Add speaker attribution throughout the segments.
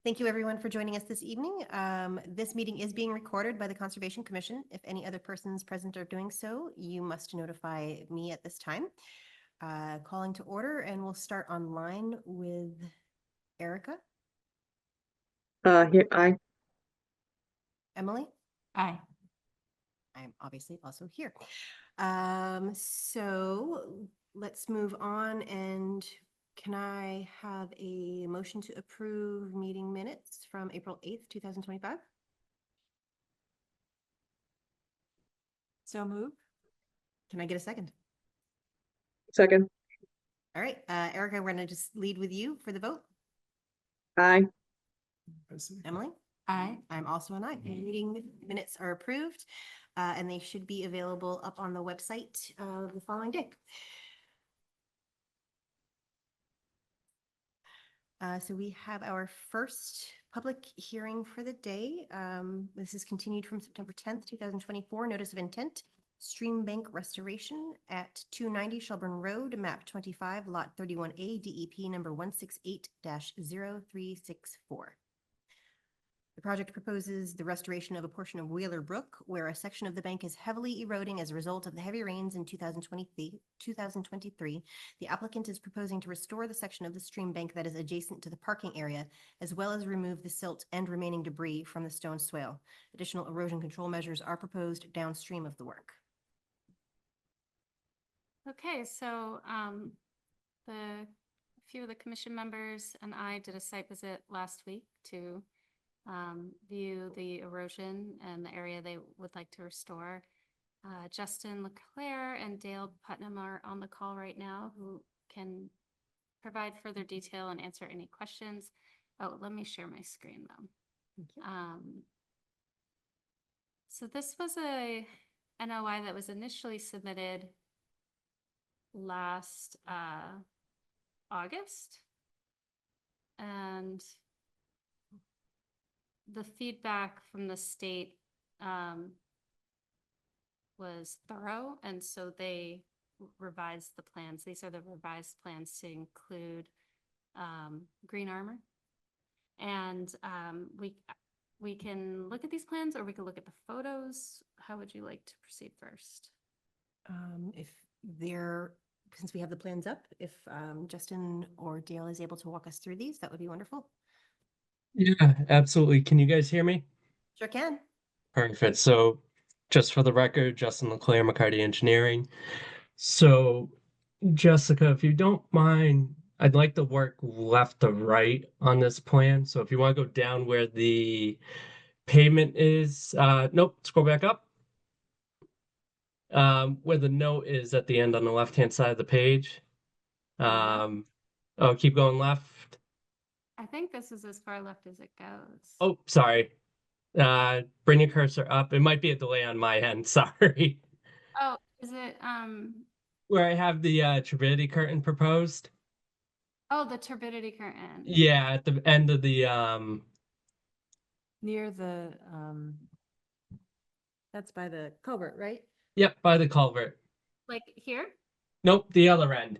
Speaker 1: Thank you, everyone, for joining us this evening. This meeting is being recorded by the Conservation Commission. If any other persons present are doing so, you must notify me at this time. Calling to order, and we'll start online with Erica.
Speaker 2: Here, aye.
Speaker 1: Emily?
Speaker 3: Aye.
Speaker 1: I'm obviously also here. So let's move on, and can I have a motion to approve meeting minutes from April 8th, 2025?
Speaker 3: So move.
Speaker 1: Can I get a second?
Speaker 2: Second,
Speaker 1: All right, Erica, we're going to just lead with you for the vote.
Speaker 2: aye.
Speaker 1: Emily?
Speaker 3: Aye.
Speaker 1: I'm also an aye. Meeting minutes are approved, and they should be available up on the website the following day. So we have our first public hearing for the day. This is continued from September 10th, 2024. Notice of intent, stream bank restoration at 290 Shelburne Road, map 25, lot 31A, DEP number 168-0364. The project proposes the restoration of a portion of Wheeler Brook, where a section of the bank is heavily eroding as a result of the heavy rains in 2023. The applicant is proposing to restore the section of the stream bank that is adjacent to the parking area, as well as remove the silt and remaining debris from the stone swale. Additional erosion control measures are proposed downstream of the work.
Speaker 4: Okay, so a few of the commission members and I did a site visit last week to view the erosion and the area they would like to restore. Justin Leclerc and Dale Putnam are on the call right now, who can provide further detail and answer any questions. Oh, let me share my screen though. So this was a NOI that was initially submitted last August, and the feedback from the state was thorough, and so they revised the plans. These are the revised plans to include green armor, and we can look at these plans, or we can look at the photos. How would you like to proceed first?
Speaker 1: Since we have the plans up, if Justin or Dale is able to walk us through these, that would be wonderful.
Speaker 5: Yeah, absolutely. Can you guys hear me?
Speaker 1: Sure can.
Speaker 5: Perfect. So just for the record, Justin Leclerc, McCarty Engineering. So Jessica, if you don't mind, I'd like to work left to right on this plan. So if you want to go down where the pavement is, nope, scroll back up. Where the note is at the end on the left-hand side of the page. Oh, keep going left.
Speaker 4: I think this is as far left as it goes.
Speaker 5: Oh, sorry. Bring your cursor up. It might be a delay on my end. Sorry.
Speaker 4: Oh, is it
Speaker 5: Where I have the turbidity curtain proposed.
Speaker 4: oh, the turbidity curtain.
Speaker 5: Yeah, at the end of the
Speaker 3: Near the,
Speaker 1: That's by the culvert, right?
Speaker 5: Yep, by the culvert.
Speaker 4: Like here?
Speaker 5: Nope, the other end.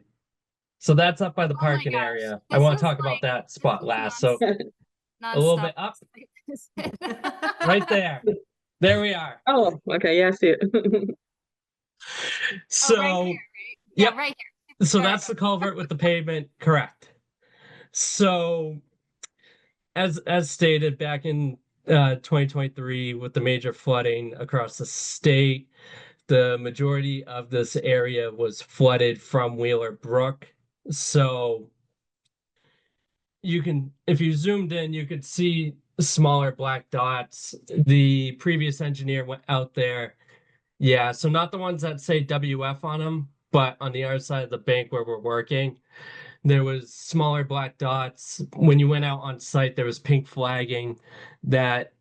Speaker 5: So that's up by the
Speaker 4: Oh my
Speaker 5: parking
Speaker 4: gosh,
Speaker 5: area. I
Speaker 4: this
Speaker 5: want
Speaker 4: is
Speaker 5: to talk
Speaker 4: like-
Speaker 5: about that spot last. So a little bit up,
Speaker 4: nonstop.
Speaker 5: right there. There we are.
Speaker 2: Oh, okay, yeah, I see it.
Speaker 5: So,
Speaker 4: Oh, right here, right?
Speaker 5: yep.
Speaker 4: Yeah, right here.
Speaker 5: So
Speaker 4: Sorry
Speaker 5: that's the
Speaker 4: about
Speaker 5: culvert with the pavement, correct. So as stated back in 2023 with the major flooding across the state, the majority of this area was flooded from Wheeler Brook. So you can, if you zoomed in, you could see smaller black dots. The previous engineer went out there. Yeah, so not the ones that say WF on them, but on the other side of the bank where we're working, there was smaller black dots. When you went out on site, there was pink flagging that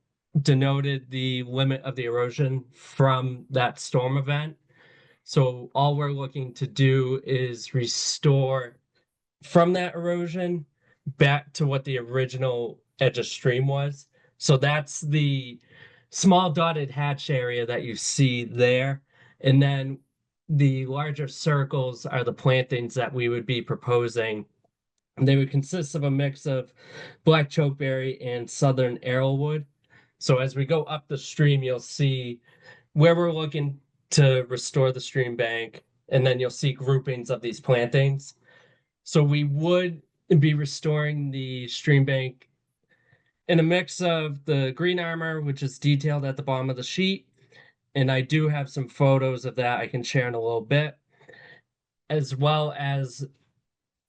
Speaker 5: denoted the limit of the erosion from that storm event. So all we're looking to do is restore from that erosion back to what the original edge of stream was. So that's the small dotted hatch area that you see there. And then the larger circles are the plantings that we would be proposing They would consist of a mix of black chokeberry and southern arrowwood. So as we go up the stream, you'll see where we're looking to restore the stream bank, and then you'll see groupings of these plantings. So we would be restoring the stream bank in a mix of the green armor, which is detailed at the bottom of the sheet. And I do have some photos of that I can share in a little bit, as well as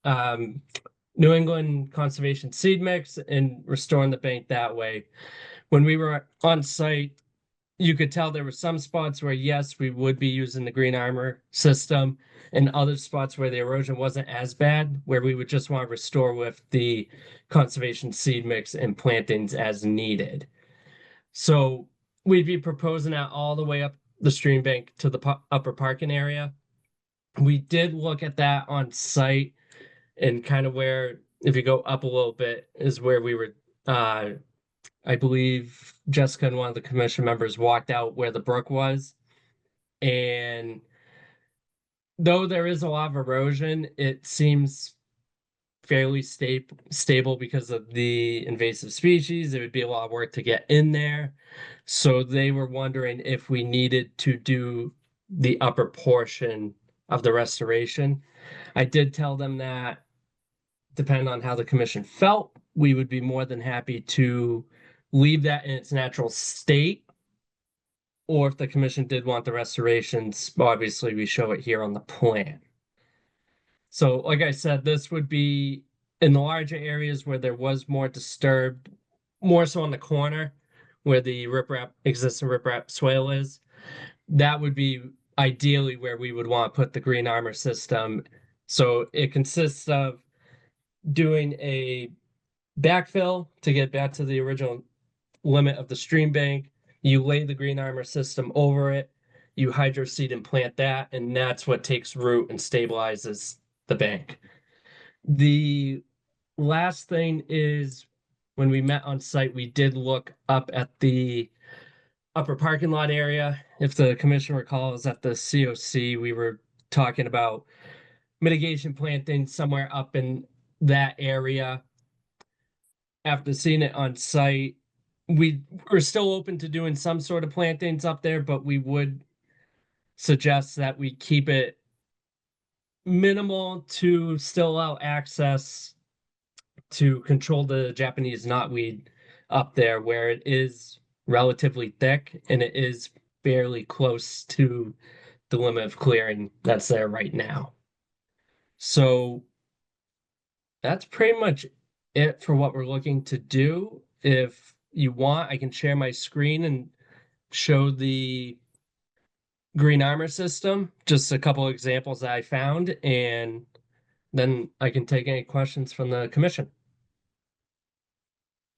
Speaker 5: New England Conservation Seed Mix and restoring the bank that way. When we were on site, you could tell there were some spots where, yes, we would be using the green armor system, and other spots where the erosion wasn't as bad, where we would just want to restore with the conservation seed mix and plantings as needed. So we'd be proposing that all the way up the stream bank to the upper parking area. We did look at that on site, and kind of where, if you go up a little bit, is where we were, I believe Jessica and one of the commission members walked out where the brook was. And though there is a lot of erosion, it seems fairly stable because of the invasive species. It would be a lot of work to get in there. So they were wondering if we needed to do the upper portion of the restoration. I did tell them that, depending on how the commission felt, we would be more than happy to leave that in its natural state. Or if the commission did want the restorations, obviously we show it here on the plan. So like I said, this would be in the larger areas where there was more disturbed, more so on the corner where the existing riprap swale is. That would be ideally where we would want to put the green armor system. So it consists of doing a backfill to get back to the original limit of the stream bank. You lay the green armor system over it, you hydroseed and plant that, and that's what takes root and stabilizes the bank. The last thing is, when we met on site, we did look up at the upper parking lot area. If the commission recalls, at the COC, we were talking about mitigation planting somewhere up in that area. After seeing it on site, we're still open to doing some sort of plantings up there, but we would suggest that we keep it minimal to still allow access to control the Japanese knotweed up there, where it is relatively thick and it is fairly close to the limit of clearing that's there right now. So that's pretty much it for what we're looking to do. If you want, I can share my screen and show the green armor system, just a couple of examples that I found, and then I can take any questions from the commission.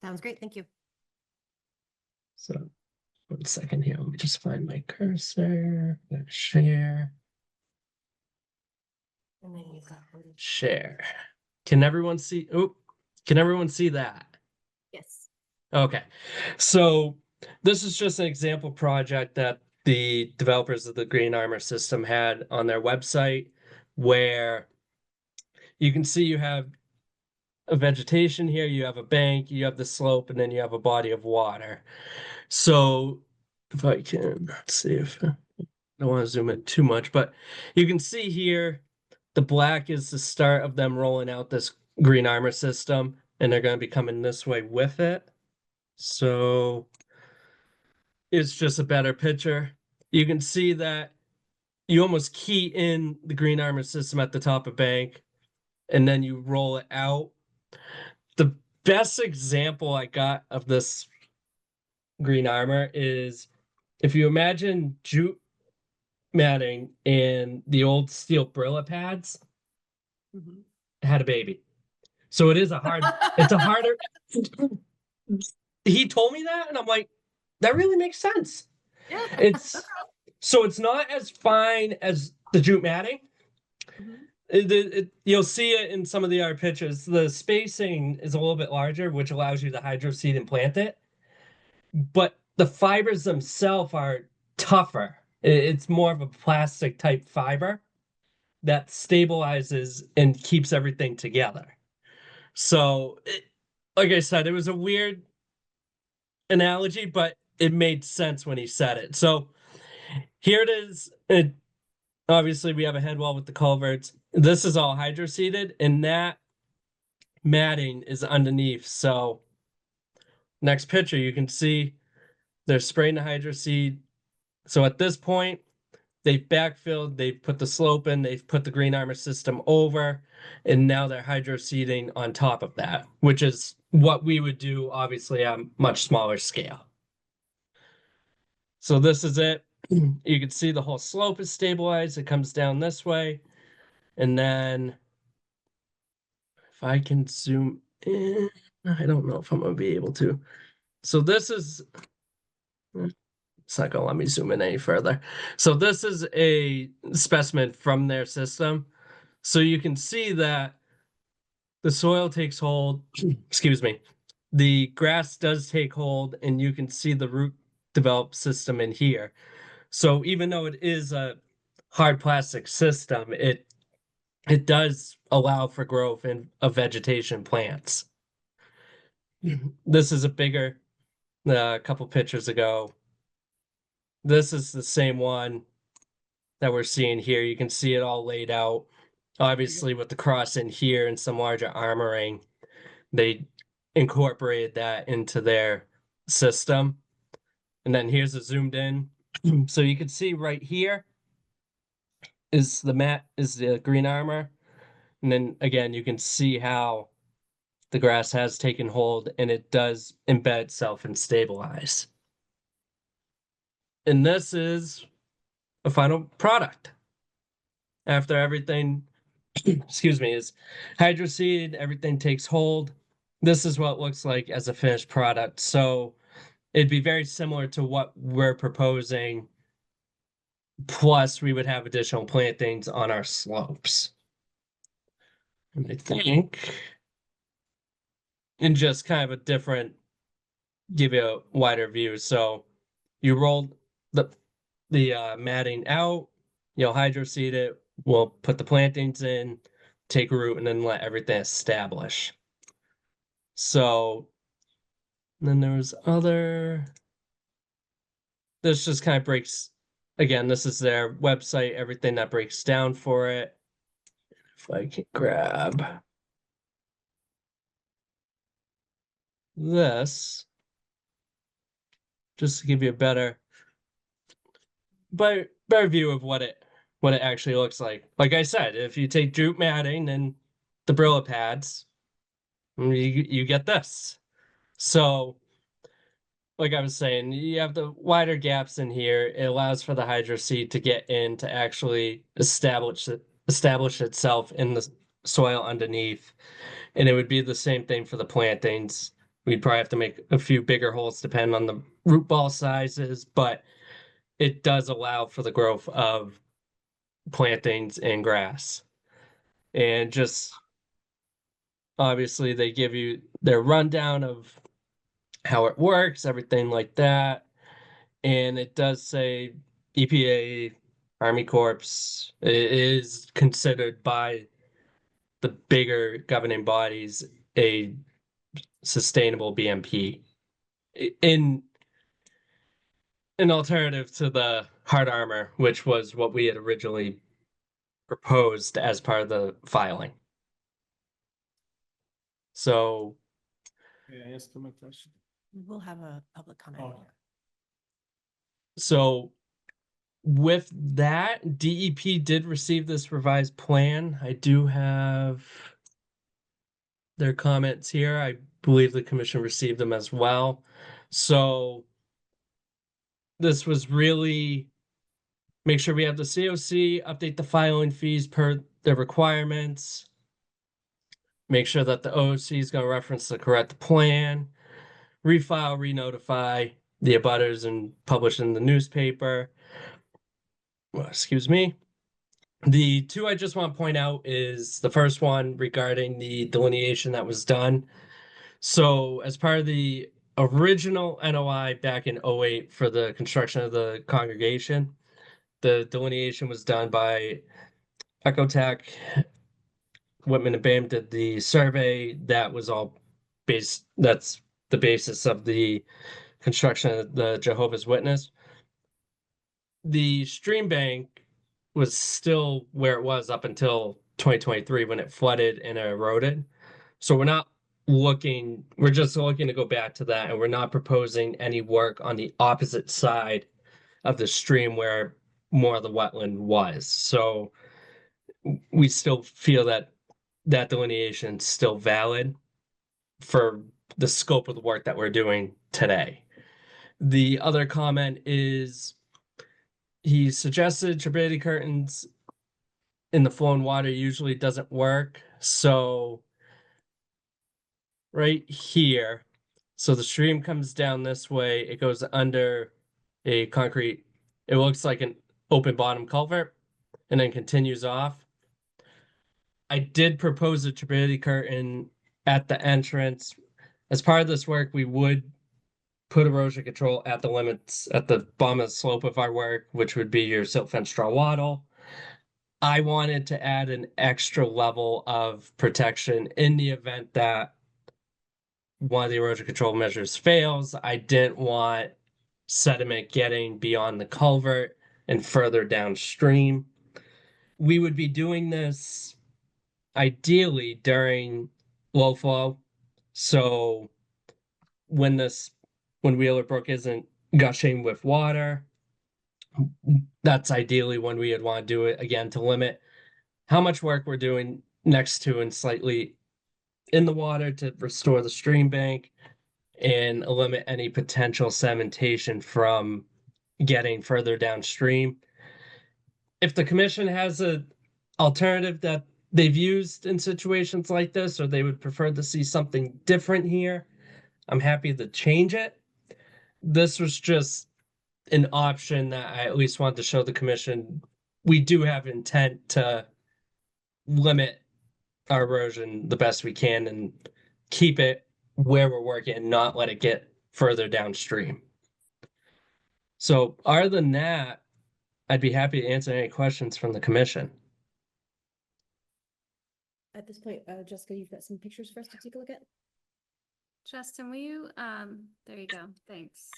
Speaker 1: Sounds great. Thank you.
Speaker 5: So 1 second here, let me just find my cursor. Share.
Speaker 1: And then you've got
Speaker 5: Share. Can everyone see? Oh, can everyone see that?
Speaker 1: yes.
Speaker 5: Okay. So this is just an example project that the developers of the Green Armor system had on their website, where you can see you have a vegetation here, you have a bank, you have the slope, and then you have a body of water. So if I can, let's see if I don't want to zoom in too much, but you can see here the black is the start of them rolling out this green armor system, and they're going to be coming this way with it. So it's just a better picture. You can see that you almost key in the green armor system at the top of bank, and then you roll it out. The best example I got of this green armor is, if you imagine jute matting and the old steel Brillo pads had a baby. So it is it's a harder. He told me that, and I'm like, that really makes sense.
Speaker 1: Yeah.
Speaker 5: It's not as fine as the jute matting. You'll see it in some of the other pictures. The spacing is a little bit larger, which allows you to hydroseed and plant it. But the fibers themselves are tougher. It's more of a plastic type fiber that stabilizes and keeps everything together. So, like I said, it was a weird analogy, but it made sense when he said it. So here it is. Obviously, we have a head wall with the culverts. This is all hydroseeded, and that matting is underneath. So next picture, you can see they're spraying the hydroseed. So at this point, they've backfilled, they've put the slope in, they've put the green armor system over, and now they're hydroseeding on top of that, which is what we would do, obviously, on a much smaller scale. So this is it. You can see the whole slope is stabilized. It comes down this way. And then if I can zoom in, I don't know if I'm going to be able to. So this is, it's not going to let me zoom in any further. So this is a specimen from their system. So you can see that the soil takes hold, excuse me, the grass does take hold, and you can see the root develop system in here. So even though it is a hard plastic system, it does allow for growth of vegetation plants. This is a bigger, a couple pictures ago. This is the same one that we're seeing here. You can see it all laid out. Obviously, with the cross in here and some larger armoring, they incorporated that into their system. And then here's a zoomed in. So you can see right here is the green armor. And then again, you can see how the grass has taken hold and it does embed itself and stabilize. And this is a final product. After everything, excuse me, is hydroseed, everything takes hold. This is what it looks like as a finished product. So it'd be very similar to what we're proposing. Plus, we would have additional plantings on our slopes. And I think, and just kind of a different, give you a wider view. So you roll the matting out, you'll hydroseed it, we'll put the plantings in, take root, and then let everything establish. So then there was this just kind of breaks, again, this is their website, everything that breaks down for it. If I can grab this, just to give you a better view of what it actually looks like. Like I said, if you take jute matting and the Brillo pads, you get this. So, like I was saying, you have the wider gaps in here. It allows for the hydroseed to get in to actually establish itself in the soil underneath. And it would be the same thing for the plantings. We'd probably have to make a few bigger holes depending on the root ball sizes, but it does allow for the growth of plantings and grass. And just obviously they give you their rundown of how it works, everything like that. And it does say EPA, Army Corps, it is considered by the bigger governing bodies a sustainable BMP. In an alternative to the hard armor, which was what we had originally proposed as part of the filing. So,
Speaker 3: Yeah, answer my question.
Speaker 1: We will have a public comment.
Speaker 3: Oh.
Speaker 5: so with that, DEP did receive this revised plan. I do have their comments here. I believe the commission received them as well. So this was really make sure we have the COC, update the filing fees per the requirements, make sure that the OOC is going to reference the correct plan, refile, re-notify the abutters and publish in the newspaper. Well, excuse me. The two I just want to point out is the first one regarding the delineation that was done. So as part of the original NOI back in 08 for the construction of the congregation, the delineation was done by Ecotech Whitman and Bam did the survey. That was all that's the basis of the construction of the Jehovah's Witness. The stream bank was still where it was up until 2023 when it flooded and it eroded. So we're just looking to go back to that, and we're not proposing any work on the opposite side of the stream where more of the wetland was. So we still feel that that delineation is still valid for the scope of the work that we're doing today. The other comment is he suggested turbidity curtains in the flowing water usually doesn't work. So right here, so the stream comes down this way, it goes under a concrete, it looks like an open bottom culvert, and then continues off. I did propose a turbidity curtain at the entrance. As part of this work, we would put erosion control at the limits at the bottom of the slope of our work, which would be your silt fence straw wattle. I wanted to add an extra level of protection in the event that one of the erosion control measures fails. I didn't want sediment getting beyond the culvert and further downstream. We would be doing this ideally during low flow. So when Wheeler Brook isn't gushing with water, that's ideally when we would want to do it again to limit how much work we're doing next to and slightly in the water to restore the stream bank and limit any potential sedimentation from getting further downstream. If the commission has an alternative that they've used in situations like this, or they would prefer to see something different here, I'm happy to change it. This was just an option that I at least wanted to show the commission. We do have intent to limit our erosion the best we can and keep it where we're working and not let it get further downstream. So other than that, I'd be happy to answer any questions from the commission.
Speaker 6: At this point, Jessica, you've got some pictures for us to take a look at?
Speaker 4: Justin, will you, there you go, thanks.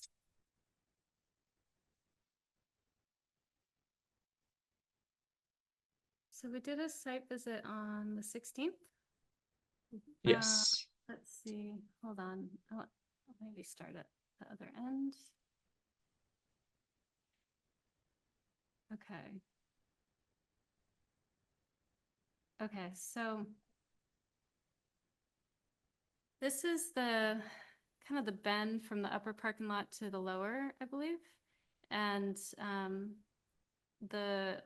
Speaker 4: So we did a site visit on the 16th.
Speaker 5: Yes.
Speaker 4: Let's see, hold on, I'll maybe start at the other end. Okay. Okay, so this is the kind of the bend from the upper parking lot to the lower, I believe. And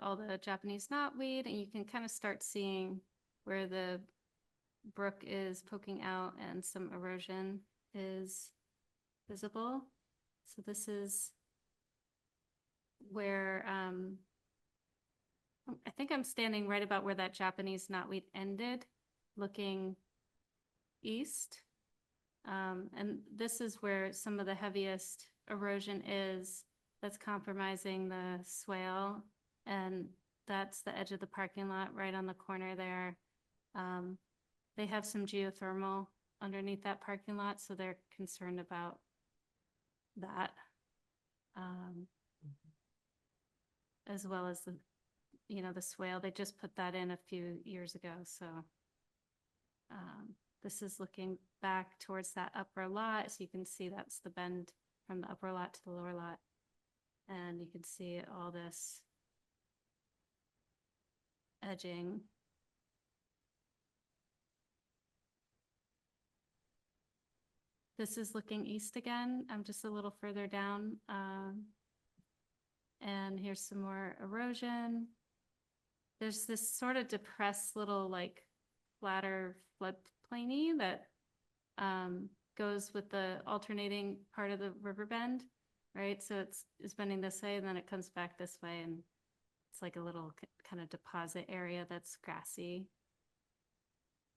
Speaker 4: all the Japanese knotweed, and you can kind of start seeing where the brook is poking out and some erosion is visible. So this is where I think I'm standing right about where that Japanese knotweed ended, looking east. And this is where some of the heaviest erosion is that's compromising the swale. And that's the edge of the parking lot right on the corner there. They have some geothermal underneath that parking lot, so they're concerned about that. As well as the swale. They just put that in a few years ago, so this is looking back towards that upper lot, so you can see that's the bend from the upper lot to the lower lot, and you can see all this edging. This is looking east again. I'm just a little further down. And here's some more erosion. There's this sort of depressed little like flatter floodplainy that goes with the alternating part of the river bend, right? So it's bending this way and then it comes back this way, and it's like a little kind of deposit area that's grassy.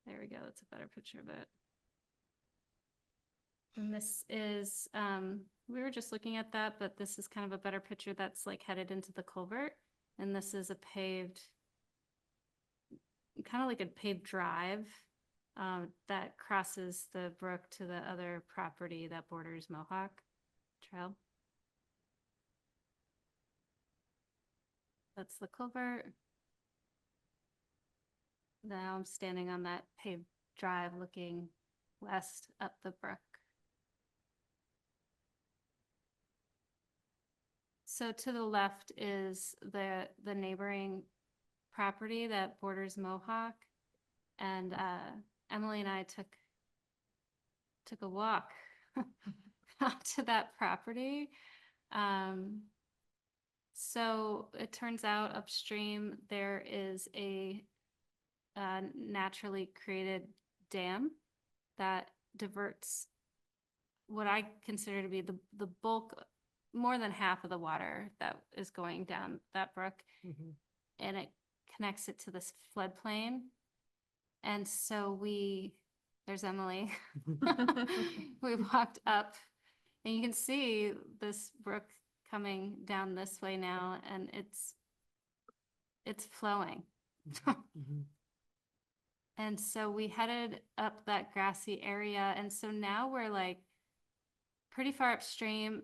Speaker 4: There we go. That's a better picture of it. And this is, we were just looking at that, but this is kind of a better picture that's like headed into the culvert. And this is a paved kind of like a paved drive that crosses the brook to the other property that borders Mohawk Trail. That's the culvert. Now I'm standing on that paved drive looking west up the brook. So to the left is the neighboring property that borders Mohawk. And Emily and I took a walk out to that property. So it turns out upstream there is a naturally created dam that diverts what I consider to be the bulk, more than half of the water that is going down that brook, and it connects it to this floodplain. And so there's Emily. We walked up, and you can see this brook coming down this way now, and it's flowing. And so we headed up that grassy area, and so now we're like pretty far upstream.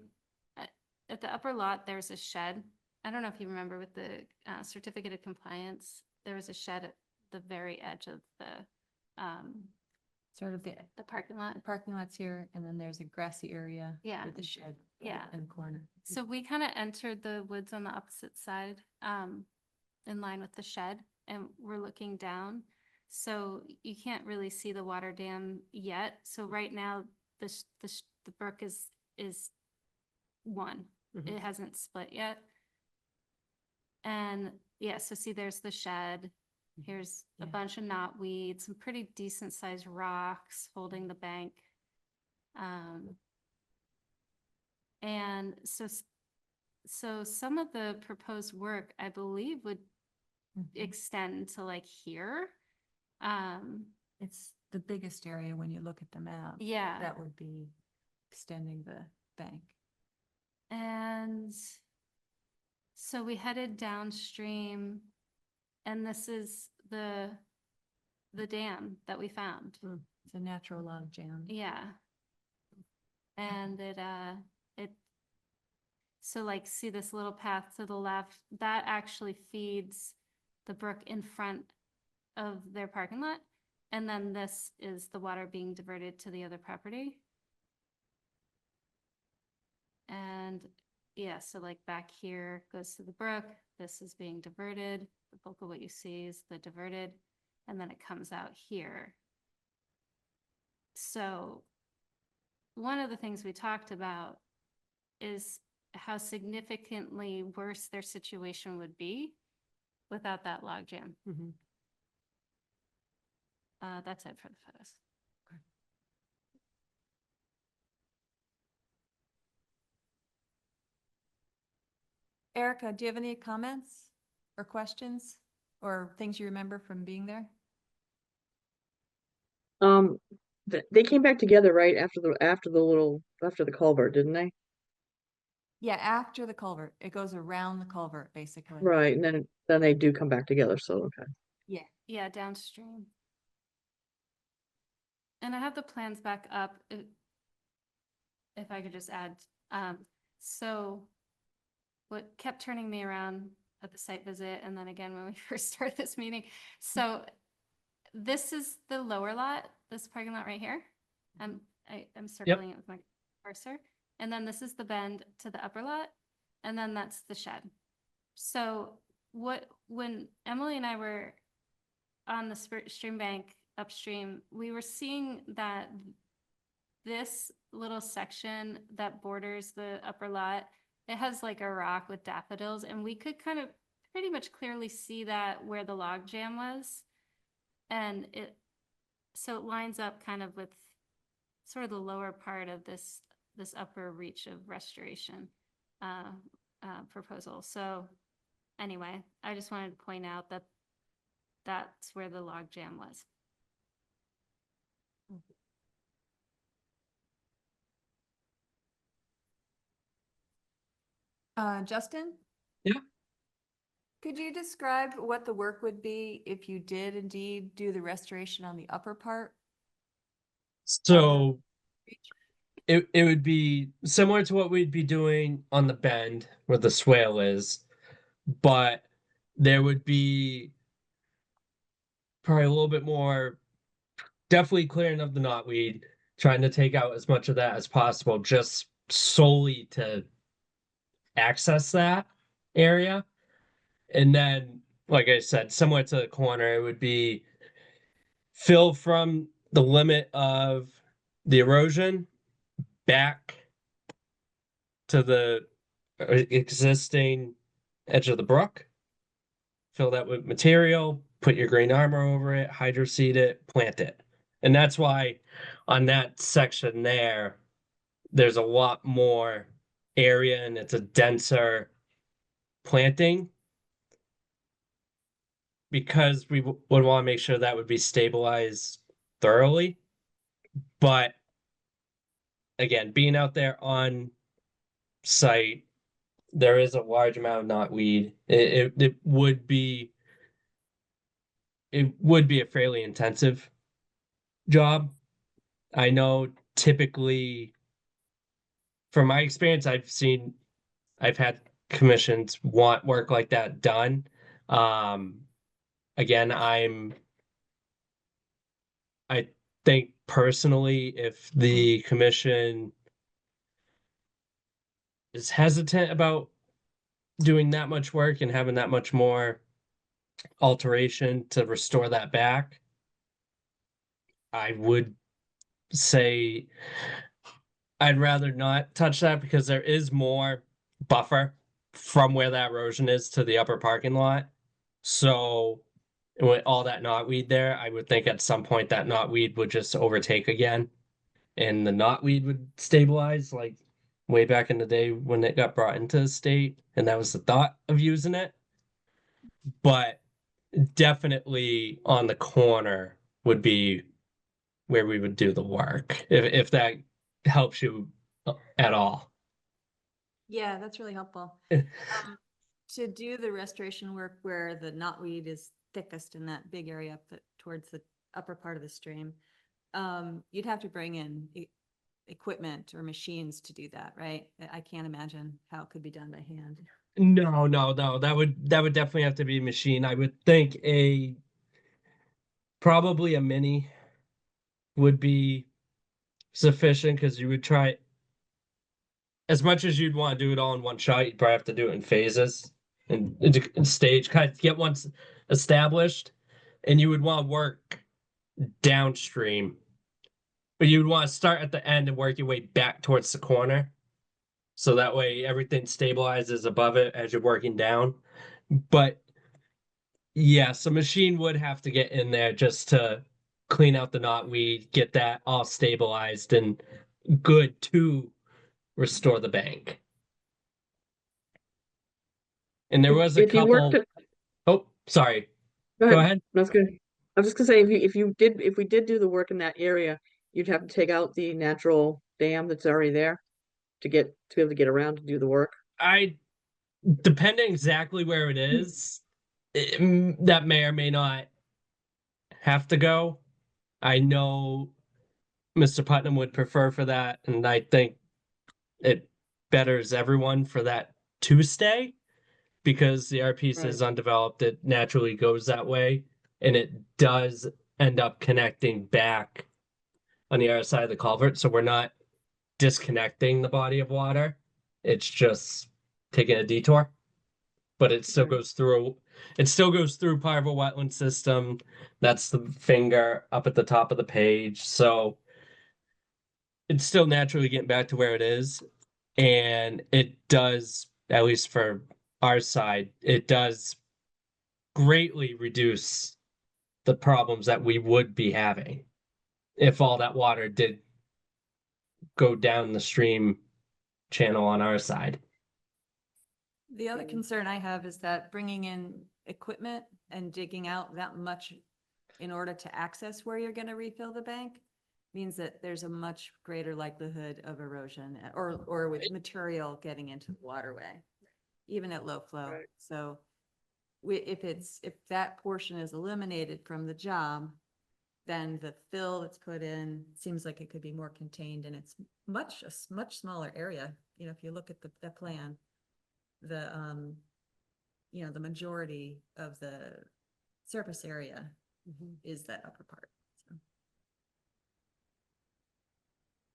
Speaker 4: At the upper lot, there's a shed. I don't know if you remember with the certificate of compliance, there was a shed at the very edge of the
Speaker 7: Sort of the
Speaker 4: parking lot.
Speaker 7: parking lot's here, and then there's a grassy area.
Speaker 4: Yeah.
Speaker 7: With the shed.
Speaker 4: Yeah.
Speaker 7: In the corner.
Speaker 4: So we kind of entered the woods on the opposite side, in line with the shed, and we're looking down. So you can't really see the water dam yet. So right now, the brook is one. It hasn't split yet. And yeah, so see, there's the shed. Here's a
Speaker 7: Yeah.
Speaker 4: bunch of knotweed, some pretty decent sized rocks holding the bank. And so some of the proposed work, I believe, would extend to like here.
Speaker 7: It's the biggest area when you look at the map.
Speaker 4: Yeah.
Speaker 7: That would be extending the bank.
Speaker 4: And so we headed downstream, and this is the dam that we found.
Speaker 7: It's a natural log jam.
Speaker 4: Yeah. And so like, see this little path to the left, that actually feeds the brook in front of their parking lot. And then this is the water being diverted to the other property. And yeah, so like back here goes to the brook, this is being diverted. The bulk of what you see is the diverted, and then it comes out here. So one of the things we talked about is how significantly worse their situation would be without that log jam. That's it for the photos.
Speaker 7: Erica, do you have any comments or questions or things you remember from being there?
Speaker 2: They came back together right after the culvert, didn't they?
Speaker 7: Yeah, after the culvert. It goes around the culvert, basically.
Speaker 2: Right, and then they do come back together, so, okay.
Speaker 7: Yeah.
Speaker 4: Yeah, downstream. And I have the plans back up, if I could just add. So what kept turning me around at the site visit, and then again when we first started this meeting, so this is the lower lot, this parking lot right here. I'm circling it with my cursor. And then this is the bend to the upper lot, and then that's the shed. So when Emily and I were on the stream bank upstream, we were seeing that this little section that borders the upper lot, it has like a rock with daffodils, and we could kind of pretty much clearly see that where the log jam was. And so it lines up kind of with sort of the lower part of this upper reach of restoration proposal. So anyway, I just wanted to point out that that's where the log jam was.
Speaker 7: Justin?
Speaker 5: Yeah.
Speaker 7: Could you describe what the work would be if you did indeed do the restoration on the upper part?
Speaker 5: So it would be similar to what we'd be doing on the bend where the swale is, but there would be probably a little bit more, definitely clearing of the knotweed, trying to take out as much of that as possible, just solely to access that area. And then, like I said, similar to the corner, it would be fill from the limit of the erosion back to the existing edge of the brook, fill that with material, put your green armor over it, hydroseed it, plant it. And that's why on that section there, there's a lot more area and it's a denser planting because we would want to make sure that would be stabilized thoroughly. But again, being out there on site, there is a large amount of knotweed. It would be a fairly intensive job. I know typically from my experience, I've had commissions want work like that done. Again, I think personally, if the commission is hesitant about doing that much work and having that much more alteration to restore that back, I would say I'd rather not touch that because there is more buffer from where that erosion is to the upper parking lot. So with all that knotweed there, I would think at some point that knotweed would just overtake again and the knotweed would stabilize like way back in the day when it got brought into the state. And that was the thought of using it. But definitely on the corner would be where we would do the work if that helps you at all.
Speaker 7: Yeah, that's really helpful. To do the restoration work where the knotweed is thickest in that big area up towards the upper part of the stream, you'd have to bring in equipment or machines to do that, right? I can't imagine how it could be done by hand.
Speaker 5: No. That would definitely have to be a machine. I would think probably a mini would be sufficient because you would try as much as you'd want to do it all in one shot, you'd probably have to do it in phases and stage kind of get once established, and you would want to work downstream, but you would want to start at the end and work your way back towards the corner. So that way everything stabilizes above it as you're working down. But yes, a machine would have to get in there just to clean out the knotweed, get that all stabilized and good to restore the bank. And there was a
Speaker 2: If you worked
Speaker 5: couple. Oh, sorry.
Speaker 2: Go
Speaker 5: Go
Speaker 2: ahead.
Speaker 5: ahead.
Speaker 2: That's good. I was just gonna say, if we did do the work in that area, you'd have to take out the natural dam that's already there to be able to get around to do the work.
Speaker 5: Depending exactly where it is, that may or may not have to go. I know Mr. Putnam would prefer for that, and I think it betters everyone for that to stay because the art piece is undeveloped. It naturally goes that way, and it does end up connecting back on the other side of the culvert. So we're not disconnecting the body of water. It's just taking a detour. But it still goes through part of a wetland system. That's the finger up at the top of the page. So it's still naturally getting back to where it is. And it does, at least for our side, it does greatly reduce the problems that we would be having if all that water did go down the stream channel on our side.
Speaker 7: The other concern I have is that bringing in equipment and digging out that much in order to access where you're going to refill the bank means that there's a much greater likelihood of erosion or with material getting into the waterway, even at low flow.
Speaker 2: Right.
Speaker 7: So if that portion is eliminated from the job, then the fill that's put in seems like it could be more contained, and it's much smaller area. You know, if you look at the plan, the, the majority of the surface area is that upper part. So.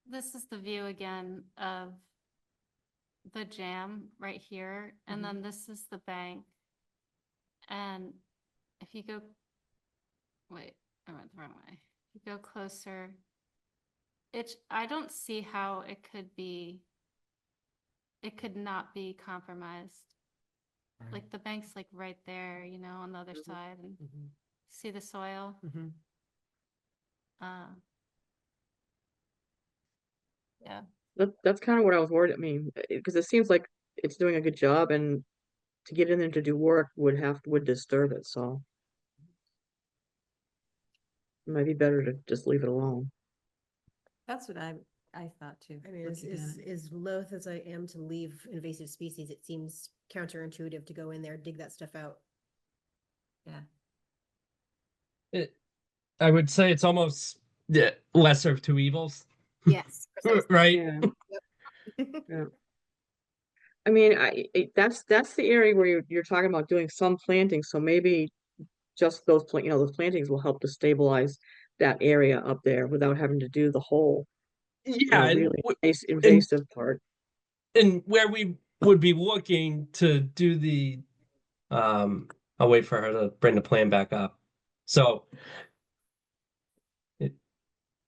Speaker 4: This is the view again of the jam right here, and then this is the bank. And if you go, wait, I went the wrong way. If you go closer, I don't see how it could not be compromised. Like the bank's like right there, you know, on the other side, and see the soil? Yeah.
Speaker 2: That's kind of what I was worried. I mean, because it seems like it's doing a good job, and to get in there to do work would disturb it, so. It might be better to just leave it alone.
Speaker 7: That's what I thought too.
Speaker 6: I mean,
Speaker 7: looking at it.
Speaker 6: as loath as I am to leave invasive species, it seems counterintuitive to go in there, dig that stuff out.
Speaker 7: Yeah.
Speaker 5: I would say it's almost lesser of two evils,
Speaker 6: Yes.
Speaker 5: right?
Speaker 2: Yeah. Yeah. I mean, that's the area where you're talking about doing some planting, so maybe just those those plantings will help to stabilize that area up there without having to do the whole,
Speaker 5: Yeah, and
Speaker 2: really invasive part.
Speaker 5: and where we would be looking to do the I'll wait for her to bring the plan back up. So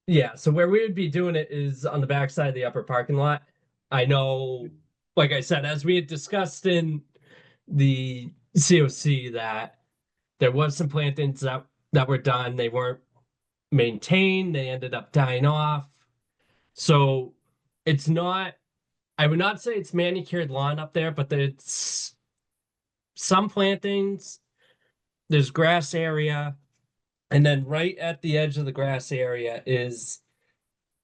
Speaker 5: yeah, so where we would be doing it is on the backside of the upper parking lot. I know, like I said, as we had discussed in the COC, that there was some plantings that were done. They weren't maintained. They ended up dying off. So it's not, I would not say it's manicured lawn up there, but it's some plantings, there's grass area, and then right at the edge of the grass area is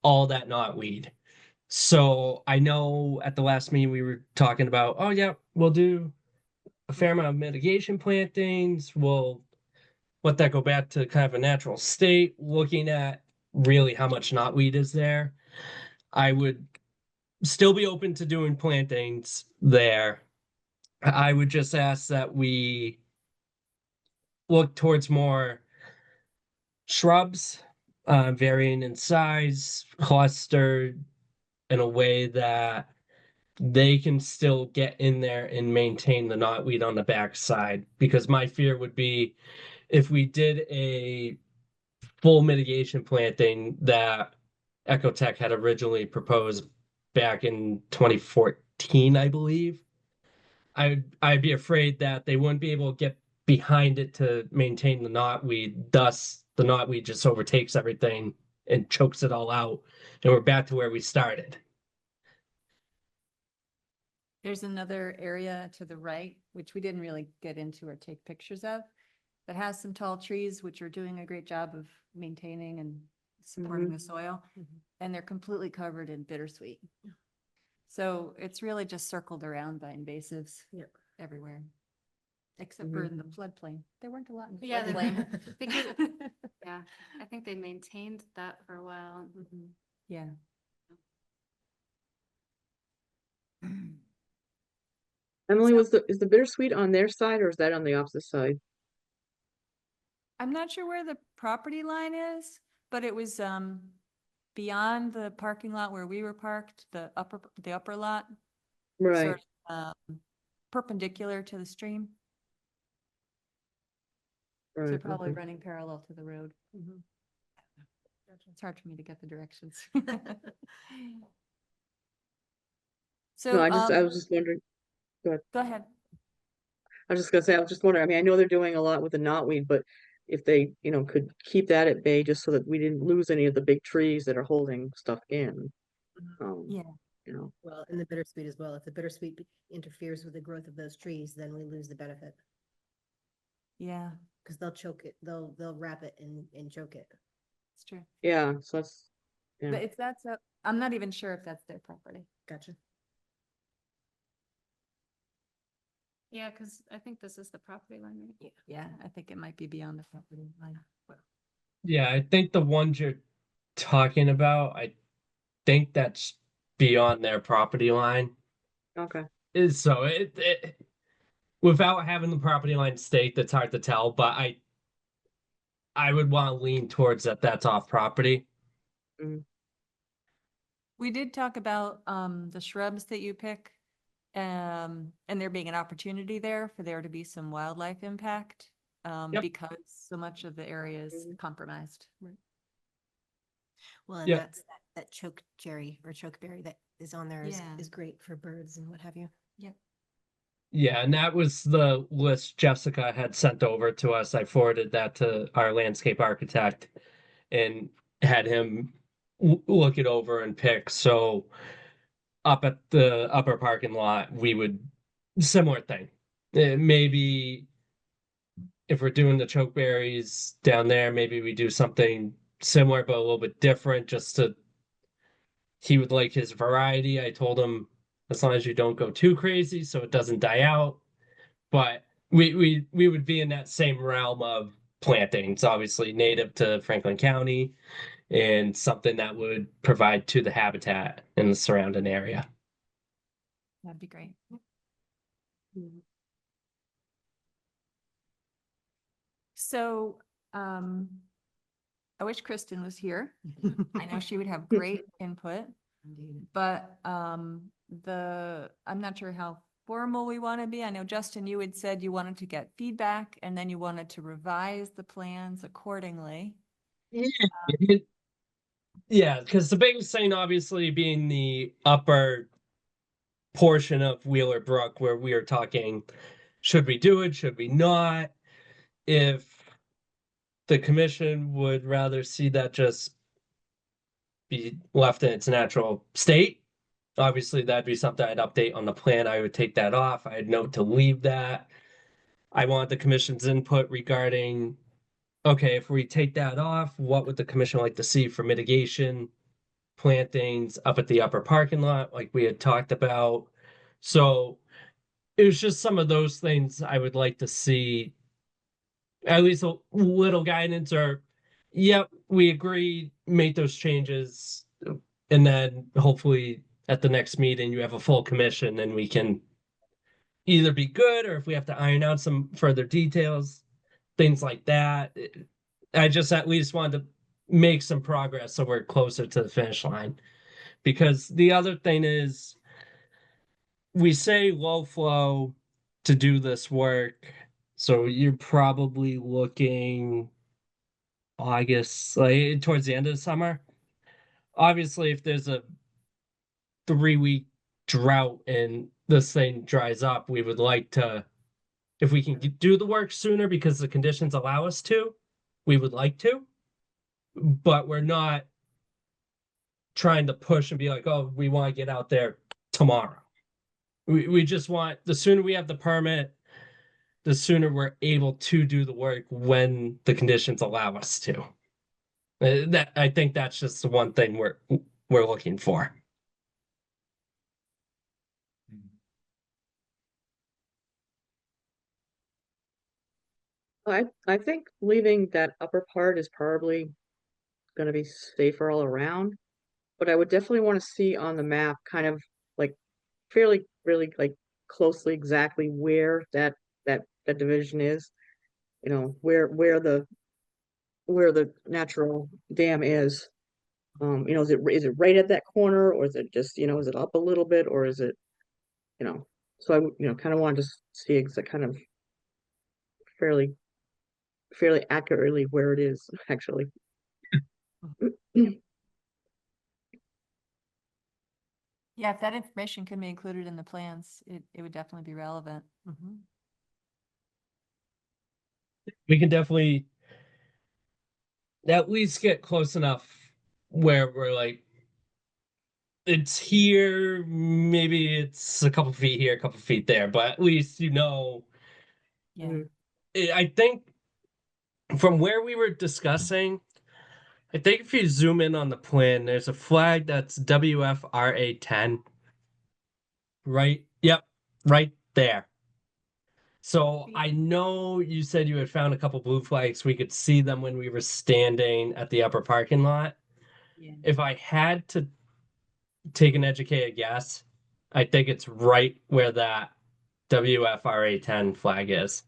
Speaker 5: all that knotweed. So I know at the last meeting we were talking about, oh yeah, we'll do a fair amount of mitigation plantings. We'll let that go back to kind of a natural state, looking at really how much knotweed is there. I would still be open to doing plantings there. I would just ask that we look towards more shrubs, varying in size, clustered in a way that they can still get in there and maintain the knotweed on the backside. Because my fear would be if we did a full mitigation planting that Ecotech had originally proposed back in 2014, I believe, I'd be afraid that they wouldn't be able to get behind it to maintain the knotweed. Thus, the knotweed just overtakes everything and chokes it all out, and we're back to where we started.
Speaker 7: There's another area to the right, which we didn't really get into or take pictures of, that has some tall trees, which are doing a great job of maintaining and supporting the soil. And they're completely covered in bittersweet. So it's really just circled around by invasives everywhere. Except for in the floodplain. There weren't a lot in the
Speaker 4: Yeah,
Speaker 7: floodplain.
Speaker 4: because, yeah, I think they maintained that for a while.
Speaker 7: Yeah.
Speaker 2: Emily,
Speaker 7: So-
Speaker 2: is the bittersweet on their side, or is that on the opposite side?
Speaker 7: I'm not sure where the property line is, but it was beyond the parking lot where we were parked, the upper lot,
Speaker 2: Right,
Speaker 7: sort of perpendicular to the stream. So
Speaker 2: right,
Speaker 7: probably
Speaker 2: okay.
Speaker 7: running parallel to the road. It's hard for me to get the directions. So,
Speaker 2: No, I was just wondering,
Speaker 7: go ahead.
Speaker 2: I was just gonna say, I was just wondering, I mean, I know they're doing a lot with the knotweed, but if they, could keep that at bay just so that we didn't lose any of the big trees that are holding stuff in.
Speaker 7: Yeah.
Speaker 6: Well, and the bittersweet as well. If the bittersweet interferes with the growth of those trees, then we lose the benefit.
Speaker 7: Yeah,
Speaker 6: Because they'll choke it, they'll wrap it and choke it.
Speaker 7: it's true.
Speaker 2: Yeah, so that's, yeah.
Speaker 7: But if that's I'm not even sure if that's their property.
Speaker 6: Gotcha.
Speaker 4: Yeah, because I think this is the property line, right?
Speaker 7: Yeah, I think it might be beyond the property line.
Speaker 5: Yeah, I think the ones you're talking about, I think that's beyond their property line.
Speaker 2: Okay.
Speaker 5: So it without having the property line staked, it's hard to tell, but I would want to lean towards that's off property.
Speaker 7: We did talk about the shrubs that you pick, and there being an opportunity there for there to be some wildlife impact,
Speaker 5: Yep.
Speaker 7: because so much of the area is compromised.
Speaker 6: Well, and
Speaker 5: Yeah.
Speaker 6: that's that choke cherry or chokeberry that is on there
Speaker 7: Yeah.
Speaker 6: is great for birds and what have you.
Speaker 5: Yeah, and that was the list Jessica had sent over to us. I forwarded that to our landscape architect and had him look it over and pick. So up at the upper parking lot, we would similar thing. Maybe if we're doing the chokeberries down there, maybe we do something similar but a little bit different just to he would like his variety. I told him as long as you don't go too crazy so it doesn't die out. But we would be in that same realm of plantings, obviously native to Franklin County and something that would provide to the habitat in the surrounding area.
Speaker 7: That'd be great. So, I wish Kristen was here. I know she would have great input,
Speaker 6: Indeed.
Speaker 7: but, I'm not sure how formal we want to be. I know Justin, you had said you wanted to get feedback and then you wanted to revise the plans accordingly.
Speaker 5: Yeah, because the biggest thing obviously being the upper portion of Wheeler Brook where we are talking, should we do it? Should we not? If the commission would rather see that just be left in its natural state, obviously that'd be something I'd update on the plan. I would take that off. I'd note to leave that. I want the commission's input regarding, okay, if we take that off, what would the commission like to see for mitigation? Plantings up at the upper parking lot, like we had talked about. So it was just some of those things I would like to see, at least a little guidance or, yep, we agree, make those changes. And then hopefully at the next meeting, you have a full commission and we can either be good or if we have to iron out some further details, things like that. I just at least wanted to make some progress so we're closer to the finish line. Because the other thing is, we say low flow to do this work. So you're probably looking August, like towards the end of the summer. Obviously, if there's a 3-week drought and this thing dries up, we would like to, if we can do the work sooner because the conditions allow us to, we would like to. But we're not trying to push and be like, oh, we want to get out there tomorrow. We just want, the sooner we have the permit, the sooner we're able to do the work when the conditions allow us to. That I think that's just the one thing we're looking for.
Speaker 2: I think leaving that upper part is probably gonna be safer all around. But I would definitely want to see on the map kind of like fairly really like closely exactly where that division is. You know, where the natural dam is. You know, is it right at that corner or is it just, you know, is it up a little bit or is it, you know, so I, you know, kind of wanted to see exact kind of fairly accurately where it is actually.
Speaker 7: Yeah, if that information can be included in the plans, it would definitely be relevant.
Speaker 5: We can definitely at least get close enough where we're like, it's here, maybe it's a couple feet here, a couple feet there, but at least you know.
Speaker 7: Yeah.
Speaker 5: I think from where we were discussing, I think if you zoom in on the plan, there's a flag that's WFRA 10. Right? Yep, right there. So I know you said you had found a couple blue flags. We could see them when we were standing at the upper parking lot.
Speaker 7: Yeah.
Speaker 5: If I had to take an educated guess, I think it's right where that WFRA 10 flag is.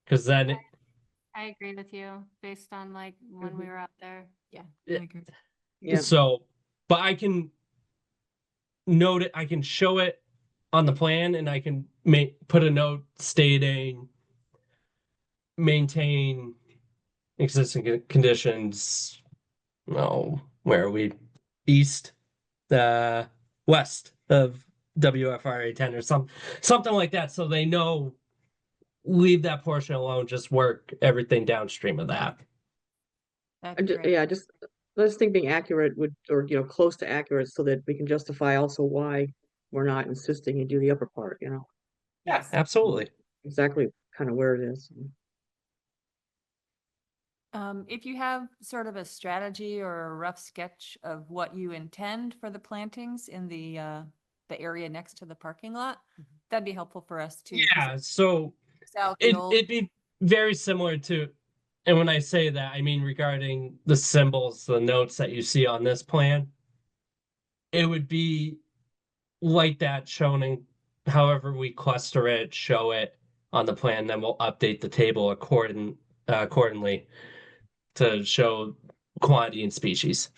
Speaker 5: Because then
Speaker 4: I agree with you based on like when we were out there.
Speaker 7: Yeah.
Speaker 5: Yeah.
Speaker 7: I agree.
Speaker 2: Yeah.
Speaker 5: so, but I can note it, I can show it on the plan and I can put a note stating maintain existing conditions. No, where are we? East, west of WFRA 10 or something like that. So they know, leave that portion alone, just work everything downstream of that.
Speaker 7: That'd be great.
Speaker 2: Yeah, I just think being accurate would, or, you know, close to accurate so that we can justify also why we're not insisting you do the upper part, you know,
Speaker 5: Yeah, absolutely.
Speaker 2: exactly kind of where it is.
Speaker 7: If you have sort of a strategy or a rough sketch of what you intend for the plantings in the area next to the parking lot, that'd be helpful for us too. 'cause
Speaker 5: Yeah, so
Speaker 7: South, the old-
Speaker 5: it'd be very similar to, and when I say that, I mean regarding the symbols, the notes that you see on this plan, it would be like that shown in however we cluster it, show it on the plan, then we'll update the table accordingly to show quantity and species.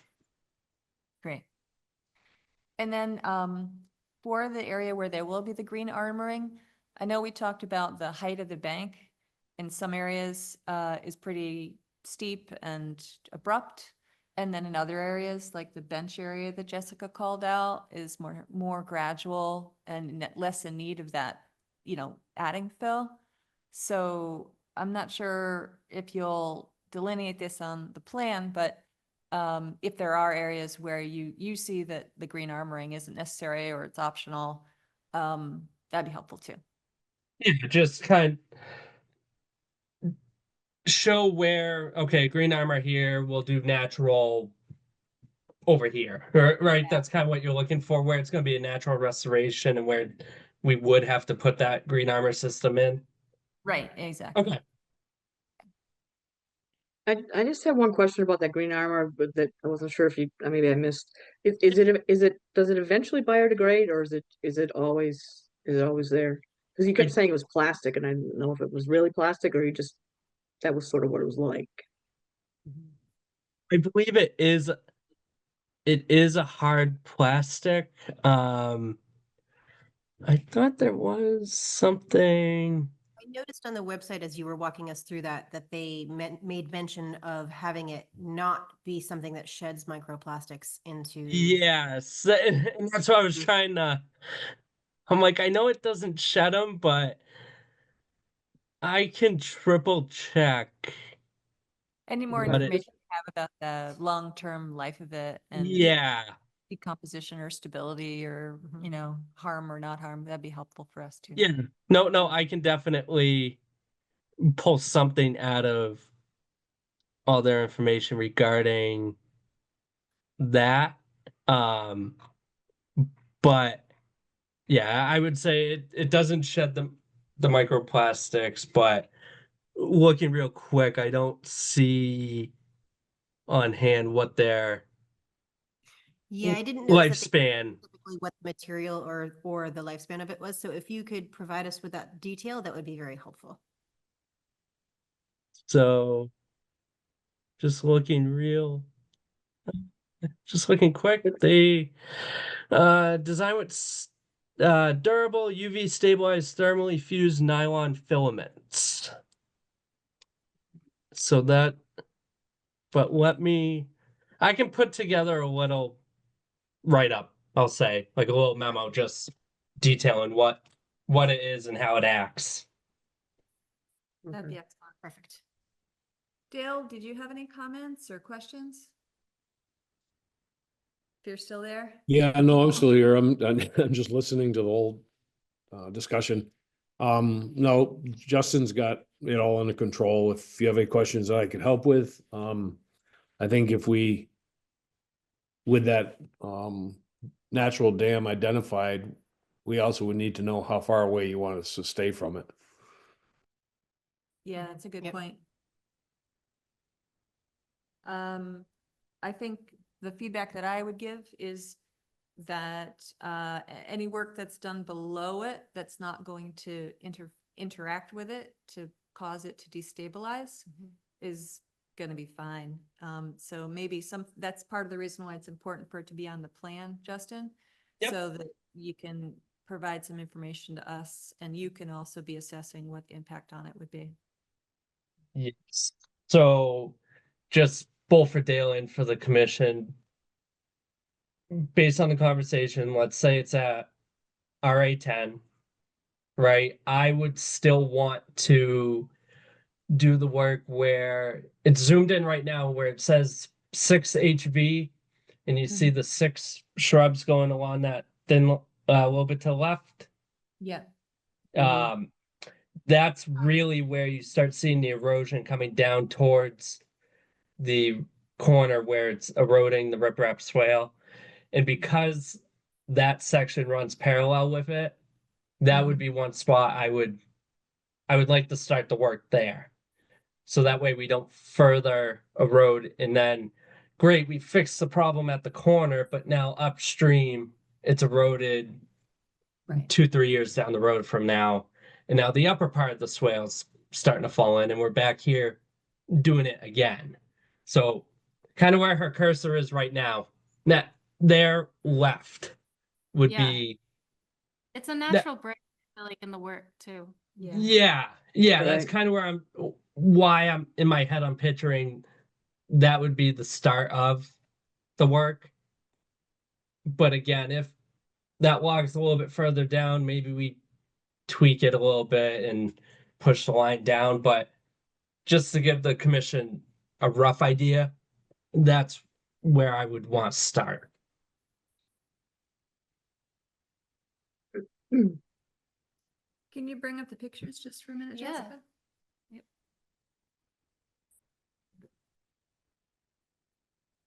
Speaker 7: Great. And then for the area where there will be the green armoring, I know we talked about the height of the bank. In some areas is pretty steep and abrupt. And then in other areas, like the bench area that Jessica called out, is more gradual and less in need of that, you know, adding fill. So I'm not sure if you'll delineate this on the plan, but if there are areas where you see that the green armoring isn't necessary or it's optional, that'd be helpful too.
Speaker 5: Yeah, just kind of show where, okay, green armor here, we'll do natural over here, right? That's kind of what you're looking for, where it's going to be a natural restoration and where we would have to put that green armor system in.
Speaker 7: Right, exactly.
Speaker 5: Okay.
Speaker 2: I just have one question about that green armor, but that I wasn't sure if you, maybe I missed. Does it eventually biodegrade, or is it always there? Because you kept saying it was plastic, and I didn't know if it was really plastic or that was sort of what it was like.
Speaker 5: I believe it is a hard plastic. I thought there was something.
Speaker 1: I noticed on the website as you were walking us through that they made mention of having it not be something that sheds microplastics into.
Speaker 5: Yes, and that's what I was trying to. I'm like, I know it doesn't shed them, but I can triple check.
Speaker 7: Any more
Speaker 5: But
Speaker 7: information you have about the long-term life of it and
Speaker 5: Yeah,
Speaker 7: decomposition or stability or, you know, harm or not harm, that'd be helpful for us too.
Speaker 5: yeah. No, I can definitely pull something out of all their information regarding that. But yeah, I would say it doesn't shed the microplastics, but looking real quick, I don't see on hand what their
Speaker 1: Yeah, I didn't notice that they
Speaker 5: lifespan.
Speaker 1: specifically what the material or the lifespan of it was. So if you could provide us with that detail, that would be very helpful.
Speaker 5: So just looking quick. They design with durable UV stabilized thermally fused nylon filaments. So that, but I can put together a little write up, I'll say, like a little memo just detailing what it is and how it acts.
Speaker 7: That'd be
Speaker 2: Okay.
Speaker 7: excellent. Perfect. Dale, did you have any comments or questions? If you're still there?
Speaker 3: Yeah, no, I'm still here. I'm just listening to the whole discussion. No, Justin's got it all under control. If you have any questions that I can help with, I think if we, with that natural dam identified, we also would need to know how far away you want us to stay from it.
Speaker 7: Yeah, that's a good
Speaker 1: Yep.
Speaker 7: point. I think the feedback that I would give is that any work that's done below it, that's not going to interact with it to cause it to destabilize is gonna be fine. So maybe that's part of the reason why it's important for it to be on the plan, Justin.
Speaker 5: Yep.
Speaker 7: So that you can provide some information to us and you can also be assessing what the impact on it would be.
Speaker 5: Yes. So just both for Dale and for the commission, based on the conversation, let's say it's at RA10, right? I would still want to do the work where it's zoomed in right now where it says 6 HV and you see the 6 shrubs going along that thin a little bit to the left.
Speaker 7: Yeah.
Speaker 5: Um, that's really where you start seeing the erosion coming down towards the corner where it's eroding the riprap swale. And because that section runs parallel with it, that would be one spot I would like to start the work there. So that way we don't further erode and then great, we fixed the problem at the corner, but now upstream it's eroded
Speaker 6: Right.
Speaker 5: 2-3 years down the road from now. And now the upper part of the swale's starting to fall in and we're back here doing it again. So kind of where her cursor is right now, that there left would
Speaker 4: Yeah.
Speaker 5: be
Speaker 4: It's a natural break, I feel like, in the work too.
Speaker 5: yeah, that's
Speaker 2: Right.
Speaker 5: kind of why I'm in my head I'm picturing that would be the start of the work. But again, if that log's a little bit further down, maybe we tweak it a little bit and push the line down. But just to give the commission a rough idea, that's where I would want to start.
Speaker 7: Can you bring up the pictures just for a minute,
Speaker 4: Yeah.
Speaker 7: Jessica?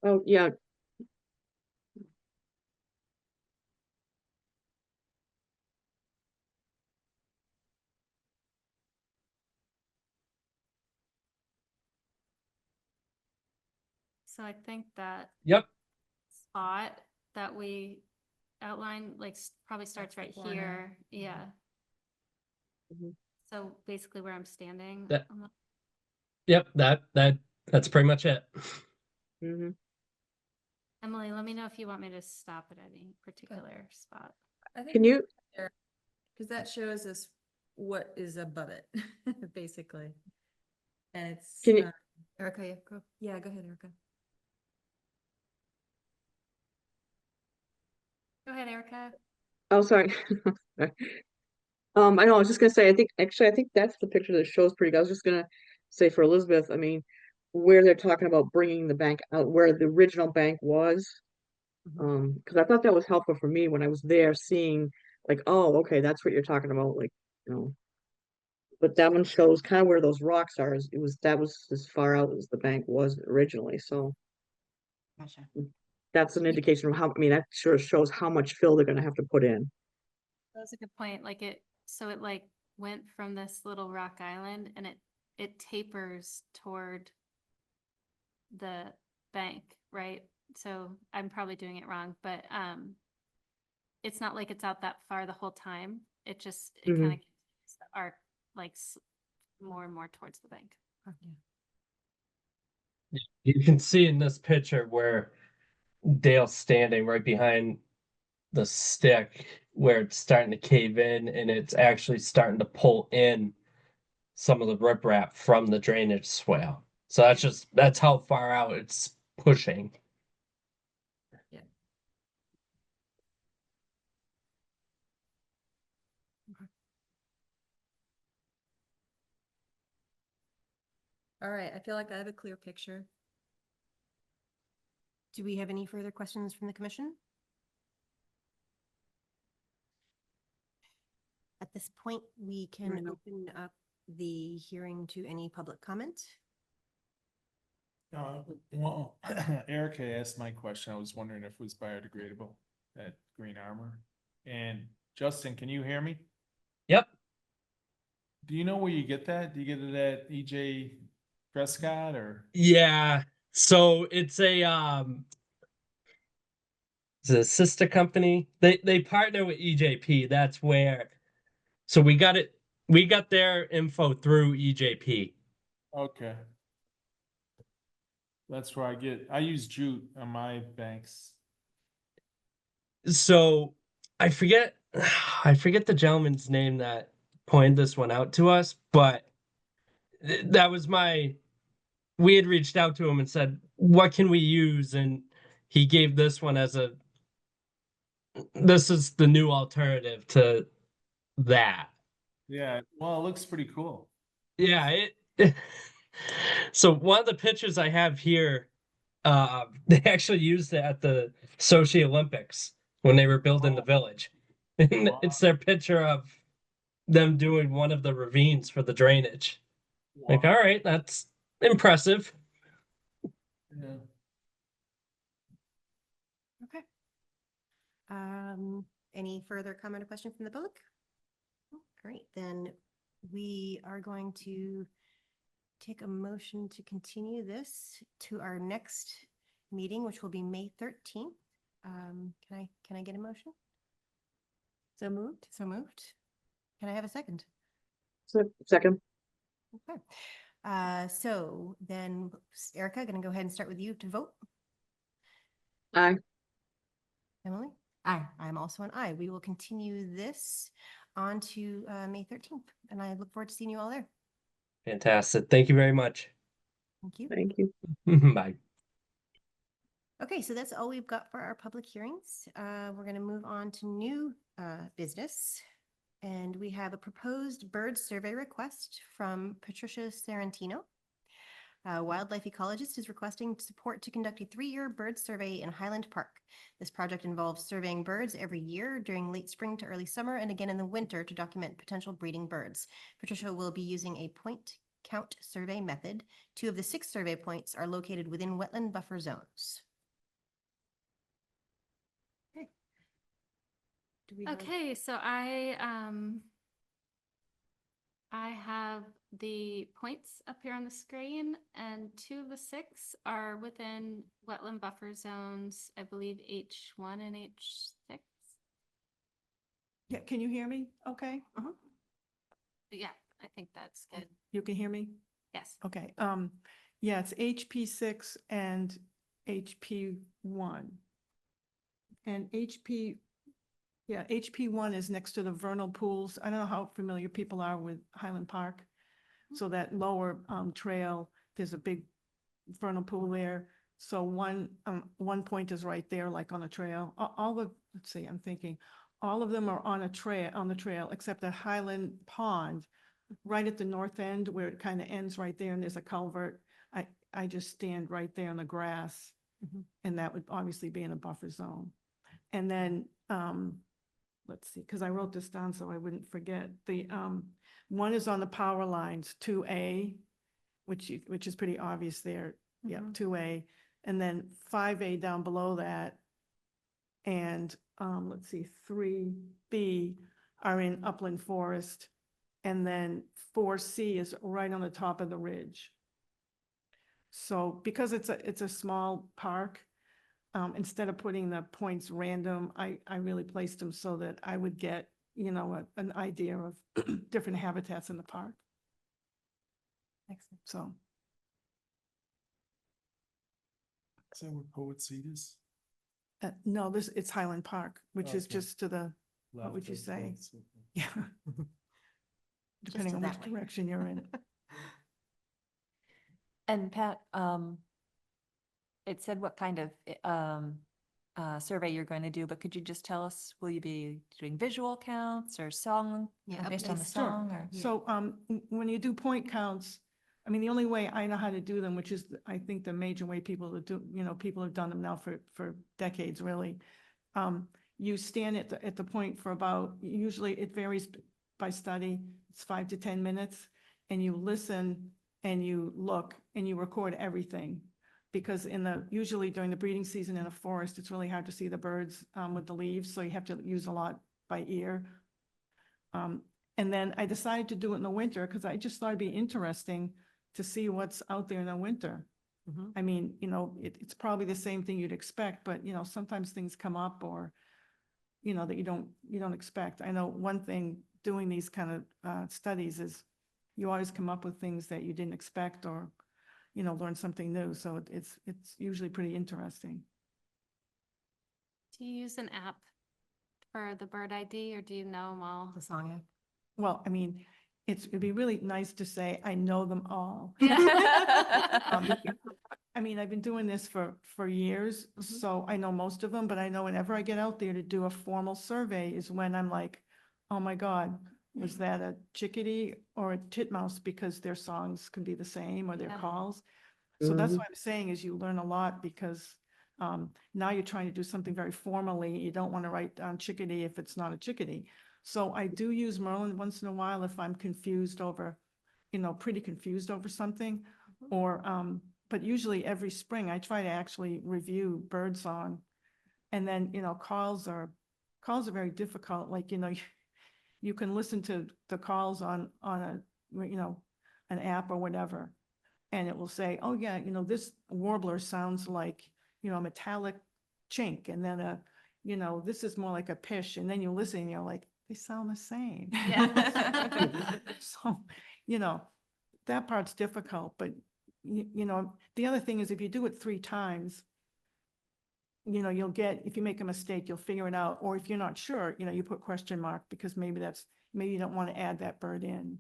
Speaker 2: Oh, yeah,
Speaker 4: So I think that
Speaker 5: Yep.
Speaker 4: spot that we outlined, like, probably starts
Speaker 7: That's the
Speaker 4: right
Speaker 7: corner.
Speaker 4: here. Yeah.
Speaker 2: Mhm.
Speaker 4: So basically where I'm standing.
Speaker 5: That-
Speaker 4: on the-
Speaker 5: Yep, that's pretty much it.
Speaker 2: mhm.
Speaker 4: Emily, let me know if you want me to stop at any particular spot.
Speaker 7: I think
Speaker 2: Can you,
Speaker 7: because that shows us what is above it, basically. And it's,
Speaker 2: Can you-
Speaker 7: Erica, yeah, go ahead, Erica.
Speaker 4: Go ahead, Erica.
Speaker 2: oh, sorry. I know, I was just gonna say, I think that's the picture that shows pretty good. I was just gonna say for Elizabeth, I mean, where they're talking about bringing the bank out, where the original bank was. Because I thought that was helpful for me when I was there, seeing like, oh, okay, that's what you're talking about, like, you know. But that one shows kind of where those rocks are. That was as far out as the bank was originally, so
Speaker 1: Gotcha.
Speaker 2: that's an indication of how, I mean, that sure shows how much fill they're gonna have to put in.
Speaker 4: That's a good point. Like so it like went from this little rock island and it tapers toward the bank, right? So I'm probably doing it wrong, but it's not like it's out that far the whole time. It just, it
Speaker 2: Mhm.
Speaker 4: kind of continues the arc like more and more towards the bank.
Speaker 5: You can see in this picture where Dale's standing right behind the stick where it's starting to cave in and it's actually starting to pull in some of the riprap from the drainage swale. So that's how far out it's pushing.
Speaker 7: All right, I feel like I have a clear picture.
Speaker 1: Do we have any further questions from the commission? At this point, we can
Speaker 7: Right.
Speaker 1: open up the hearing to any public comment.
Speaker 8: Well, Erica asked my question. I was wondering if it was biodegradable, that green armor. And Justin, can you hear me?
Speaker 5: Yep.
Speaker 8: Do you know where you get that? Do you get it at EJ Prescott or?
Speaker 5: Yeah. So it's a sister company. They partner with EJP. That's where. So we got it. We got their info through EJP.
Speaker 8: Okay. That's where I use Jute on my banks.
Speaker 5: So I forget I forget the gentleman's name that pointed this one out to us, but that was we had reached out to him and said, what can we use? And he gave this one as this is the new alternative to that.
Speaker 8: Yeah, well, it looks pretty cool.
Speaker 5: Yeah, so one of the pictures I have here, they actually used it at the Sochi Olympics when they were building the village. And
Speaker 8: Wow.
Speaker 5: it's their picture of them doing one of the ravines for the drainage. Like, all right, that's impressive.
Speaker 8: Yeah.
Speaker 1: Okay. Any further comment or question from the public? Oh, great, then we are going to take a motion to continue this to our next meeting, which will be May 13th. Can I get a motion? So moved? So moved. Can I have a second?
Speaker 2: Second,
Speaker 1: Okay. So then Erica, gonna go ahead and start with you to vote.
Speaker 2: aye.
Speaker 1: Emily? Aye. I'm also an aye. We will continue this on to May 13th, and I look forward to seeing you all there.
Speaker 5: Fantastic. Thank you very much.
Speaker 1: Thank you.
Speaker 2: Thank you.
Speaker 5: Bye.
Speaker 1: Okay, so that's all we've got for our public hearings. We're going to move on to new business. And we have a proposed bird survey request from Patricia Sarantino. Wildlife ecologist is requesting support to conduct a 3-year bird survey in Highland Park. This project involves surveying birds every year during late spring to early summer and again in the winter to document potential breeding birds. Patricia will be using a point count survey method. 2 of the 6 survey points are located within wetland buffer zones. Okay. Do we have-
Speaker 4: Okay, so I have the points up here on the screen, and 2 of the 6 are within wetland buffer zones, I believe H1 and H6.
Speaker 9: Yeah, can you hear me? Okay,
Speaker 4: Yeah, I think that's good.
Speaker 9: you can hear me?
Speaker 4: Yes.
Speaker 9: Okay, yeah, it's HP6 and HP1. And HP1 is next to the vernal pools. I don't know how familiar people are with Highland Park. So that lower trail, there's a big vernal pool there. So one point is right there, like on a trail. Let's see, I'm thinking, all of them are on the trail, except that Highland Pond, right at the north end where it kind of ends right there and there's a culvert. I just stand right there on the grass. And that would obviously be in a buffer zone. And then, let's see, because I wrote this down so I wouldn't forget. The one is on the power lines, 2A, which is pretty obvious there. Yeah, 2A. And then 5A down below that. And let's see, 3B are in upland forest. And then 4C is right on the top of the ridge. So because it's a small park, instead of putting the points random, I really placed them so that I would get, an idea of different habitats in the park.
Speaker 1: Excellent.
Speaker 9: So,
Speaker 8: Is that where Poet Seat is?
Speaker 9: no, it's Highland Park, which is
Speaker 8: Okay.
Speaker 9: just to the,
Speaker 8: Left
Speaker 9: would you
Speaker 8: of
Speaker 9: say?
Speaker 8: Poet Seat.
Speaker 9: yeah. Depending
Speaker 1: to
Speaker 9: on
Speaker 1: that
Speaker 9: which
Speaker 1: way.
Speaker 9: direction you're in.
Speaker 7: And Pat, it said what kind of survey you're going to do, but could you just tell us, will you be doing visual counts or song,
Speaker 1: Yeah,
Speaker 7: based on the
Speaker 1: updates.
Speaker 9: Sure.
Speaker 7: song or?
Speaker 1: Yeah.
Speaker 9: So when you do point counts, I mean, the only way I know how to do them, which is, I think, the major way people have done them now for decades, really. You stand at the point for about, usually it varies by study, it's 5 to 10 minutes, and you listen and you look and you record everything. Because usually during the breeding season in a forest, it's really hard to see the birds with the leaves, so you have to use a lot by ear. And then I decided to do it in the winter because I just thought it'd be interesting to see what's out there in the winter.
Speaker 6: Mhm.
Speaker 9: I mean, it's probably the same thing you'd expect, but sometimes things come up or, that you don't expect. I know one thing doing these kind of studies is you always come up with things that you didn't expect or, learn something new. So it's usually pretty interesting.
Speaker 4: Do you use an app for the bird ID or do you know them all?
Speaker 6: The song app.
Speaker 9: Well, I mean, it'd be really nice to say, I know them all. Um, I mean, I've been doing this for years, so I know most of them, but I know whenever I get out there to do a formal survey is when I'm like, oh my God, was that a chickadee or a titmouse? Because their songs can be the same or their
Speaker 4: Yeah.
Speaker 9: calls. So that's
Speaker 2: Mhm.
Speaker 9: what I'm saying is you learn a lot because now you're trying to do something very formally. You don't want to write down chickadee if it's not a chickadee. So I do use Merlin once in a while if I'm confused over, pretty confused over something. Or, but usually every spring I try to actually review birdsong. And then, calls are very difficult. Like, you can listen to the calls on a, an app or whatever. And it will say, oh yeah, this warbler sounds like, a metallic chink. And then this is more like a pish. And then you listen and you're like, they sound the same.
Speaker 4: Yeah.
Speaker 9: So, that part's difficult, but the other thing is if you do it 3 times, you'll if you make a mistake, you'll figure it out. Or if you're not sure, you put question mark because maybe you don't want to add that bird in.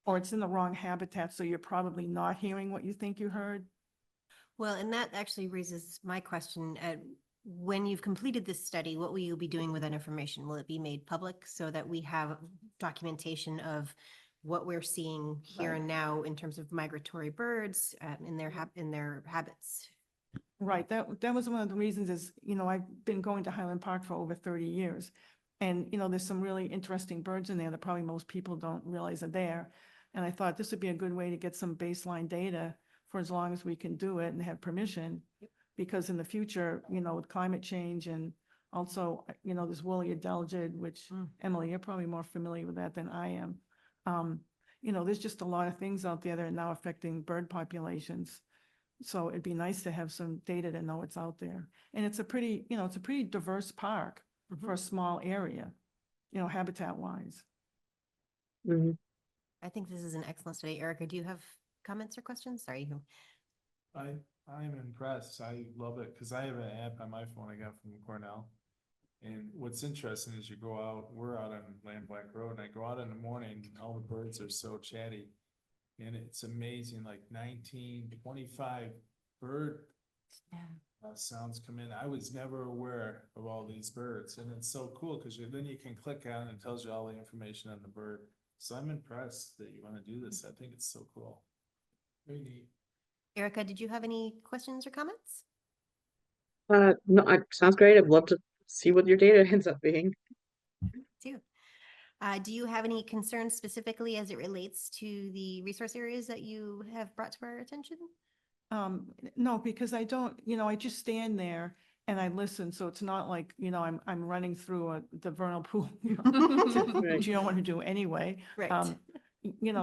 Speaker 9: Or it's in the wrong habitat, so you're probably not hearing what you think you heard.
Speaker 1: Well, and that actually raises my question. When you've completed this study, what will you be doing with that information? Will it be made public so that we have documentation of what we're seeing here
Speaker 9: Right.
Speaker 1: and now in terms of migratory birds in their habits?
Speaker 9: Right, that was one of the reasons is, I've been going to Highland Park for over 30 years. And, there's some really interesting birds in there that probably most people don't realize are there. And I thought this would be a good way to get some baseline data for as long as we can do it and have permission. Because in the future, with climate change and also, this woolly adelgid, which Emily, you're probably more familiar with that than I am. There's just a lot of things out there that are now affecting bird populations. So it'd be nice to have some data to know what's out there. And it's a pretty diverse park for a small area, habitat wise.
Speaker 2: Mhm.
Speaker 1: I think this is an excellent study. Erica, do you have comments or questions? Sorry.
Speaker 8: I'm impressed. I love it because I have an app on my phone I got from Cornell. And what's interesting is you go out, we're out on Lamb-Black Road, and I go out in the morning, and all the birds are so chatty. And it's amazing, like 19, 25 bird sounds come in. I was never aware of all these birds, and it's so cool because then you can click on it and it tells you all the information on the bird. So I'm impressed that you want to do this. I think it's so cool. Very neat.
Speaker 1: Erica, did you have any questions or comments?
Speaker 2: No, sounds great. I'd love to see what your data ends up being.
Speaker 1: Too. Do you have any concerns specifically as it relates to the resource areas that you have brought to our attention?
Speaker 9: No, because I don't, I just stand there and I listen. So it's not like, I'm running through the vernal pool, which you don't want to do anyway.
Speaker 1: Right.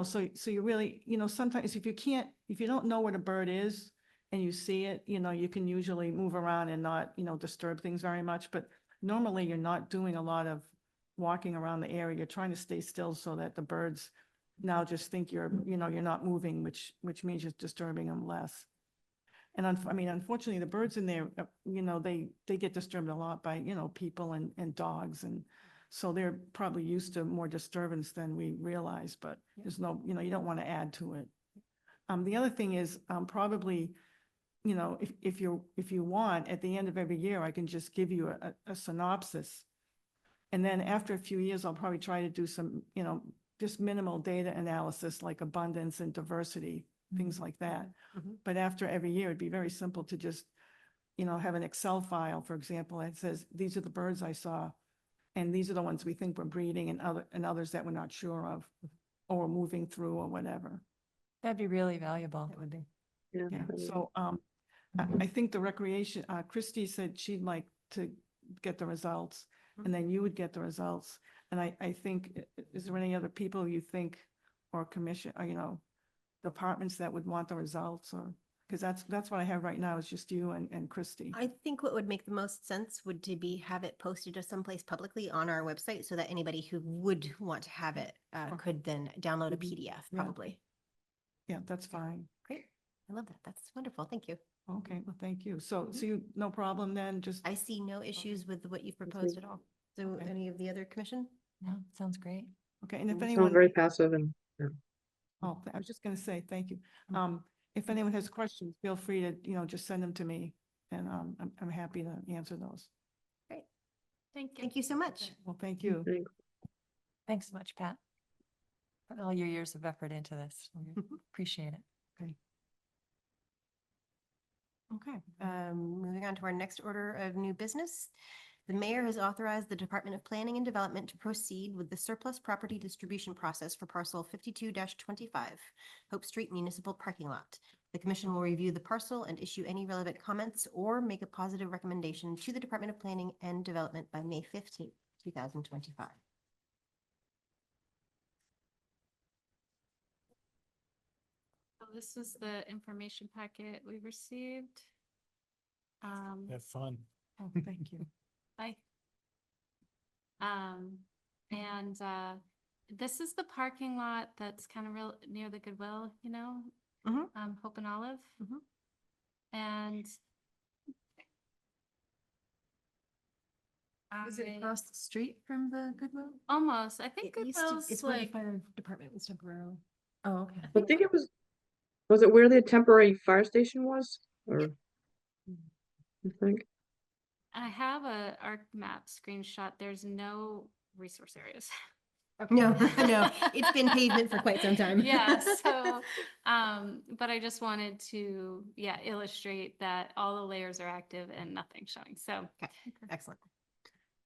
Speaker 9: So you really, sometimes if you don't know what a bird is and you see it, you can usually move around and not, disturb things very much. But normally you're not doing a lot of walking around the area. You're trying to stay still so that the birds now just think you're not moving, which means you're disturbing them less. And unfortunately, the birds in there, they get disturbed a lot by, people and dogs. And so they're probably used to more disturbance than we realize, but there's no, you don't want to add to it. The other thing is probably, if you want, at the end of every year, I can just give you a synopsis. And then after a few years, I'll probably try to do some, just minimal data analysis like abundance and diversity, things like that. But after every year, it'd be very simple to just, have an Excel file, for example, that says, these are the birds I saw. And these are the ones we think we're breeding and others that we're not sure of or moving through or whatever.
Speaker 7: That'd be really valuable.
Speaker 1: That would be.
Speaker 9: Yeah, so I think the recreation, Christy said she'd like to get the results. and then you would get the results. And I think, is there any other people you think, or commission, or, departments that would want the results, or, because that's what I have right now, is just you and Christie.
Speaker 1: I think what would make the most sense would to be have it posted to someplace publicly on our website so that anybody who would want to have it could then download a
Speaker 9: Mhm.
Speaker 1: PDF,
Speaker 9: Yeah.
Speaker 1: probably.
Speaker 9: Yeah, that's fine.
Speaker 1: Great. I love that. That's wonderful. Thank you.
Speaker 9: Okay, well, thank you. So you, no problem then, just,
Speaker 1: I see no issues with what you've proposed at all. So
Speaker 9: Okay.
Speaker 1: any of the other commission?
Speaker 10: No, sounds great.
Speaker 9: okay, and if
Speaker 2: Sounds
Speaker 9: anyone.
Speaker 2: very passive and, yeah.
Speaker 9: Oh, I was just gonna say, thank you. If anyone has questions, feel free to, just send them to me, and, I'm happy to answer those.
Speaker 4: Thank you.
Speaker 1: Thank you so much.
Speaker 9: Well, thank you.
Speaker 2: Thanks.
Speaker 10: Thanks so much, Pat. Put all your years of effort into this. We appreciate it.
Speaker 1: Okay, moving on to our next order of new business. The mayor has authorized the Department of Planning and Development to proceed with the surplus property distribution process for parcel 52-25, Hope Street Municipal Parking Lot. The commission will review the parcel and issue any relevant comments or make a positive recommendation to the Department of Planning and Development by May 15th, 2025.
Speaker 4: So this is the information packet we received.
Speaker 8: Have fun.
Speaker 9: Oh, thank you.
Speaker 4: Bye. And this is the parking lot that's kind of real near the Goodwill,
Speaker 1: Mhm.
Speaker 4: Hope and Olive.
Speaker 1: Mhm.
Speaker 4: And
Speaker 10: Is it
Speaker 4: I-
Speaker 10: across the street from the Goodwill?
Speaker 4: almost, I think
Speaker 1: It used to-
Speaker 4: Goodwill's
Speaker 1: It's where the
Speaker 4: like,
Speaker 1: fire department was temporarily.
Speaker 10: Oh, okay.
Speaker 2: I think it was it where the temporary fire station was? Or, I think,
Speaker 4: I have a ArcMap screenshot. There's no resource areas.
Speaker 1: No, no, it's been pavement for quite some time.
Speaker 4: Yeah, so, but I just wanted to, illustrate that all the layers are active and nothing showing, so.
Speaker 1: Okay, excellent.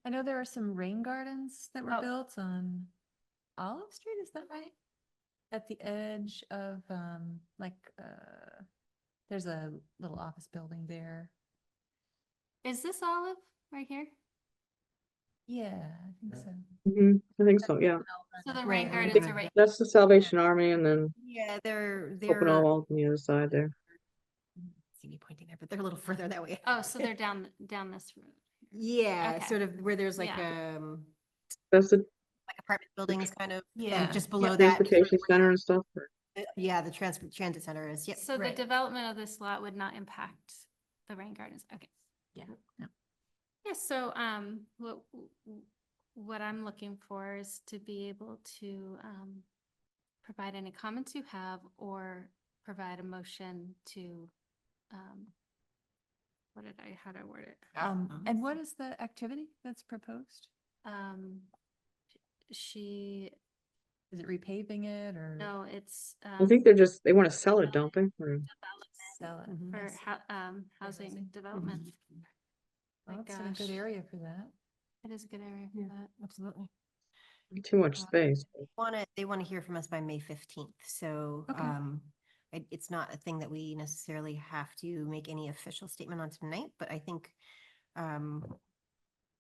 Speaker 10: I know there are some rain gardens that were
Speaker 4: Oh.
Speaker 10: built on Olive Street, is that right? At the edge of, there's a little office building there.
Speaker 4: Is this Olive right here?
Speaker 10: Yeah, I think so.
Speaker 2: I think so, yeah.
Speaker 4: So the
Speaker 1: Right,
Speaker 4: rain
Speaker 1: right,
Speaker 4: gardens
Speaker 1: right.
Speaker 4: are right.
Speaker 2: That's the Salvation Army and then
Speaker 1: Yeah, they're,
Speaker 2: Hope and All on the other side there.
Speaker 1: see me pointing there, but they're a little further that way.
Speaker 4: Oh, so they're down this road.
Speaker 1: Yeah,
Speaker 4: Okay.
Speaker 1: sort of where there's like,
Speaker 4: Yeah.
Speaker 2: That's the
Speaker 1: like apartment buildings kind of,
Speaker 10: Yeah,
Speaker 1: and just
Speaker 10: yeah.
Speaker 1: below that.
Speaker 2: transportation center and stuff. or-
Speaker 1: Yeah, the transit center is, yep.
Speaker 4: So the
Speaker 10: right.
Speaker 4: development of this lot would not impact the rain gardens, okay.
Speaker 10: Yeah, no.
Speaker 4: Yeah, so, what I'm looking for is to be able to, provide any comments you have or provide a motion to, how did I word it?
Speaker 10: And what is the activity that's proposed?
Speaker 4: She,
Speaker 10: Is it repaving it or?
Speaker 4: no, it's,
Speaker 2: I think they want to sell it, don't they? Or-
Speaker 10: Sell it.
Speaker 1: Mhm.
Speaker 4: for
Speaker 10: Yes.
Speaker 4: housing
Speaker 10: Housing.
Speaker 4: development.
Speaker 10: Well,
Speaker 4: My
Speaker 10: it's in a good
Speaker 4: gosh.
Speaker 10: area for that.
Speaker 4: It is a good area for
Speaker 1: Yeah,
Speaker 4: that.
Speaker 1: absolutely.
Speaker 2: Too much space.
Speaker 1: They want to hear from us by May 15th, so,
Speaker 10: Okay.
Speaker 1: it's not a thing that we necessarily have to make any official statement on tonight, but I think,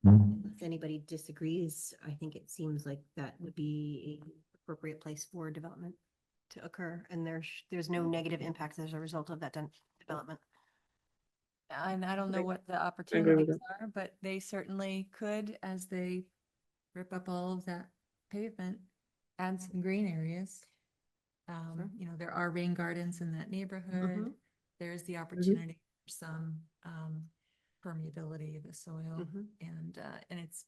Speaker 1: if anybody disagrees, I think it seems like that would be a appropriate place for development to occur, and there's no negative impacts as a result of that development.
Speaker 10: And I don't know
Speaker 2: Right.
Speaker 10: what the
Speaker 2: with
Speaker 10: opportunities are, but they certainly could, as they rip up all of that pavement, add some green areas.
Speaker 1: Sure.
Speaker 10: There are rain gardens in that neighborhood.
Speaker 1: Mhm.
Speaker 10: There's the opportunity for some permeability of the soil.
Speaker 1: Mhm.
Speaker 10: And it's,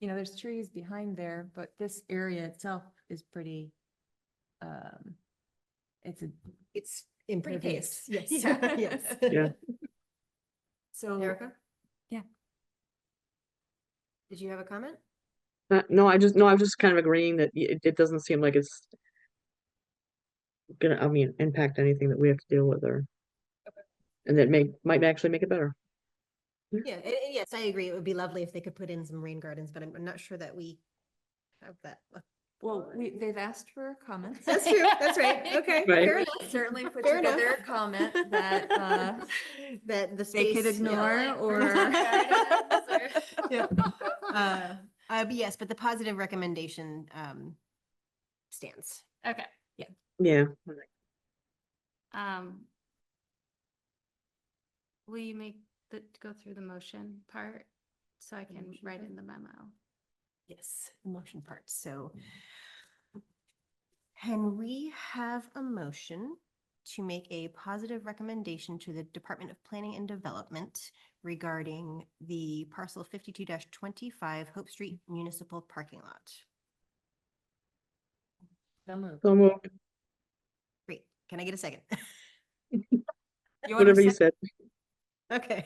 Speaker 10: there's trees behind there, but this area itself is pretty, it's
Speaker 1: It's
Speaker 10: pretty
Speaker 1: impervious.
Speaker 10: paved.
Speaker 1: Yes,
Speaker 10: Yeah.
Speaker 1: yes.
Speaker 2: Yeah.
Speaker 10: So.
Speaker 1: Erica?
Speaker 10: Yeah.
Speaker 1: Did you have a comment?
Speaker 2: No, I was just kind of agreeing that it doesn't seem like it's gonna, impact anything that we have to deal with or. And that might actually make it better.
Speaker 1: Yeah, yes, I agree. It would be lovely if they could put in some rain gardens, but I'm not sure that we have that
Speaker 10: Well, they've asked for comments.
Speaker 1: That's true. That's right. Okay.
Speaker 2: Right.
Speaker 1: Fair enough.
Speaker 10: Certainly put
Speaker 1: Fair enough.
Speaker 10: together a comment that,
Speaker 1: That the
Speaker 10: they could
Speaker 1: space.
Speaker 10: ignore or.
Speaker 1: Yeah. But yes, but the positive recommendation, stands.
Speaker 4: Okay.
Speaker 2: Yeah.
Speaker 4: Um, will you go through the motion part so I can
Speaker 1: motion
Speaker 4: write
Speaker 1: part?
Speaker 4: in the memo?
Speaker 1: Yes, the motion part. So can we have a motion to make a positive recommendation to the Department of Planning and Development regarding the parcel 52-25 Hope Street Municipal Parking Lot?
Speaker 10: So moved.
Speaker 2: So moved.
Speaker 1: Great. Can I get a second?
Speaker 10: You want
Speaker 2: Whatever
Speaker 10: to
Speaker 2: you
Speaker 10: say?
Speaker 2: said.
Speaker 1: Okay.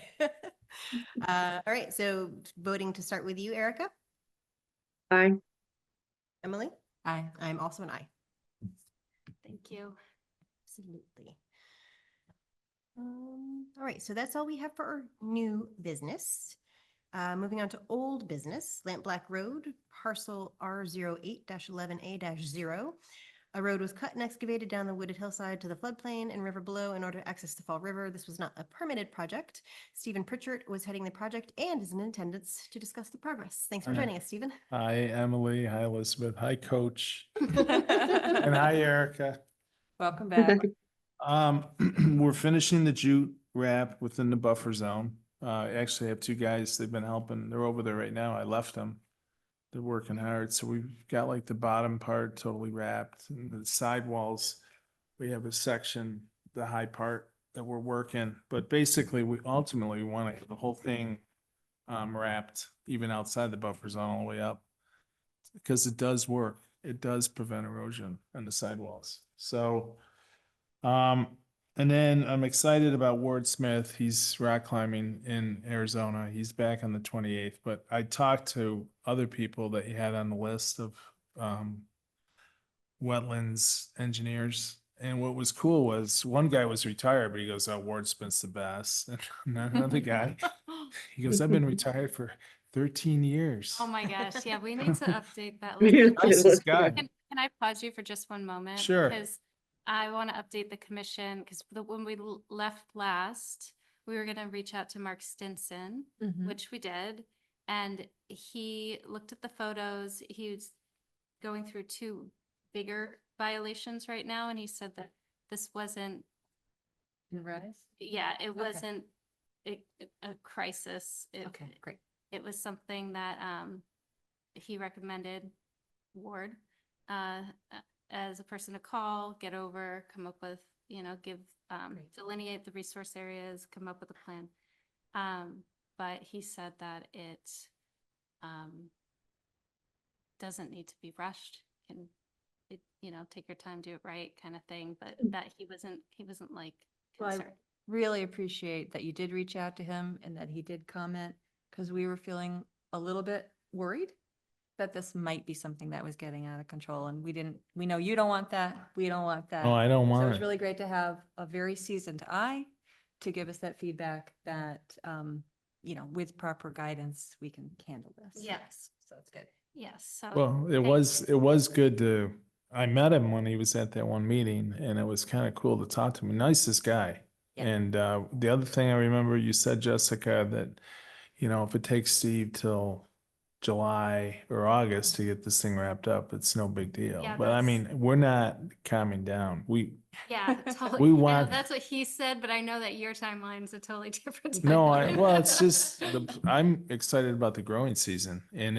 Speaker 1: All right, so voting to start with you, Erica,
Speaker 2: Aye.
Speaker 1: Emily?
Speaker 10: Aye.
Speaker 1: I'm also an aye.
Speaker 4: Thank you.
Speaker 1: Absolutely. All right, so that's all we have for our new business. Moving on to old business, Lampblack Road, parcel R08-11A-0. A road was cut and excavated down the wooded hillside to the floodplain and river below in order to access the Fall River. This was not a permitted project. Stephen Pritchard was heading the project and is in attendance to discuss the progress. Thanks for
Speaker 8: Hi.
Speaker 1: joining us, Stephen.
Speaker 8: Hi, Emily. Hi, Elizabeth. Hi, Coach. And hi, Erica.
Speaker 10: Welcome back.
Speaker 8: We're finishing the jute wrap within the buffer zone. I actually have two guys, they've been helping. They're over there right now. I left them. They're working hard. So we've got like the bottom part totally wrapped and the sidewalls. We have a section, the high part that we're working, but basically we ultimately want to get the whole thing wrapped even outside the buffer zone all the way up. Because it does work. It does prevent erosion on the sidewalls. So, and then I'm excited about Ward Smith. He's rock climbing in Arizona. He's back on the 28th, but I talked to other people that he had on the list of wetlands engineers. And what was cool was one guy was retired, but he goes, "Oh, Ward Smith's the best." And another guy, he goes, "I've been retired for 13 years."
Speaker 4: Oh my gosh, yeah, we need to update that
Speaker 2: Yeah.
Speaker 4: list.
Speaker 8: Nicest guy.
Speaker 4: Can I pause you for just one moment?
Speaker 8: Sure.
Speaker 4: Because I want to update the commission, because when we left last, we were gonna reach out to Mark Stinson,
Speaker 10: Mhm.
Speaker 4: which we did. And he looked at the photos. He was going through two bigger violations right now, and he said that this wasn't,
Speaker 10: Rise?
Speaker 4: yeah, it wasn't a crisis.
Speaker 10: Okay, great.
Speaker 4: It was something that he recommended Ward as a person to call, get over, come up with, give,
Speaker 10: Great.
Speaker 4: delineate the resource areas, come up with a plan. But he said that it doesn't need to be rushed, can, take your time, do it right kind of thing, but that he wasn't like
Speaker 10: Well, I
Speaker 4: concerned.
Speaker 10: really appreciate that you did reach out to him and that he did comment, because we were feeling a little bit worried that this might be something that was getting out of control, and we know you don't want that, we don't want that.
Speaker 8: Oh, I don't
Speaker 10: So
Speaker 8: want
Speaker 10: it's
Speaker 8: it.
Speaker 10: really great to have a very seasoned eye to give us that feedback that, with proper guidance, we can handle this.
Speaker 4: Yes.
Speaker 10: So it's good.
Speaker 4: Yes, so.
Speaker 8: Well, it was good I met him when he was at that one meeting and it was kind of cool to talk to him. Nicest guy.
Speaker 10: Yeah.
Speaker 8: And the other thing I remember you said, Jessica, that, if it takes Steve till July or August to get this thing wrapped up, it's no big deal.
Speaker 4: Yeah,
Speaker 8: But I
Speaker 4: that's-
Speaker 8: mean, we're not calming down.
Speaker 4: Yeah, totally.
Speaker 8: We
Speaker 4: I know
Speaker 8: want-
Speaker 4: that's what he said, but I know that your timeline's a totally different.
Speaker 8: No,
Speaker 4: timeline.
Speaker 8: well, it's just, I'm excited about the growing season and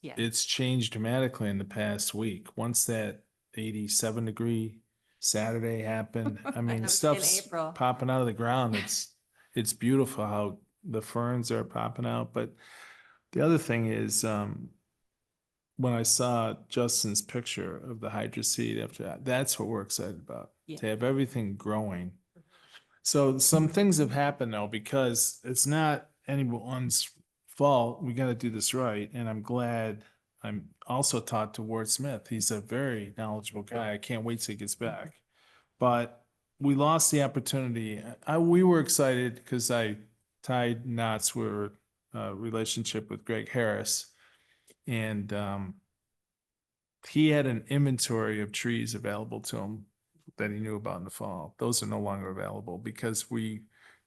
Speaker 10: yeah.
Speaker 8: it's changed dramatically in the past week. Once that 87-degree Saturday happened, I
Speaker 10: That
Speaker 8: mean,
Speaker 10: was in
Speaker 8: stuff's
Speaker 10: April.
Speaker 8: popping out of the ground. It's beautiful how the ferns are popping out. But the other thing is, when I saw Justin's picture of the hydra seed after that, that's what we're excited about,
Speaker 10: Yeah.
Speaker 8: to have everything growing. So some things have happened though, because it's not anyone's fault. We got to do this right. And I'm glad I'm also talked to Ward Smith. He's a very knowledgeable guy. I can't wait till he gets back. But we lost the opportunity. We were excited because I tied knots with a relationship with Greg Harris. And he had an inventory of trees available to him that he knew about in the fall. Those are no longer available because we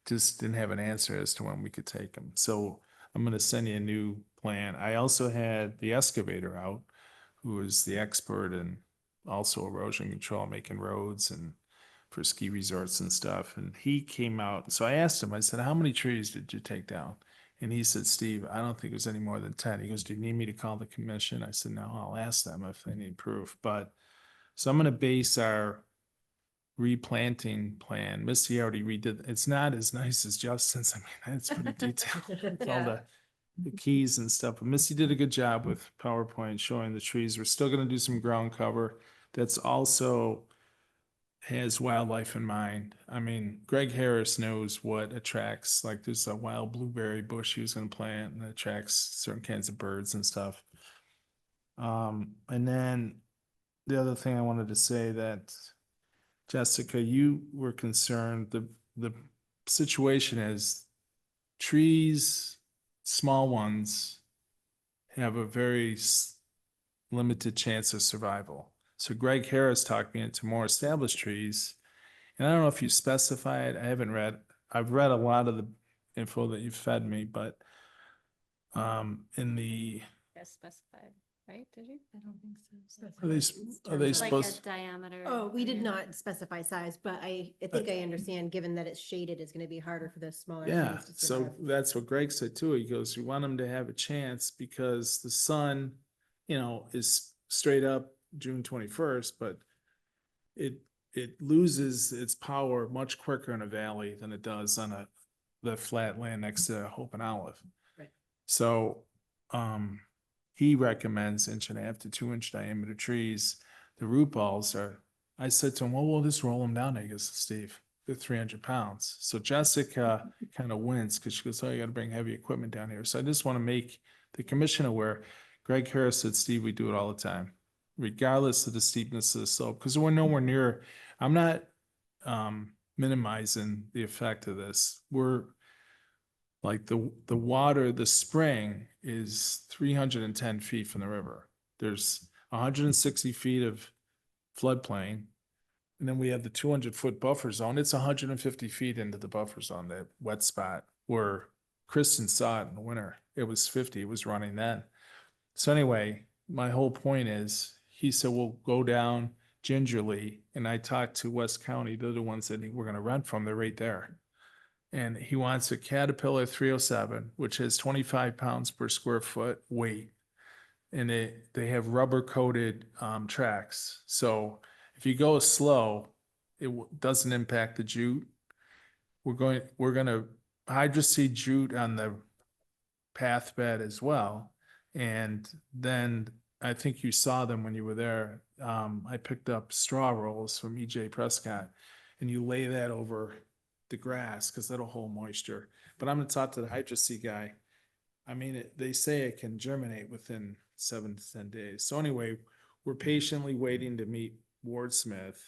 Speaker 8: just didn't have an answer as to when we could take them. So I'm gonna send you a new plan. I also had the excavator out, who is the expert in also erosion control, making roads and for ski resorts and stuff. And he came out. So I asked him, I said, how many trees did you take down? And he said, Steve, I don't think it was any more than 10. He goes, do you need me to call the commission? I said, no, I'll ask them if they need proof. But so I'm going to base our replanting plan. Missy already redid. It's not as nice as Justin's. I mean, it's pretty detailed. With all the keys and stuff. But Missy did a good job with PowerPoint showing the trees. We're still going to do some ground cover. That's also has wildlife in mind. I mean, Greg Harris knows what attracts, like there's a wild blueberry bush he was gonna plant and it attracts certain kinds of birds and stuff. And then the other thing I wanted to say that, Jessica, you were concerned, the situation is trees, small ones, have a very limited chance of survival. So Greg Harris talked me into more established trees. And I don't know if you specify it. I've read a lot of the info that you fed me, but in the,
Speaker 4: Yes, specified, right? Did you?
Speaker 10: I don't think so.
Speaker 8: are they
Speaker 4: Like a
Speaker 8: supposed,
Speaker 4: diameter.
Speaker 1: Oh, we did
Speaker 4: area.
Speaker 1: not specify size, but I think I understand, given that it's shaded, it's gonna be harder for those smaller
Speaker 8: yeah,
Speaker 1: things to
Speaker 8: so
Speaker 1: survive.
Speaker 8: that's what Greg said too. He goes, you want them to have a chance because the sun, is straight up June 21st, but it loses its power much quicker in a valley than it does on the flat land next to Hope and Olive.
Speaker 1: Right.
Speaker 8: So, he recommends 1.5 to 2 inch diameter trees. The root balls are, I said to him, well, we'll just roll them down. He goes, Steve, they're 300 pounds. So Jessica kind of wins because she goes, oh, you got to bring heavy equipment down here. So I just want to make the commission aware. Greg Harris said, Steve, we do it all the time, regardless of the steepness of the slope, because we're nowhere near, I'm not minimizing the effect of this. We're like the water, the spring is 310 feet from the river. There's 160 feet of floodplain. And then we have the 200-foot buffer zone. It's 150 feet into the buffer zone, that wet spot where Kristen saw it in the winter. It was 50, it was running then. So anyway, my whole point is, he said, we'll go down gingerly. And I talked to West County, they're the ones that we're gonna rent from, they're right there. And he wants a Caterpillar 307, which has 25 pounds per square foot weight. And they have rubber coated tracks. So if you go slow, it doesn't impact the jute. We're gonna hydroseed jute on the path bed as well. And then I think you saw them when you were there. I picked up straw rolls from EJ Prescott, and you lay that over the grass because that'll hold moisture. But I'm gonna talk to the hydroseed guy. I mean, they say it can germinate within 7 to 10 days. So anyway, we're patiently waiting to meet Ward Smith.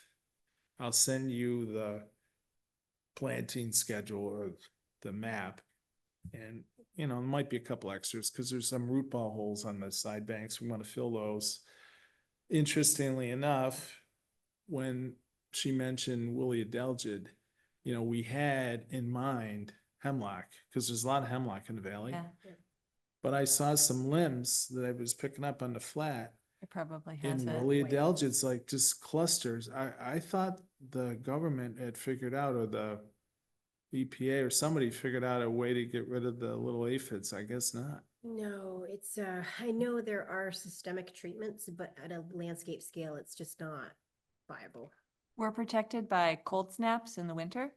Speaker 8: I'll send you the planting schedule or the map. And, there might be a couple extras because there's some root ball holes on the side banks. We want to fill those. Interestingly enough, when she mentioned Woolly Adelgid, we had in mind hemlock because there's a lot of hemlock in the valley.
Speaker 10: Yeah,
Speaker 8: But I saw some limbs that I was picking up on the flat.
Speaker 10: it probably has
Speaker 8: In
Speaker 10: it.
Speaker 8: Woolly Adelgids, like just clusters. I thought the government had figured out, or the EPA or somebody figured out a way to get rid of the little aphids. I guess not.
Speaker 1: No, it's, I know there are systemic treatments, but at a landscape scale, it's just not viable.
Speaker 10: We're protected by cold snaps in the winter,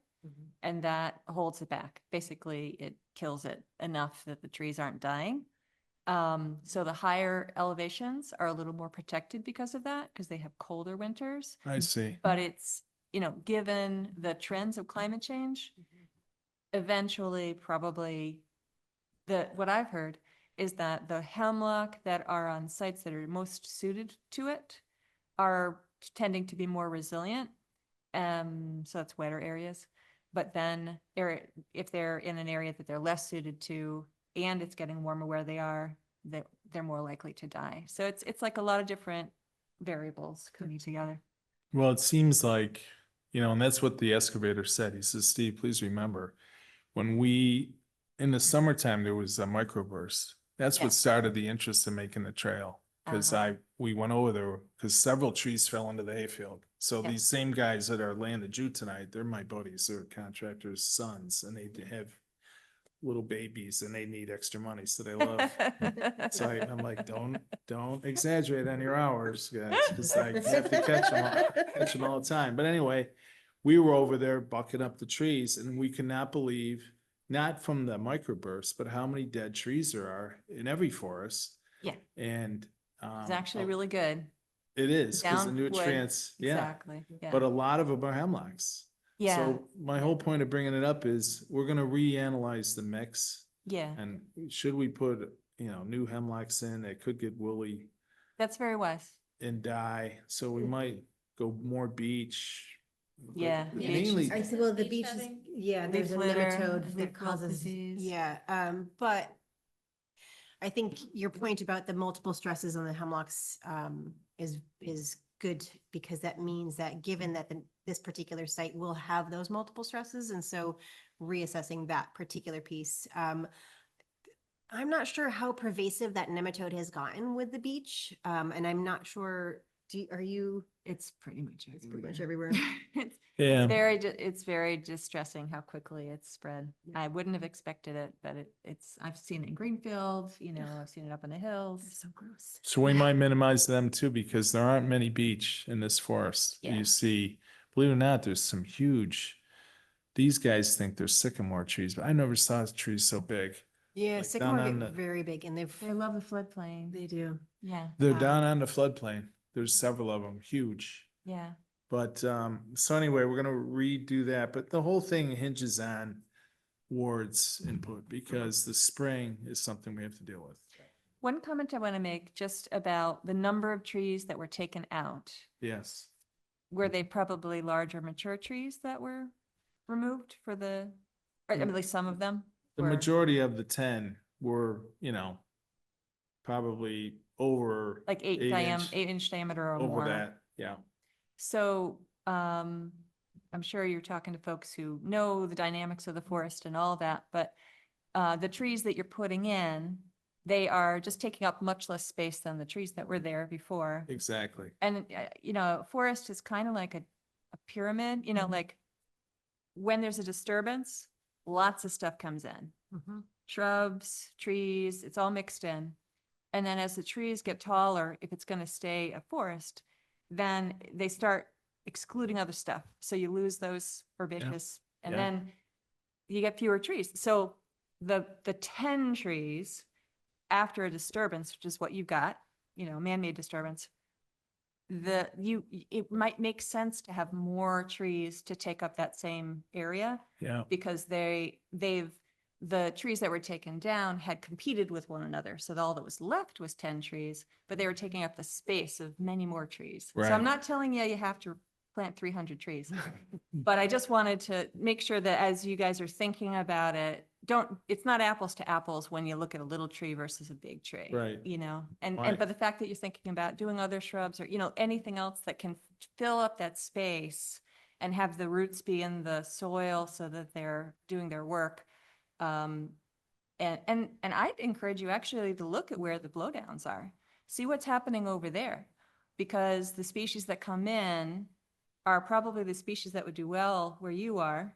Speaker 10: and that holds it back. Basically, it kills it enough that the trees aren't dying. So the higher elevations are a little more protected because of that, because they have colder winters.
Speaker 8: I see.
Speaker 10: But it's, given the trends of climate change, eventually probably what I've heard is that the hemlock that are on sites that are most suited to it are tending to be more resilient. So that's wetter areas. But then if they're in an area that they're less suited to, and it's getting warmer where they are, they're more likely to die. So it's like a lot of different variables coming together.
Speaker 8: Well, it seems like, and that's what the excavator said. He says, Steve, please remember, when in the summertime, there was a microburst. That's
Speaker 10: Yeah.
Speaker 8: what started the interest in making the trail. Cause
Speaker 10: Uh-huh.
Speaker 8: we went over there, cause several trees fell into the hayfield. So
Speaker 10: Yeah.
Speaker 8: these same guys that are laying the jute tonight, they're my buddies, they're contractors' sons, and they have little babies and they need extra money, so they love. So I'm like, don't exaggerate on your hours, guys, because I have to catch them all the time. But anyway, we were over there bucking up the trees, and we could not believe, not from the microbursts, but how many dead trees there are in every forest.
Speaker 10: Yeah.
Speaker 8: And
Speaker 10: It's actually really good.
Speaker 8: it is, because the
Speaker 10: Down wood,
Speaker 8: nutrients, yeah,
Speaker 10: Exactly, yeah.
Speaker 8: but a lot of them are hemlocks.
Speaker 10: Yeah,
Speaker 8: So my whole point of bringing it up is we're gonna reanalyze the mix.
Speaker 10: yeah,
Speaker 8: And should we put, new hemlocks in that could get woolly
Speaker 10: that's very wise.
Speaker 8: and die? So we might go more beach. but
Speaker 10: Yeah,
Speaker 1: Yeah,
Speaker 8: Mainly,
Speaker 6: I see, well, the
Speaker 4: Beach
Speaker 6: beach is,
Speaker 4: shedding?
Speaker 6: yeah,
Speaker 10: Leaf
Speaker 6: there's a
Speaker 10: litter,
Speaker 6: nematode
Speaker 10: leaf
Speaker 6: that
Speaker 10: mold
Speaker 6: causes,
Speaker 10: disease.
Speaker 1: Yeah, but I think your point about the multiple stresses on the hemlocks is good, because that means that given that this particular site will have those multiple stresses, and so reassessing that particular piece. I'm not sure how pervasive that nematode has gotten with the beach, and I'm not sure, are you?
Speaker 10: It's pretty much
Speaker 1: It's pretty much
Speaker 10: everywhere.
Speaker 1: everywhere.
Speaker 10: It's
Speaker 8: yeah,
Speaker 10: it's very distressing how quickly it's spread. I wouldn't have expected it, but I've seen it in Greenfield, I've seen it up in the hills.
Speaker 1: So gross.
Speaker 8: so we might minimize them too, because there aren't many beach in this forest.
Speaker 10: Yeah.
Speaker 8: You see, believe it or not, there's some huge, these guys think they're sycamore trees, but I never saw trees so big.
Speaker 1: Yeah,
Speaker 8: Like
Speaker 1: sycamore
Speaker 8: down on
Speaker 1: get
Speaker 8: the-
Speaker 1: very big, and
Speaker 10: They love the floodplain.
Speaker 1: they do.
Speaker 10: Yeah,
Speaker 8: They're
Speaker 1: Um,
Speaker 8: down on the floodplain. There's several of them, huge.
Speaker 10: yeah.
Speaker 8: But so anyway, we're gonna redo that, but the whole thing hinges on Ward's input, because the spraying is something we have to deal with.
Speaker 10: One comment I want to make just about the number of trees that were taken out.
Speaker 8: Yes,
Speaker 10: Were they probably larger mature trees that were removed for or at least some of them?
Speaker 8: the
Speaker 10: were-
Speaker 8: majority of the 10 were, probably over,
Speaker 10: Like 8-inch diameter or
Speaker 8: over
Speaker 10: more.
Speaker 8: that, yeah.
Speaker 10: So, I'm sure you're talking to folks who know the dynamics of the forest and all that, but the trees that you're putting in, they are just taking up much less space than the trees that were there before.
Speaker 8: Exactly.
Speaker 10: And, forest is kind of like a pyramid, like when there's a disturbance, lots of stuff comes in.
Speaker 1: Mhm.
Speaker 10: Shrubs, trees, it's all mixed in. And then as the trees get taller, if it's going to stay a forest, then they start excluding other stuff. So you lose those herbaceous, and
Speaker 8: Yeah.
Speaker 10: then you get fewer trees. So the 10 trees after a disturbance, which is what you've got, man-made disturbance, it might make sense to have more trees to take up that same area,
Speaker 8: Yeah,
Speaker 10: because the trees that were taken down had competed with one another. So all that was left was 10 trees, but they were taking up the space of many more trees. So
Speaker 8: Right.
Speaker 10: I'm not telling you have to plant 300 trees, but I just wanted to make sure that as you guys are thinking about it, it's not apples to apples when you look at a little tree versus a big tree.
Speaker 8: Right.
Speaker 10: And
Speaker 8: Right.
Speaker 10: but the fact that you're thinking about doing other shrubs or, anything else that can fill up that space and have the roots be in the soil so that they're doing their work. And I'd encourage you actually to look at where the blowdowns are. See what's happening over there. Because the species that come in are probably the species that would do well where you are.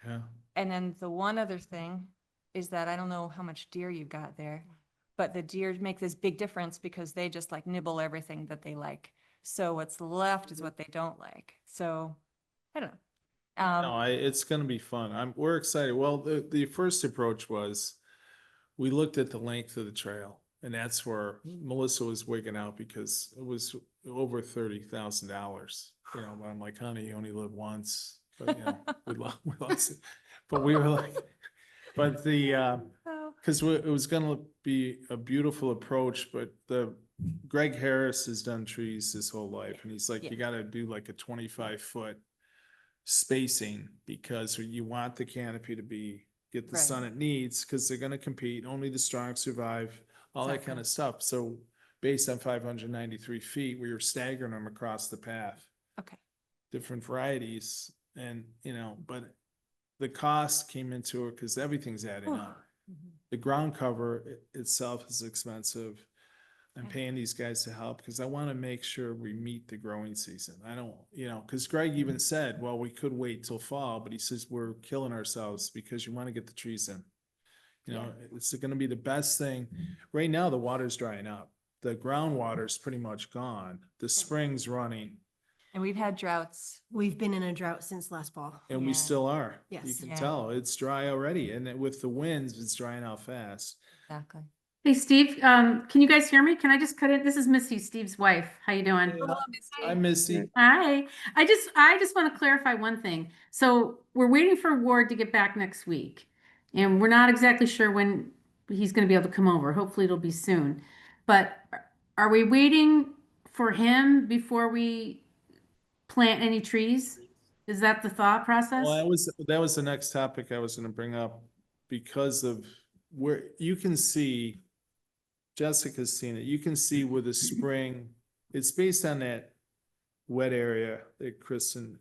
Speaker 8: yeah.
Speaker 10: And then the one other thing is that I don't know how much deer you've got there, but the deer make this big difference because they just like nibble everything that they like. So what's left is what they don't like. So I don't know.
Speaker 8: No, it's gonna be fun. We're excited. Well, the first approach was, we looked at the length of the trail, and that's where Melissa was wigging out, because it was over $30,000. But I'm like, honey, you only live once, but we lost it. But we were like, but
Speaker 10: Oh,
Speaker 8: because it was gonna be a beautiful approach, but Greg Harris has done trees his whole life, and he's like,
Speaker 10: Yeah.
Speaker 8: you gotta do like a 25-foot spacing, because you want the canopy to get the sun it needs, because they're gonna compete, only the strong survive, all that kind
Speaker 10: Exactly.
Speaker 8: of stuff. So based on 593 feet, we were staggering them across the path.
Speaker 10: Okay.
Speaker 8: Different varieties and, but the cost came into it because everything's adding up. The ground cover itself is expensive. I'm
Speaker 10: Okay.
Speaker 8: paying these guys to help because I want to make sure we meet the growing season. I don't, because Greg even said, well, we could wait till fall, but he says we're killing ourselves because you want to get the trees in. It's going to be the best thing. Right now, the water's drying up. The groundwater's pretty much gone. The spring's running
Speaker 10: And we've had droughts.
Speaker 1: We've been in a drought since last fall.
Speaker 8: and we
Speaker 10: Yeah.
Speaker 8: still are. You
Speaker 1: Yes.
Speaker 8: can
Speaker 10: Yeah.
Speaker 8: tell it's dry already. And then with the winds, it's drying out fast.
Speaker 10: Exactly.
Speaker 11: Hey, Steve, can you guys hear me? Can I just cut in? This is Missy, Steve's wife. How you doing?
Speaker 8: I miss you.
Speaker 11: Hi. I just want to clarify one thing. So we're waiting for Ward to get back next week. And we're not exactly sure when he's going to be able to come over. Hopefully it'll be soon. But are we waiting for him before we plant any trees? Is that the thought process?
Speaker 8: Well, that was the next topic I was gonna bring up because of where you can see, Jessica's seen it, you can see where the spring, it's based on that wet area that Kristen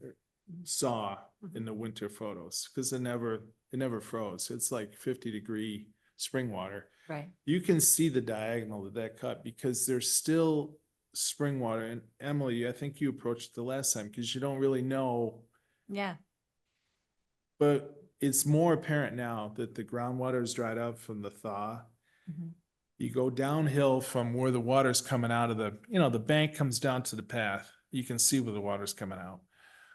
Speaker 8: saw in the winter photos, because it never froze. It's like 50-degree spring water.
Speaker 10: Right.
Speaker 8: You can see the diagonal of that cut because there's still spring water. And Emily, I think you approached it the last time because you don't really know.
Speaker 10: Yeah.
Speaker 8: But it's more apparent now that the groundwater is dried up from the thaw.
Speaker 10: Mhm.
Speaker 8: You go downhill from where the water's coming out of the bank comes down to the path. You can see where the water's coming out.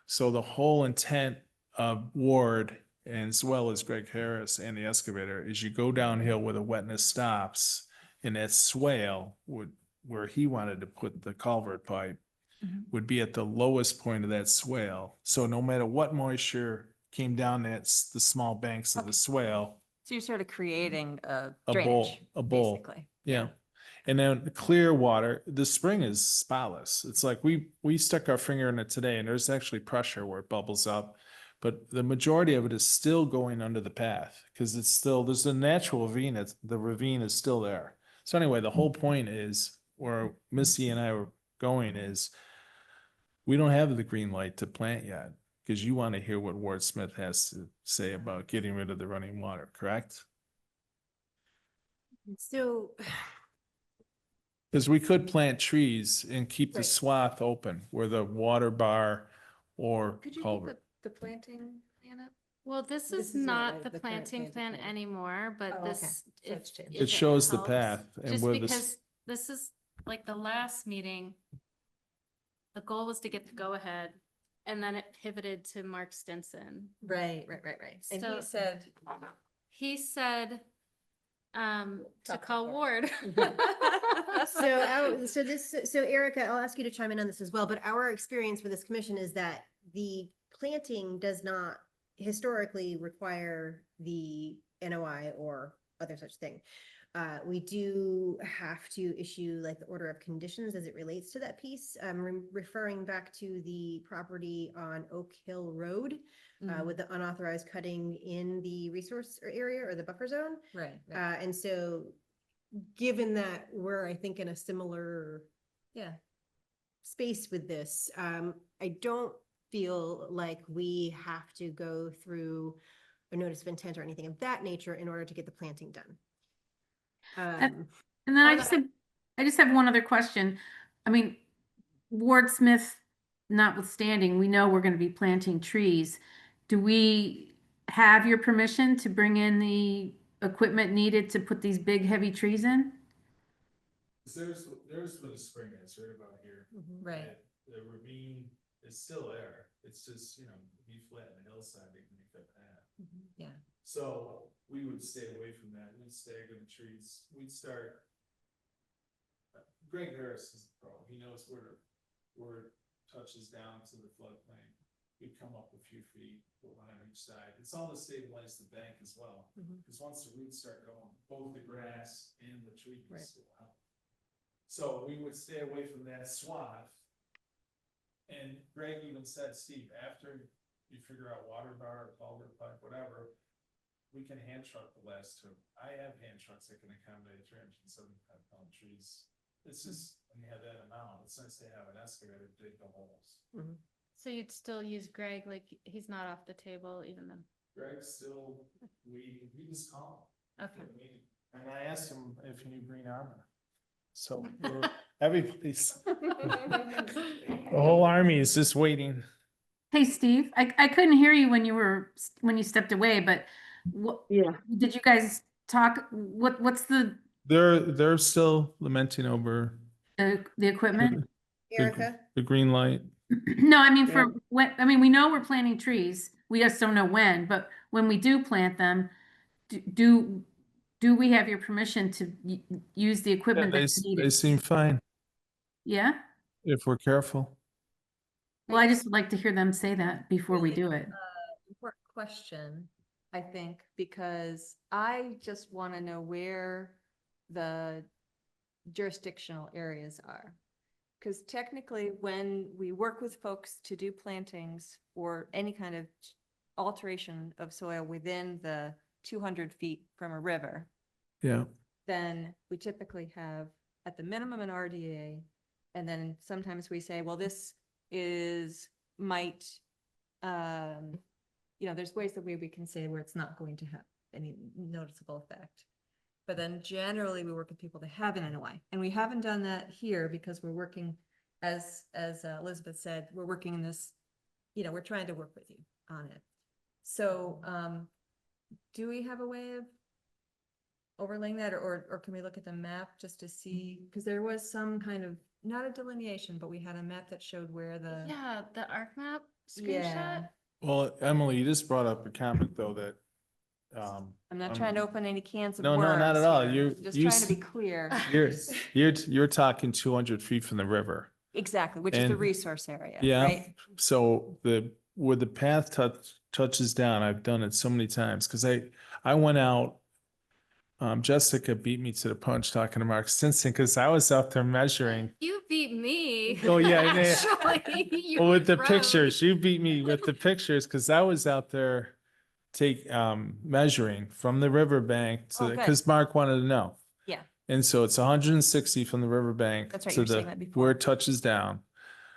Speaker 8: So the whole intent of Ward, and as well as Greg Harris and the excavator, is you go downhill where the wetness stops and that swale where he wanted to put the culvert pipe would be at the lowest point of that swale. So no matter what moisture came down the small banks of the swale,
Speaker 10: So you're sort of creating a
Speaker 8: a bowl,
Speaker 10: drainage,
Speaker 8: a bowl.
Speaker 10: basically.
Speaker 8: Yeah. And then the clear water, the spring is spotless. It's like we stuck our finger in it today and there's actually pressure where it bubbles up. But the majority of it is still going under the path because there's a natural ravine. The ravine is still there. So anyway, the whole point is where Missy and I were going is we don't have the green light to plant yet because you want to hear what Ward Smith has to say about getting rid of the running water, correct?
Speaker 1: So
Speaker 8: Because we could plant trees and keep the
Speaker 1: Right.
Speaker 8: swath open where the water bar or
Speaker 10: Could you
Speaker 8: culvert.
Speaker 10: put the planting plan up?
Speaker 4: Well, this
Speaker 6: This
Speaker 4: is
Speaker 6: is
Speaker 4: not
Speaker 6: not
Speaker 4: the
Speaker 6: the current
Speaker 4: planting
Speaker 6: planting
Speaker 4: plan
Speaker 6: plan.
Speaker 4: anymore, but
Speaker 6: Oh, okay.
Speaker 4: this.
Speaker 6: So
Speaker 4: if-
Speaker 6: it's changed.
Speaker 4: if
Speaker 8: It shows the
Speaker 4: helps,
Speaker 8: path and
Speaker 4: Just
Speaker 8: where this,
Speaker 4: because this is like the last meeting. The goal was to get the go-ahead and then it pivoted to Mark Stinson.
Speaker 10: Right. And
Speaker 4: So-
Speaker 10: he said.
Speaker 4: He said, to
Speaker 10: Talk
Speaker 4: call
Speaker 10: about
Speaker 4: Ward.
Speaker 1: So Erica, I'll ask you to chime in on this as well, but our experience with this commission is that the planting does not historically require the NOI or other such thing. We do have to issue like the order of conditions as it relates to that piece. Referring back to the property on Oak Hill Road, with the unauthorized cutting in the resource area or the buffer zone.
Speaker 10: Right.
Speaker 1: And so, given that we're, I think, in a similar
Speaker 10: Yeah.
Speaker 1: space with this, I don't feel like we have to go through a notice of intent or anything of that nature in order to get the planting done.
Speaker 11: And then I just have one other question. I mean, Ward Smith notwithstanding, we know we're going to be planting trees. Do we have your permission to bring in the equipment needed to put these big, heavy trees in?
Speaker 8: there's where the spring is, right about here.
Speaker 10: Right.
Speaker 8: The ravine is still there. It's just, be flat in the hillside, they can make that path.
Speaker 10: Yeah.
Speaker 8: So we would stay away from that. We'd stagger the trees. We'd start. Greg Harris is the pro. He knows where it touches down to the floodplain. We'd come up a few feet, put one on each side. It's all to stabilize the bank as well. Because once the roots start going, both the grass and the trees
Speaker 6: Right.
Speaker 8: will help. So we would stay away from that swath. And Greg even said, Steve, after you figure out water bar or culvert pipe, whatever, we can hand truck the last two. I have hand trucks that can accommodate 375-pound trees It's just, when you have that amount, it's nice to have an excavator to dig the holes.
Speaker 4: So you'd still use Greg, like he's not off the table even though.
Speaker 8: Greg's still, we just call him.
Speaker 4: Okay.
Speaker 8: And I asked him if he knew Green Armor. So everybody's, the whole army is just waiting.
Speaker 11: Hey, Steve, I couldn't hear you when when you stepped away, but what,
Speaker 2: Yeah.
Speaker 11: did you guys talk, what's
Speaker 8: They're still lamenting over
Speaker 11: the equipment?
Speaker 6: Erica?
Speaker 8: the green light.
Speaker 11: No, I mean, for when, I mean, we know we're planting trees. We just don't know when, but when we do plant them, do we have your permission to use the equipment that's
Speaker 8: They
Speaker 11: needed?
Speaker 8: seem fine
Speaker 11: Yeah?
Speaker 8: if we're careful.
Speaker 11: Well, I just would like to hear them say that before we
Speaker 10: Really,
Speaker 11: do it.
Speaker 10: Important question, I think, because I just want to know where the jurisdictional areas are. Because technically, when we work with folks to do plantings or any kind of alteration of soil within the 200 feet from a river,
Speaker 8: Yeah.
Speaker 10: then we typically have at the minimum an RDA. And then sometimes we say, well, this might, there's ways that we can say where it's not going to have any noticeable effect. But then generally we work with people that have an NOI, and we haven't done that here because we're working, as Elizabeth said, we're working in this, we're trying to work with you on it. So, do we have a way of overlaying that, or can we look at the map just to see? Because there was some kind of, not a delineation, but we had a map that showed where the.
Speaker 4: Yeah, the ArcMap
Speaker 10: Yeah.
Speaker 4: screenshot.
Speaker 8: Well, Emily, you just brought up a comment though that,
Speaker 10: I'm not trying to open any cans of
Speaker 8: No,
Speaker 10: worms.
Speaker 8: no, not at all.
Speaker 10: here.
Speaker 8: You-
Speaker 10: Just
Speaker 8: you
Speaker 10: trying to be
Speaker 8: s-
Speaker 10: clear.
Speaker 8: you're talking 200 feet from the river.
Speaker 10: Exactly, which is the
Speaker 8: And-
Speaker 10: resource area,
Speaker 8: Yeah.
Speaker 10: right?
Speaker 8: So where the path touches down, I've done it so many times, because I went out. Jessica beat me to the punch talking to Mark Stinson, because I was out there measuring.
Speaker 4: You beat me.
Speaker 8: Oh, yeah, yeah.
Speaker 4: Actually, you
Speaker 8: Well, with the
Speaker 4: rode.
Speaker 8: pictures, you beat me with the pictures, because I was out there measuring from the riverbank
Speaker 10: Oh,
Speaker 8: to,
Speaker 10: good.
Speaker 8: because Mark wanted to know.
Speaker 10: Yeah.
Speaker 8: And so it's 160 from the riverbank
Speaker 10: That's right,
Speaker 8: to
Speaker 10: you were saying
Speaker 8: the,
Speaker 10: that before.
Speaker 8: where it touches down.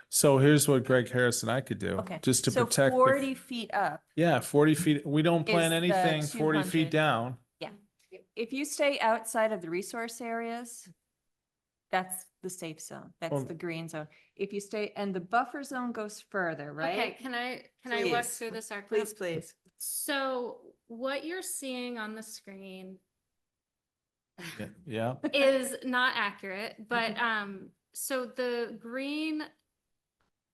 Speaker 8: So here's what Greg Harris and I could do,
Speaker 10: Okay.
Speaker 8: just to
Speaker 10: So
Speaker 8: protect.
Speaker 10: 40 feet up.
Speaker 8: Yeah, 40 feet. We don't
Speaker 10: is
Speaker 8: plan
Speaker 10: the
Speaker 8: anything 40 feet
Speaker 10: 200.
Speaker 8: down.
Speaker 10: Yeah. If you stay outside of the resource areas, that's the safe zone. That's
Speaker 8: Well-
Speaker 10: the green zone. If you stay, and the buffer zone goes further, right?
Speaker 4: Okay, can I walk
Speaker 10: Please.
Speaker 4: through this ArcMap?
Speaker 10: Please.
Speaker 4: So what you're seeing on the screen
Speaker 8: Yeah.
Speaker 4: is not accurate, but so the green,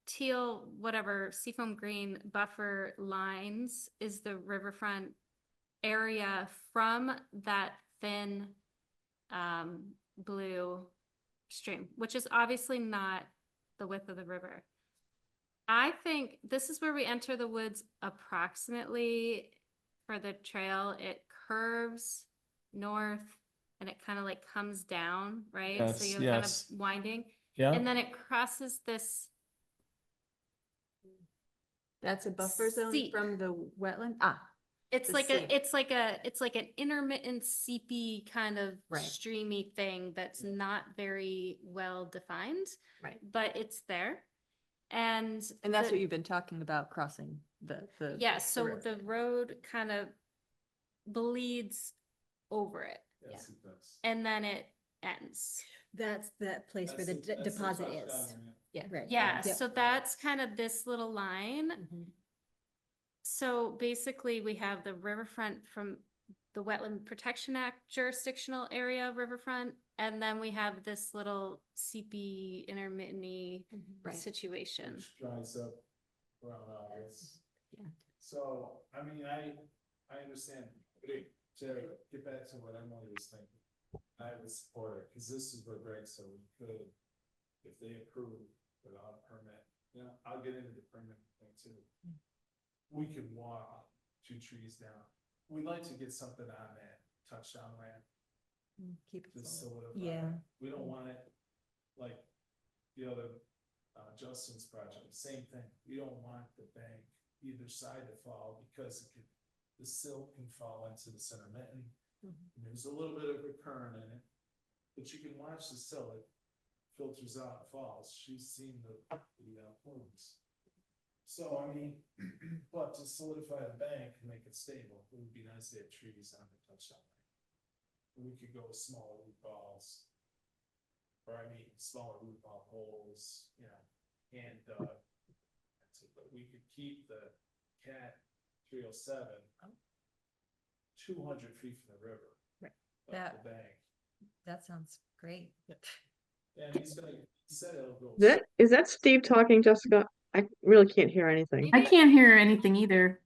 Speaker 4: teal, whatever, seafoam green buffer lines is the riverfront area from that thin blue stream, which is obviously not the width of the river. I think this is where we enter the woods approximately for the trail. It curves north and it kind of like comes down, right? So
Speaker 8: Yes,
Speaker 4: you're kind of
Speaker 8: yes.
Speaker 4: winding.
Speaker 8: Yeah.
Speaker 4: And then it crosses this.
Speaker 10: That's a buffer zone
Speaker 4: Seep.
Speaker 10: from the wetland? Ah,
Speaker 4: It's
Speaker 10: The
Speaker 4: like
Speaker 10: seep.
Speaker 4: it's like an intermittent seepy kind of
Speaker 10: Right.
Speaker 4: streamy thing that's not very well defined.
Speaker 10: Right.
Speaker 4: But it's there. And
Speaker 10: and that's
Speaker 4: the-
Speaker 10: what you've been talking about, crossing the.
Speaker 4: Yeah, so
Speaker 10: river.
Speaker 4: the road kind of bleeds over it
Speaker 8: Yes, it does.
Speaker 4: and then it ends.
Speaker 6: That's that place where the deposit is.
Speaker 10: Yeah.
Speaker 6: Right.
Speaker 4: Yeah,
Speaker 6: Yep.
Speaker 4: so that's kind of this little line.
Speaker 10: Mhm.
Speaker 4: So basically, we have the riverfront from the Wetland Protection Act jurisdictional area riverfront, and then we have this little seepy intermittent
Speaker 10: Right.
Speaker 4: situation.
Speaker 8: Which dries up around August.
Speaker 10: Yeah.
Speaker 8: So, I mean, I understand, but to get back to what Emily was thinking, I would support it, because this is what Greg said we could, if they approve without a permit, I'll get into the permit thing too. We could walk 2 trees down. We'd like to get something on that touchdown ramp
Speaker 10: Keep it
Speaker 8: to
Speaker 10: full.
Speaker 8: solidify.
Speaker 10: Yeah.
Speaker 8: We don't want it like the other, Justin's project, same thing. We don't want the bank either side to fall, because the silt can fall into the center mitten.
Speaker 10: Mhm.
Speaker 8: And there's a little bit of a current in it, but you can watch the silt. filters out and falls. She's seen the plumes. So, I mean, but to solidify the bank and make it stable, it would be nice to have trees on the touchdown line. We could go with smaller root balls. Or I mean, smaller root ball holes, you know, and, that's it. But we could keep the cat 307 200 feet from the river.
Speaker 10: Right.
Speaker 8: Up
Speaker 10: That-
Speaker 8: the bank.
Speaker 10: That sounds great.
Speaker 8: And he said it'll go.
Speaker 2: Is that Steve talking, Jessica? I really can't hear anything.
Speaker 11: I can't hear anything either.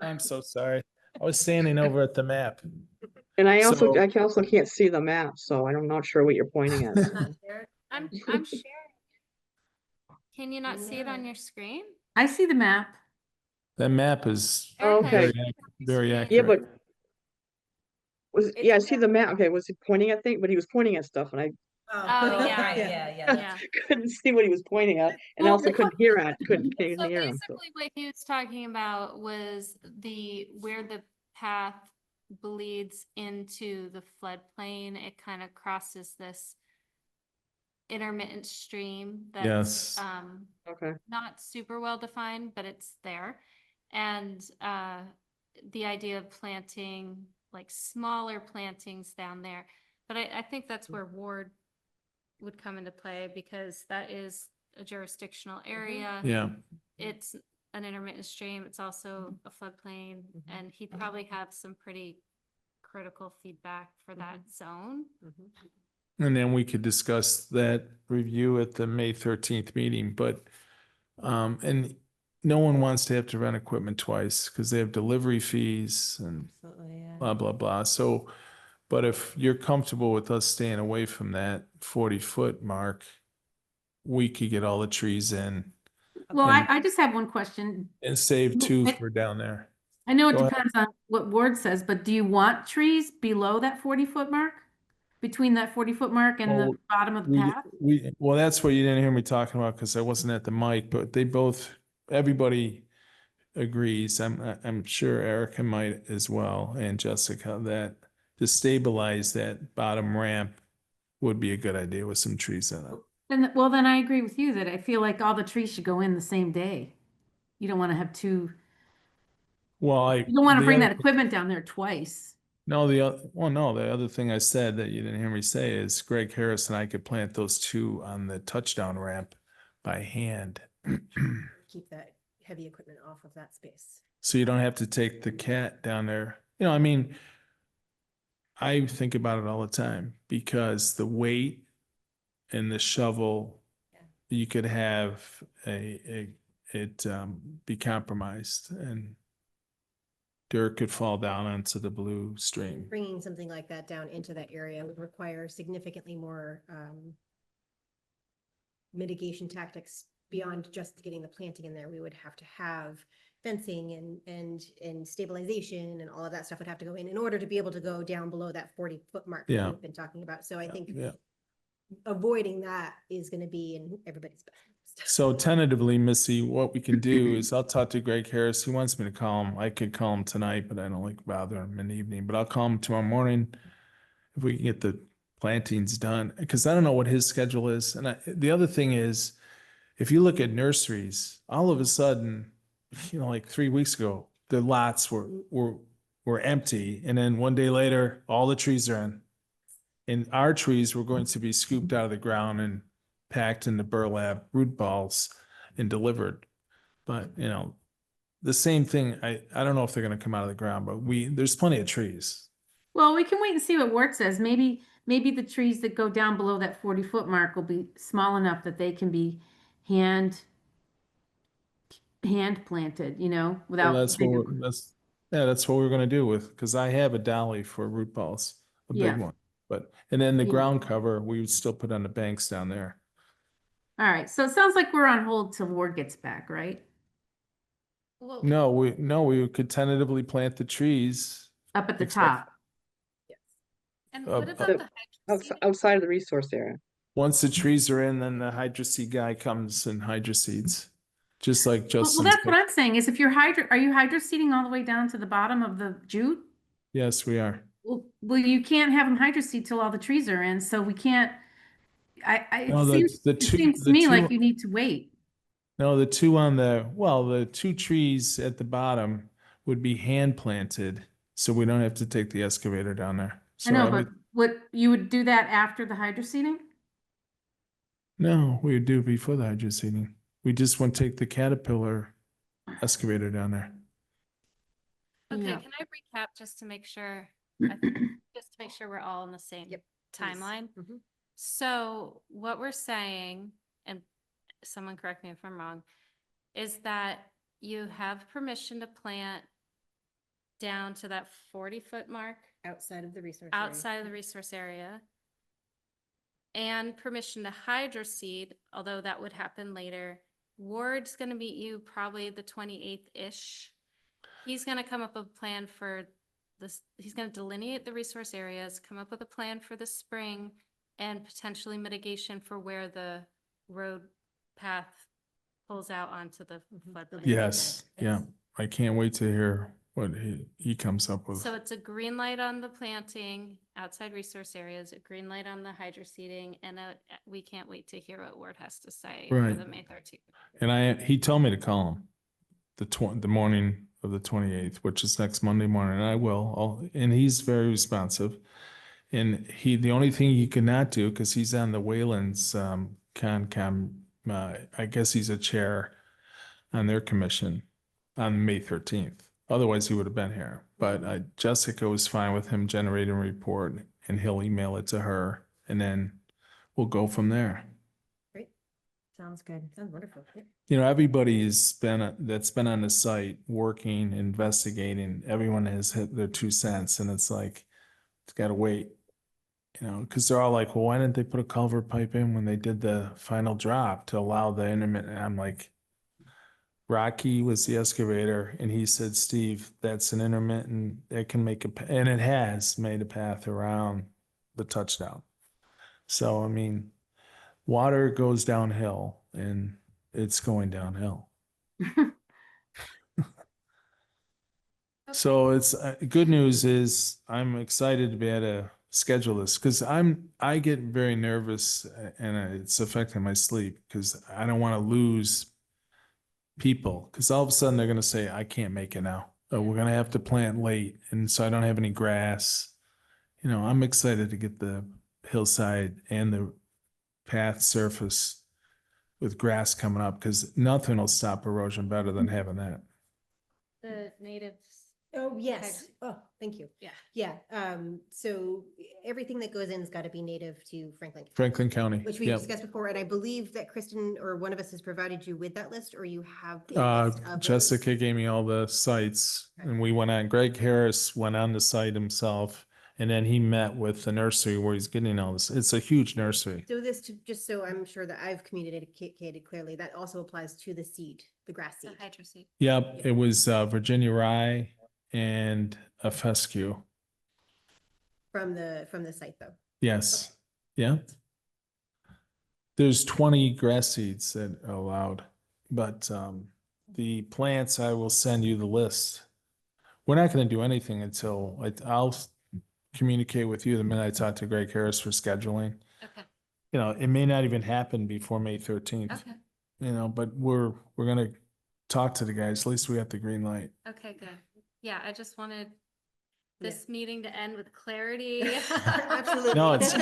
Speaker 8: I'm so sorry. I was standing over at the map.
Speaker 2: And I
Speaker 8: So-
Speaker 2: also can't see the map, so I'm not sure what you're pointing at.
Speaker 4: I'm sharing. Can you not see it on your screen?
Speaker 11: I see the map.
Speaker 8: That map is
Speaker 2: Okay.
Speaker 8: very
Speaker 2: Yeah, but I see the map. Okay, was he pointing at things? But he was pointing at stuff and I
Speaker 4: Oh, yeah.
Speaker 10: Right, yeah.
Speaker 4: Yeah.
Speaker 2: couldn't see what he was pointing at and
Speaker 4: Well,
Speaker 2: also couldn't hear it, couldn't
Speaker 4: So
Speaker 2: hear him. So.
Speaker 4: basically what he was talking about was where the path bleeds into the floodplain. It kind of crosses this intermittent stream that's
Speaker 8: Yes.
Speaker 2: Okay.
Speaker 4: not super well defined, but it's there. And the idea of planting like smaller plantings down there. But I think that's where Ward would come into play because that is a jurisdictional area.
Speaker 8: Yeah.
Speaker 4: It's an intermittent stream. It's also a floodplain, and he'd probably have some pretty critical feedback for that zone.
Speaker 8: And then we could discuss that review at the May 13th meeting, but, and no one wants to have to rent equipment twice because they have delivery fees and
Speaker 10: Absolutely, yeah.
Speaker 8: blah, blah, blah. So, but if you're comfortable with us staying away from that 40-foot mark, we could get all the trees in
Speaker 11: Well,
Speaker 8: And-
Speaker 11: I just have one question.
Speaker 8: and save
Speaker 11: Well,
Speaker 8: 2
Speaker 11: I-
Speaker 8: for down there.
Speaker 11: I know it
Speaker 8: Go ahead.
Speaker 11: depends on what Ward says, but do you want trees below that 40-foot mark? Between that 40-foot mark and the
Speaker 8: Well,
Speaker 11: bottom of the
Speaker 8: We,
Speaker 11: path?
Speaker 8: well, that's what you didn't hear me talking about because I wasn't at the mic, but everybody agrees. I'm sure Erica might as well and Jessica that to stabilize that bottom ramp would be a good idea with some trees in it.
Speaker 11: Then, well, then I agree with you that I feel like all the trees should go in the same day. You don't want to have two,
Speaker 8: Well,
Speaker 11: you don't want to
Speaker 8: the
Speaker 11: bring
Speaker 8: other-
Speaker 11: that equipment down there twice.
Speaker 8: No, the other thing I said that you didn't hear me say is Greg Harris and I could plant those 2 on the touchdown ramp by hand.
Speaker 6: Keep that heavy equipment off of that space.
Speaker 8: So you don't have to take the cat down there. You know, I mean, I think about it all the time because the weight and the shovel, you could have it be compromised and dirt could fall down onto the blue stream.
Speaker 6: Bringing something like that down into that area would require significantly more mitigation tactics beyond just getting the planting in there. We would have to have fencing and stabilization and all of that stuff would have to go in order to be able to go down below that 40-foot mark that
Speaker 8: Yeah.
Speaker 6: we've been talking about. So I think
Speaker 8: Yeah.
Speaker 6: avoiding that is going to be in everybody's best.
Speaker 8: So tentatively, Missy, what we can do is I'll talk to Greg Harris. He wants me to call him. I could call him tonight, but I don't like bothering him in the evening, but I'll call him tomorrow morning. If we can get the plantings done, because I don't know what his schedule is. And the other thing is, if you look at nurseries, all of a sudden, like 3 weeks ago, the lots were empty. And then one day later, all the trees are in. And our trees were going to be scooped out of the ground and packed into burlap root balls and delivered. But, the same thing, I don't know if they're gonna come out of the ground, but there's plenty of trees.
Speaker 11: Well, we can wait and see what Ward says. Maybe the trees that go down below that 40-foot mark will be small enough that they can be hand planted,
Speaker 8: Well,
Speaker 11: without.
Speaker 8: that's what we're gonna do because I have a dolly for root balls, a
Speaker 11: Yeah.
Speaker 8: big one. And then the
Speaker 11: Yeah.
Speaker 8: ground cover, we would still put on the banks down there.
Speaker 11: All right, so it sounds like we're on hold till Ward gets back, right?
Speaker 4: Well,
Speaker 8: No, we could tentatively plant the trees.
Speaker 11: Up at the
Speaker 8: Except-
Speaker 11: top.
Speaker 4: and
Speaker 8: uh,
Speaker 4: what
Speaker 8: uh,
Speaker 4: about the hydro seed?
Speaker 2: Outside of the resource area.
Speaker 8: Once the trees are in, then the hydro seed guy comes and hydro seeds, just like
Speaker 11: Well,
Speaker 8: Justin.
Speaker 11: that's what I'm saying, is if are you hydro seeding all the way down to the bottom of the jute?
Speaker 8: Yes, we are.
Speaker 11: Well, you can't have them hydro seed till all the trees are in, so we can't, it seems, it seems to me like you need to wait.
Speaker 8: No, the two trees at the bottom would be hand planted, so we don't have to take the excavator down there.
Speaker 11: I
Speaker 8: So
Speaker 11: know,
Speaker 8: I
Speaker 11: but what, you would do that after the hydro seeding?
Speaker 8: No, we would do it before the hydro seeding. We just want to take the Caterpillar excavator down there.
Speaker 4: Okay,
Speaker 11: Yeah.
Speaker 4: can I recap just to make sure, just to make sure we're all on the same
Speaker 6: Yep, please.
Speaker 4: timeline?
Speaker 6: Mhm.
Speaker 4: So what we're saying, and someone correct me if I'm wrong, is that you have permission to plant down to that 40-foot mark
Speaker 6: Outside of the resource. area.
Speaker 4: outside of the resource area, and permission to hydro seed, although that would happen later. Ward's gonna meet you probably the 28th-ish. He's gonna come up with a plan for this, he's gonna delineate the resource areas, come up with a plan for the spring, and potentially mitigation for where the road path pulls out onto the floodplain.
Speaker 8: Yes, yeah. I can't wait to hear what he comes up with.
Speaker 4: So it's a green light on the planting outside resource areas, a green light on the hydro seeding, and we can't wait to hear what Ward has to say for
Speaker 8: Right.
Speaker 4: the May 13th.
Speaker 8: And he told me to call him the morning of the 28th, which is next Monday morning. And I will. And he's very responsive. And the only thing he could not do, because he's on the Waylands Concom, I guess he's a chair on their commission on May 13th. Otherwise, he would have been here. But Jessica was fine with him generating a report, and he'll email it to her, and then we'll go from there.
Speaker 10: Sounds good.
Speaker 6: Sounds wonderful. Yep.
Speaker 8: You know, everybody that's been on the site working, investigating, everyone has hit their 2 cents, and it's like, it's gotta wait. You know, because they're all like, well, why didn't they put a culvert pipe in when they did the final drop to allow the intermittent? And I'm like, Rocky was the excavator, and he said, Steve, that's an intermittent, it can make and it has made a path around the touchdown. So, I mean, water goes downhill, and it's going downhill. So it's good news is I'm excited to be able to schedule this, because I get very nervous, and it's affecting my sleep, because I don't want to lose people, because all of a sudden they're going to say, I can't make it now. We're going to have to plant late, and so I don't have any grass. You know, I'm excited to get the hillside and the path surface with grass coming up, because nothing will stop erosion better than having that.
Speaker 4: The natives.
Speaker 6: Oh, yes. Oh, thank you.
Speaker 4: Yeah.
Speaker 6: Yeah. So everything that goes in has got to be native to Franklin.
Speaker 8: Franklin County.
Speaker 6: Which we
Speaker 8: Yep.
Speaker 6: discussed before, and I believe that Kristen or one of us has provided you with that list, or you have. a list of those?
Speaker 8: Jessica gave me all the sites,
Speaker 6: Okay.
Speaker 8: and we went on, Greg Harris went on the site himself, and then he met with the nursery where he's getting all this. It's a huge nursery.
Speaker 6: So just so I'm sure that I've communicated clearly, that also applies to the seed, the grass
Speaker 4: The
Speaker 6: seed.
Speaker 4: hydro seed.
Speaker 8: Yep, it was Virginia rye and a fescue.
Speaker 6: From the site though.
Speaker 8: Yes, yeah. There's 20 grass seeds that are allowed, but the plants, I will send you the list. We're not going to do anything until I'll communicate with you the minute I talk to Greg Harris for scheduling.
Speaker 4: Okay,
Speaker 8: You know, it may not even happen before May 13th,
Speaker 4: okay,
Speaker 8: you know, but we're going to talk to the guys. At least we got the green light.
Speaker 4: okay, good. Yeah, I just wanted
Speaker 6: Yeah.
Speaker 4: this meeting to end with clarity.
Speaker 6: Absolutely.
Speaker 8: No, it's-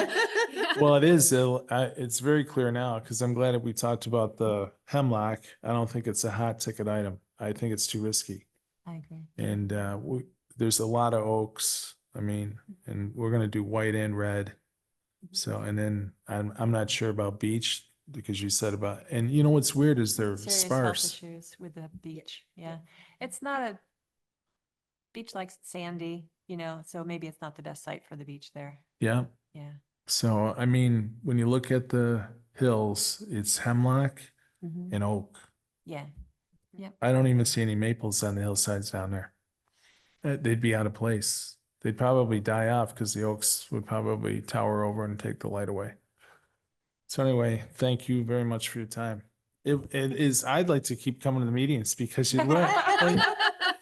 Speaker 4: Yeah.
Speaker 8: Well, it is, it's very clear now, because I'm glad that we talked about the hemlock. I don't think it's a hot ticket item. I think it's too risky.
Speaker 10: I agree.
Speaker 8: And there's a lot of oaks. I mean, and we're gonna do white and red. So, and then I'm not sure about beech, because you said about, and you know what's weird is they're
Speaker 10: Serious health
Speaker 8: sparse.
Speaker 10: issues with the beach. Yeah. It's not a beach like sandy, you know, so maybe it's not the best site for the beach there.
Speaker 8: Yeah.
Speaker 10: Yeah.
Speaker 8: So, I mean, when you look at the hills, it's hemlock
Speaker 10: Mhm.
Speaker 8: and oak.
Speaker 10: Yeah.
Speaker 8: I don't even see any maples on the hillsides down there. They'd be out of place. They'd probably die off, because the oaks would probably tower over and take the light away. So anyway, thank you very much for your time. It is, I'd like to keep coming to the meetings, because you learn.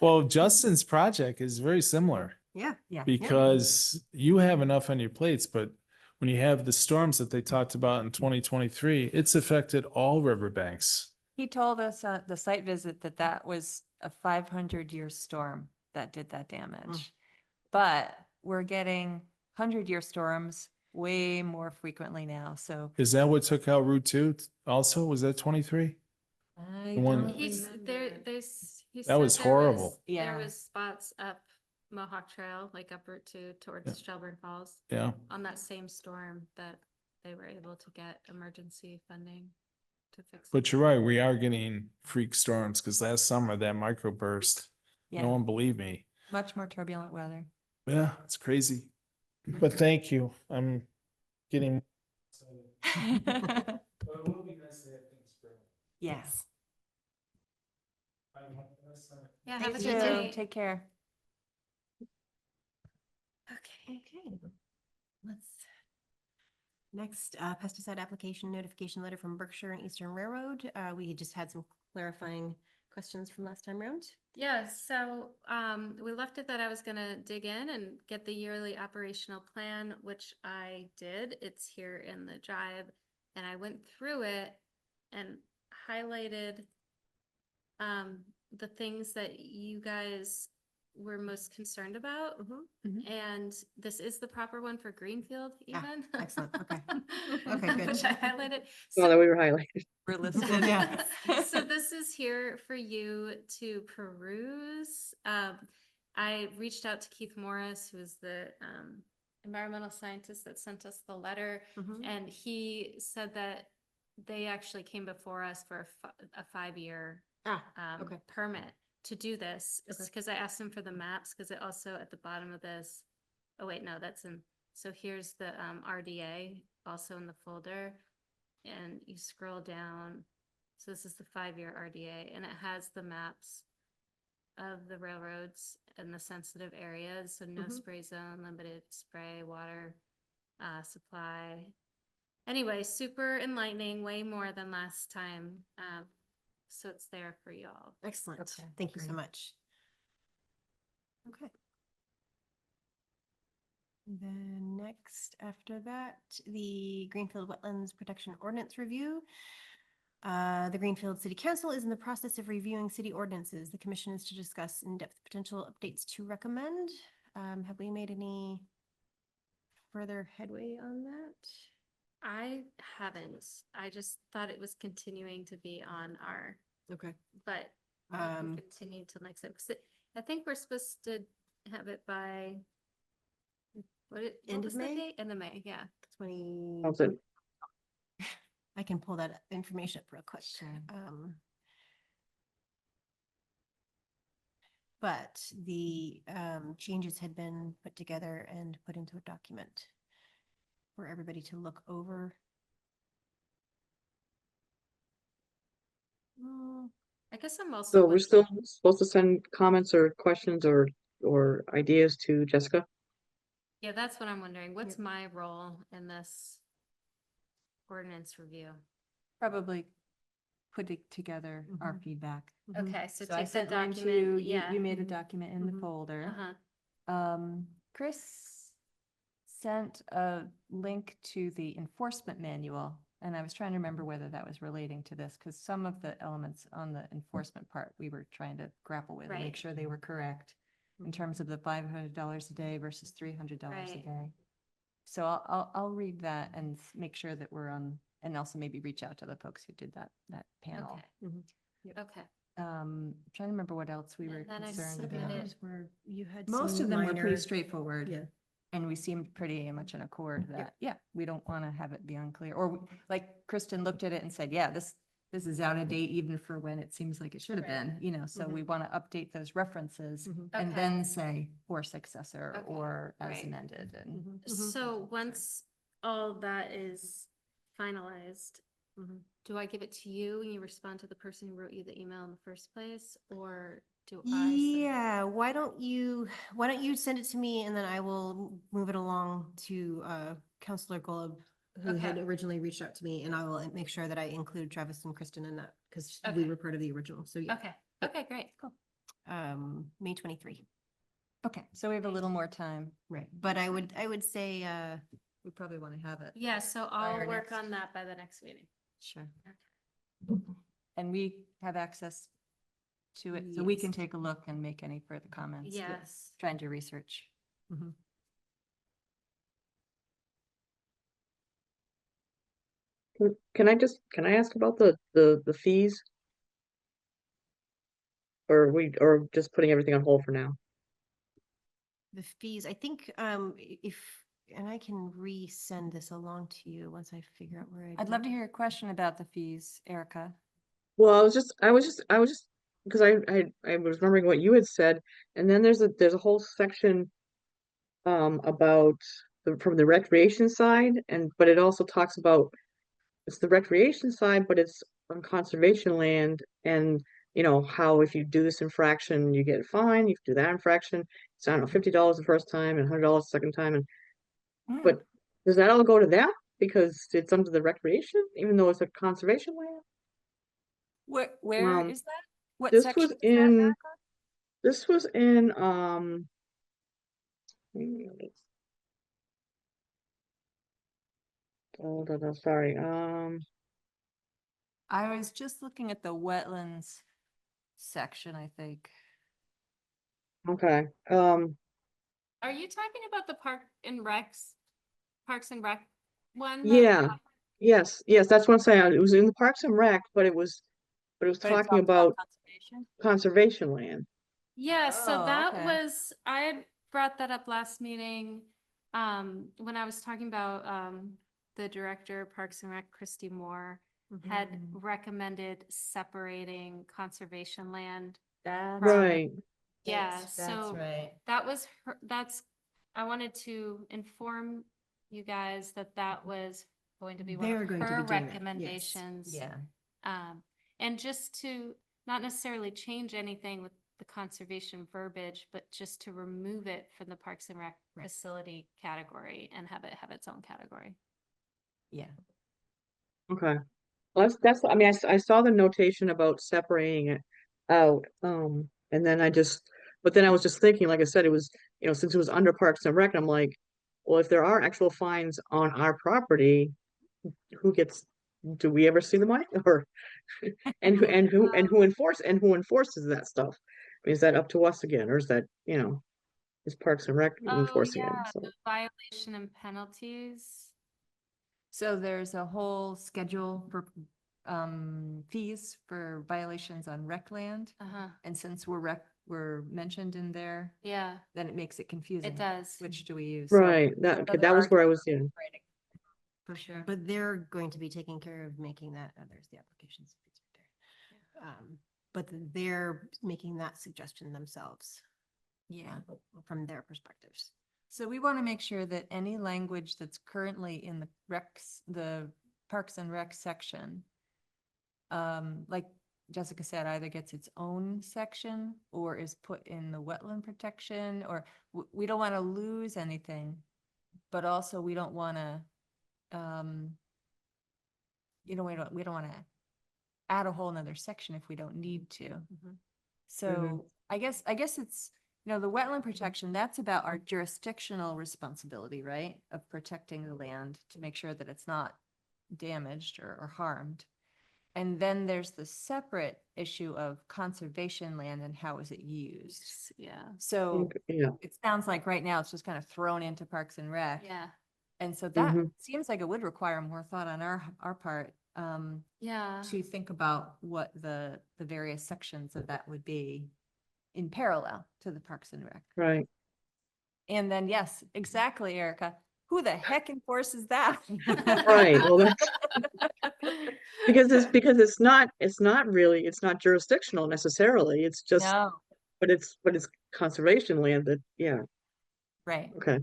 Speaker 8: Well, Justin's project is very similar,
Speaker 6: Yeah.
Speaker 10: Yeah.
Speaker 8: because you have enough on your plates, but when you have the storms that they talked about in 2023, it's affected all riverbanks.
Speaker 10: He told us at the site visit that that was a 500-year storm that did that damage. But we're getting 100-year storms way more frequently now, so.
Speaker 8: Is that what took out Route 2 also? Was that 23?
Speaker 10: I
Speaker 8: The one-
Speaker 10: don't
Speaker 4: He's
Speaker 10: remember.
Speaker 4: he
Speaker 8: That
Speaker 4: said
Speaker 8: was
Speaker 4: there
Speaker 8: horrible.
Speaker 10: Yeah.
Speaker 4: There was spots up Mohawk Trail, like up Route 2 towards
Speaker 8: Yeah.
Speaker 4: Shelburne Falls,
Speaker 8: Yeah.
Speaker 4: on that same storm that they were able to get emergency funding to fix.
Speaker 8: But you're right, we are getting freak storms because last summer that microburst, no
Speaker 10: Yeah,
Speaker 8: one believed me.
Speaker 10: much more turbulent weather.
Speaker 8: Yeah, it's crazy. But thank you. I'm getting.
Speaker 10: Yes.
Speaker 4: Yeah, have a
Speaker 10: Thank
Speaker 4: good
Speaker 10: you.
Speaker 4: night.
Speaker 10: Take care.
Speaker 1: Okay. Let's. Next, pesticide application notification letter from Berkshire and Eastern Railroad. We just had some clarifying questions from last time round.
Speaker 4: Yeah, so we left it that I was gonna dig in and get the yearly operational plan, which I did. It's here in the drive. And I went through it and highlighted the things that you guys were most concerned about. And this is the proper one for Greenfield
Speaker 1: Ah,
Speaker 4: even.
Speaker 1: excellent. Okay. Okay, good.
Speaker 4: Which I highlighted.
Speaker 2: Well, that we were highlighted.
Speaker 10: We're listed.
Speaker 1: Yeah.
Speaker 4: So this is here for you to peruse. I reached out to Keith Morris, who is the environmental scientist that sent us the letter, and he said that they actually came before us for a 5-year
Speaker 1: Okay.
Speaker 4: permit to do this.
Speaker 1: Okay.
Speaker 4: Because I asked him for the maps, because it also at the bottom of this, oh wait, no, that's in, so here's the RDA also in the folder, and you scroll down. So this is the 5-year RDA, and it has the maps of the railroads and the sensitive areas. So no spray zone, limited spray, water supply. Anyway, super enlightening, way more than last time. So it's there for y'all.
Speaker 1: Excellent.
Speaker 10: Okay,
Speaker 1: Thank you so
Speaker 10: great.
Speaker 1: much. Okay. Then next, after that, the Greenfield Wetlands Protection Ordinance Review. The Greenfield City Council is in the process of reviewing city ordinances. The commission is to discuss in-depth potential updates to recommend. Have we made any further headway on that?
Speaker 4: I haven't. I just thought it was continuing to be on our,
Speaker 1: Okay.
Speaker 4: but we can continue till next time. 'Cause I think we're supposed to have it by what
Speaker 1: End of
Speaker 4: was the
Speaker 1: May?
Speaker 4: date? End of May, yeah.
Speaker 1: 20.
Speaker 2: How's it?
Speaker 1: I can pull that information up real quick. But the changes had been put together and put into a document for everybody to look over.
Speaker 4: I guess I'm also.
Speaker 2: So we're
Speaker 4: wondering-
Speaker 2: still supposed to send comments or questions or ideas to Jessica?
Speaker 4: Yeah, that's what I'm wondering. What's my role in this ordinance review?
Speaker 10: Probably putting together our feedback.
Speaker 4: Okay, so
Speaker 10: So I
Speaker 4: take the
Speaker 10: sent mine to
Speaker 4: document,
Speaker 10: you,
Speaker 4: yeah.
Speaker 10: you made a document in the folder.
Speaker 4: Uh-huh.
Speaker 10: Chris sent a link to the enforcement manual, and I was trying to remember whether that was relating to this, because some of the elements on the enforcement part, we were trying to grapple with, and make
Speaker 4: Right.
Speaker 10: sure they were correct in terms of the $500 a day versus $300 a
Speaker 4: Right.
Speaker 10: day. So I'll read that and make sure that we're on, and also maybe reach out to the folks who did that panel.
Speaker 4: Okay. Okay.
Speaker 10: Trying to remember what else we were
Speaker 4: And then I
Speaker 10: concerned
Speaker 4: submitted-
Speaker 10: about.
Speaker 1: Others were, you had.
Speaker 10: Most
Speaker 1: some
Speaker 10: of them were
Speaker 1: minor-
Speaker 10: pretty straightforward.
Speaker 1: Yeah.
Speaker 10: And we seemed pretty much in accord that, yeah, we don't want to have it be unclear. Or like Kristen looked at it and said, yeah, this is out of date even for when it seems like it should have
Speaker 4: Right.
Speaker 10: been, you know, so we want to update those references and
Speaker 4: Okay.
Speaker 10: then say or successor
Speaker 4: Okay,
Speaker 10: or as
Speaker 4: right.
Speaker 10: amended and.
Speaker 4: So once all that is finalized, do I give it to you and you respond to the person who wrote you the email in the first place, or do I? send it?
Speaker 1: Yeah, why don't you send it to me and then I will move it along to Counselor Golub, who had
Speaker 4: Okay.
Speaker 1: originally reached out to me, and I will make sure that I include Travis and Kristen in that, because we
Speaker 4: Okay.
Speaker 1: were part of the original, so yeah.
Speaker 4: Okay, okay, great.
Speaker 10: Cool.
Speaker 1: May 23,
Speaker 10: Okay, so we have a little more time.
Speaker 1: right, but I would say,
Speaker 10: We probably want to have it.
Speaker 4: Yeah, so
Speaker 10: By our
Speaker 4: I'll work
Speaker 10: next-
Speaker 4: on that by the next meeting.
Speaker 10: Sure. And we have access to it, so we can
Speaker 4: Yes.
Speaker 10: take a look and make any further comments.
Speaker 4: Yes.
Speaker 10: Trying to research. Mhm.
Speaker 2: Can I ask about the fees? Or just putting everything on hold for now?
Speaker 1: The fees, I think, if, and I can resend this along to you once I figure out where I.
Speaker 10: I'd love to hear a question about the fees, Erica.
Speaker 2: Well, I was just, because I was remembering what you had said, and then there's a whole section about from the recreation side, but it also talks about, it's the recreation side, but it's on conservation land, and how if you do this infraction, you get fined, you do that infraction, it's, I don't know, $50 the first time and $100 the second time, and but does that all go to that? Because it's under the recreation, even though it's a conservation land?
Speaker 10: Where
Speaker 2: Um,
Speaker 10: is that? What
Speaker 2: This
Speaker 10: section
Speaker 2: was
Speaker 10: is that,
Speaker 2: in,
Speaker 10: Erica?
Speaker 2: this was in, sorry,
Speaker 10: I was just looking at the wetlands section, I think.
Speaker 2: okay,
Speaker 4: Are you talking about the Parks and Rec one?
Speaker 2: yeah, yes, that's what I'm saying, it was in the Parks and Rec, but it was
Speaker 10: But it
Speaker 2: talking
Speaker 10: talks
Speaker 2: about
Speaker 10: conservation?
Speaker 2: conservation land.
Speaker 4: Yeah, so
Speaker 10: Oh,
Speaker 4: that
Speaker 10: okay.
Speaker 4: was, I had brought that up last meeting, when I was talking about, the director of Parks and Rec, Christy Moore, had
Speaker 10: Mhm.
Speaker 4: recommended separating conservation land.
Speaker 10: That's
Speaker 2: Right,
Speaker 4: Yeah,
Speaker 10: That's
Speaker 4: so
Speaker 10: right.
Speaker 4: that was her, I wanted to inform you guys that that was going to be one
Speaker 6: They're
Speaker 4: of
Speaker 6: going to be
Speaker 4: her
Speaker 6: doing that, yes.
Speaker 4: recommendations.
Speaker 10: Yeah.
Speaker 4: And just to not necessarily change anything with the conservation verbiage, but just to remove it from the Parks and Rec facility category and have it have its own category.
Speaker 10: Yeah.
Speaker 2: okay. Well, I mean, I saw the notation about separating it out, and then but then I was just thinking, like I said, it was, since it was under Parks and Rec, I'm like, well, if there are actual fines on our property, do we ever see the money? Or, who enforces that stuff? I mean, is that up to us again, or is that, is Parks and Rec
Speaker 4: Oh,
Speaker 2: enforcing it?
Speaker 4: yeah,
Speaker 2: So,
Speaker 4: the violation and penalties.
Speaker 10: So there's a whole schedule for fees for violations on rec land.
Speaker 4: Uh-huh,
Speaker 10: And since we're mentioned in there,
Speaker 4: yeah,
Speaker 10: then it makes it confusing.
Speaker 4: it does.
Speaker 10: Which do we use? So-
Speaker 2: right,
Speaker 10: so
Speaker 2: okay,
Speaker 10: there
Speaker 2: that was
Speaker 10: are
Speaker 2: where I was,
Speaker 10: writing. For sure.
Speaker 1: But they're going to be taking care of making that, there's the applications. But they're making that suggestion themselves
Speaker 10: Yeah.
Speaker 1: from their perspectives.
Speaker 10: So we want to make sure that any language that's currently in the Parks and Rec section, like Jessica said, either gets its own section or is put in the wetland protection, or we don't want to lose anything, but also we don't want to, we don't want to add a whole nother section if we don't need to. So I guess it's, the wetland protection, that's about our jurisdictional responsibility, right? Of protecting the land to make sure that it's not damaged or harmed. And then there's the separate issue of conservation land and how is it used?
Speaker 4: Yeah,
Speaker 10: So
Speaker 2: yeah,
Speaker 10: it sounds like right now it's just kind of thrown into Parks and Rec.
Speaker 4: yeah,
Speaker 10: And so that
Speaker 2: Mhm.
Speaker 10: seems like it would require more thought on our part,
Speaker 4: yeah.
Speaker 10: to think about what the various sections of that would be in parallel to the Parks and Rec.
Speaker 2: right.
Speaker 10: And then, yes, exactly, Erica. Who the heck enforces that?
Speaker 2: Right, well, that's because it's not really, it's not jurisdictional necessarily, it's just,
Speaker 10: No,
Speaker 2: but it's conservation land that, yeah,
Speaker 10: right.
Speaker 2: okay,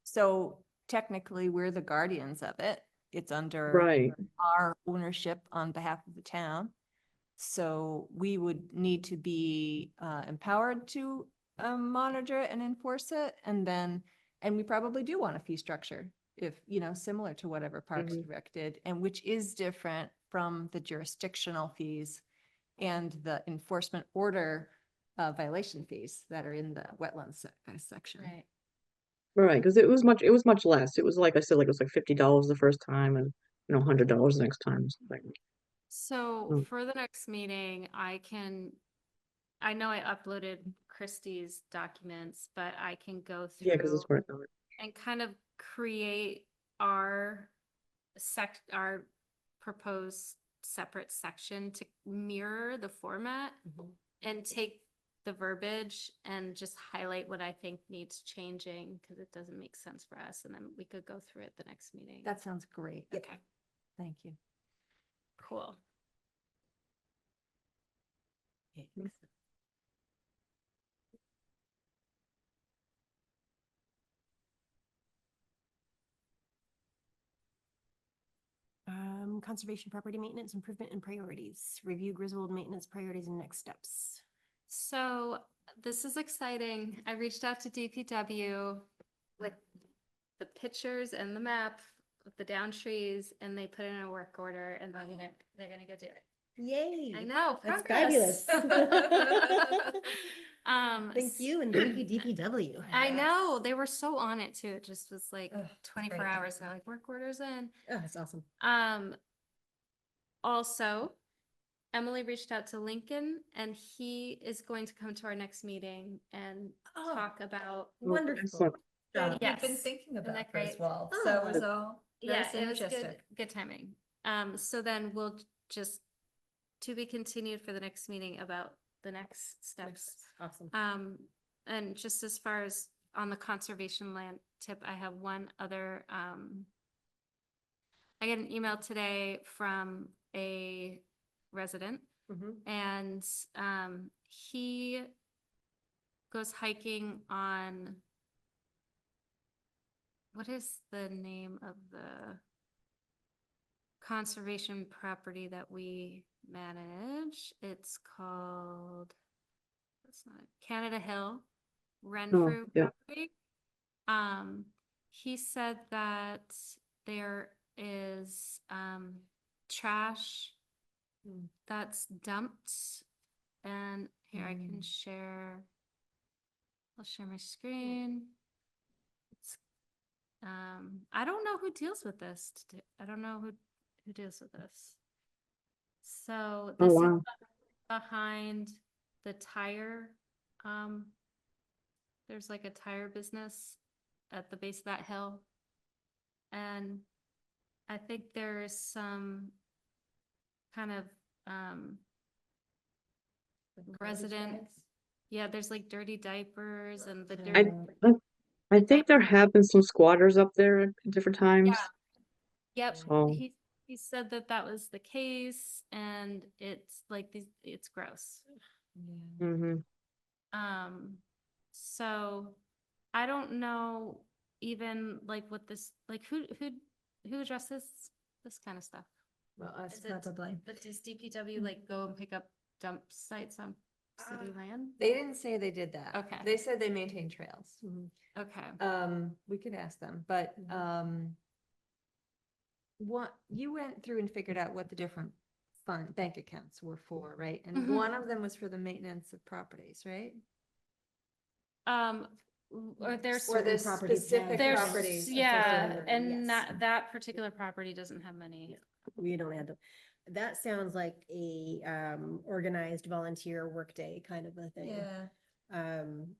Speaker 10: So technically, we're the guardians of it. It's under
Speaker 2: right,
Speaker 10: our ownership on behalf of the town. So we would need to be empowered to monitor it and enforce it. And we probably do want a fee structure if, similar to whatever Parks and Rec did, and which is different from the jurisdictional fees and the enforcement order violation fees that are in the wetlands section.
Speaker 4: Right.
Speaker 2: Right, because it was much less. It was like I said, like it was like $50 the first time and, $100 the next time. or something.
Speaker 4: So
Speaker 2: Mm.
Speaker 4: for the next meeting, I know I uploaded Christie's documents, but I can go
Speaker 2: Yeah, because
Speaker 4: through
Speaker 2: it's worth it.
Speaker 4: and kind of create our proposed separate section to mirror the format and take the verbiage and just highlight what I think needs changing because it doesn't make sense for us. And then we could go through it the next meeting.
Speaker 10: That sounds great.
Speaker 4: Okay,
Speaker 10: Thank you.
Speaker 4: cool.
Speaker 1: Conservation property maintenance, improvement and priorities, review Griswold maintenance priorities and next steps.
Speaker 4: So this is exciting. I reached out to DPW with the pictures and the map of the down trees and they put in a work order and they're gonna go do it.
Speaker 1: Yay.
Speaker 4: I know,
Speaker 1: That's
Speaker 4: progress.
Speaker 1: fabulous. Thank
Speaker 4: s-
Speaker 1: you and thank you DPW.
Speaker 4: I know, they were so on it too. It just was like
Speaker 1: Ugh,
Speaker 4: 24
Speaker 1: great.
Speaker 4: hours now, like work orders in.
Speaker 1: Oh, that's awesome.
Speaker 4: Also, Emily reached out to Lincoln and he is going to come to our next meeting and
Speaker 1: Oh,
Speaker 4: talk about.
Speaker 1: Wonderful.
Speaker 2: Excellent.
Speaker 10: We've been
Speaker 4: Yes.
Speaker 10: thinking
Speaker 4: Isn't
Speaker 10: about
Speaker 4: that
Speaker 10: that as
Speaker 4: great?
Speaker 10: well.
Speaker 1: Oh,
Speaker 10: So it was all very
Speaker 4: Yeah, it was good,
Speaker 10: synergistic.
Speaker 4: good timing. So then we'll just to be continued for the next meeting about the next steps.
Speaker 1: Awesome.
Speaker 4: And just as far as on the conservation land tip, I have one other, I got an email today from a resident
Speaker 1: Mhm.
Speaker 4: and, he goes hiking on, what is the name of the conservation property that we manage? It's called, that's not it, Canada Hill Renfrew
Speaker 2: yeah.
Speaker 4: property. He said that there is trash that's dumped, and here I can share. I'll share my screen. It's, I don't know who deals with this. I don't know who deals with this. So
Speaker 2: Oh,
Speaker 4: this is
Speaker 2: wow.
Speaker 4: behind the tire. There's like a tire business at the base of that hill. And I think there's some kind of resident. Yeah, there's like dirty diapers and the
Speaker 2: I,
Speaker 4: dirty.
Speaker 2: I think there have been some squatters up there at different times.
Speaker 4: Yep,
Speaker 2: So-
Speaker 4: he said that that was the case and it's like it's gross.
Speaker 2: hmm
Speaker 4: So I don't know even like what this, like who addresses this kind of stuff?
Speaker 10: Well, us
Speaker 4: Is it-
Speaker 10: probably.
Speaker 4: But does DPW like go and pick up dump sites on city land?
Speaker 10: They didn't say they did that.
Speaker 4: Okay.
Speaker 10: They said they maintain trails.
Speaker 4: Okay.
Speaker 10: We could ask them, but, what, you went through and figured out what the different bank accounts were for, right? And
Speaker 4: Mhm.
Speaker 10: one of them was for the maintenance of properties, right?
Speaker 4: Or there's
Speaker 10: Or the
Speaker 1: properties
Speaker 10: specific
Speaker 1: have-
Speaker 4: there's
Speaker 10: properties.
Speaker 4: yeah,
Speaker 1: associated with it,
Speaker 4: and
Speaker 1: yes.
Speaker 4: that particular property doesn't have many.
Speaker 1: We don't have them. That sounds like a organized volunteer workday kind of a thing.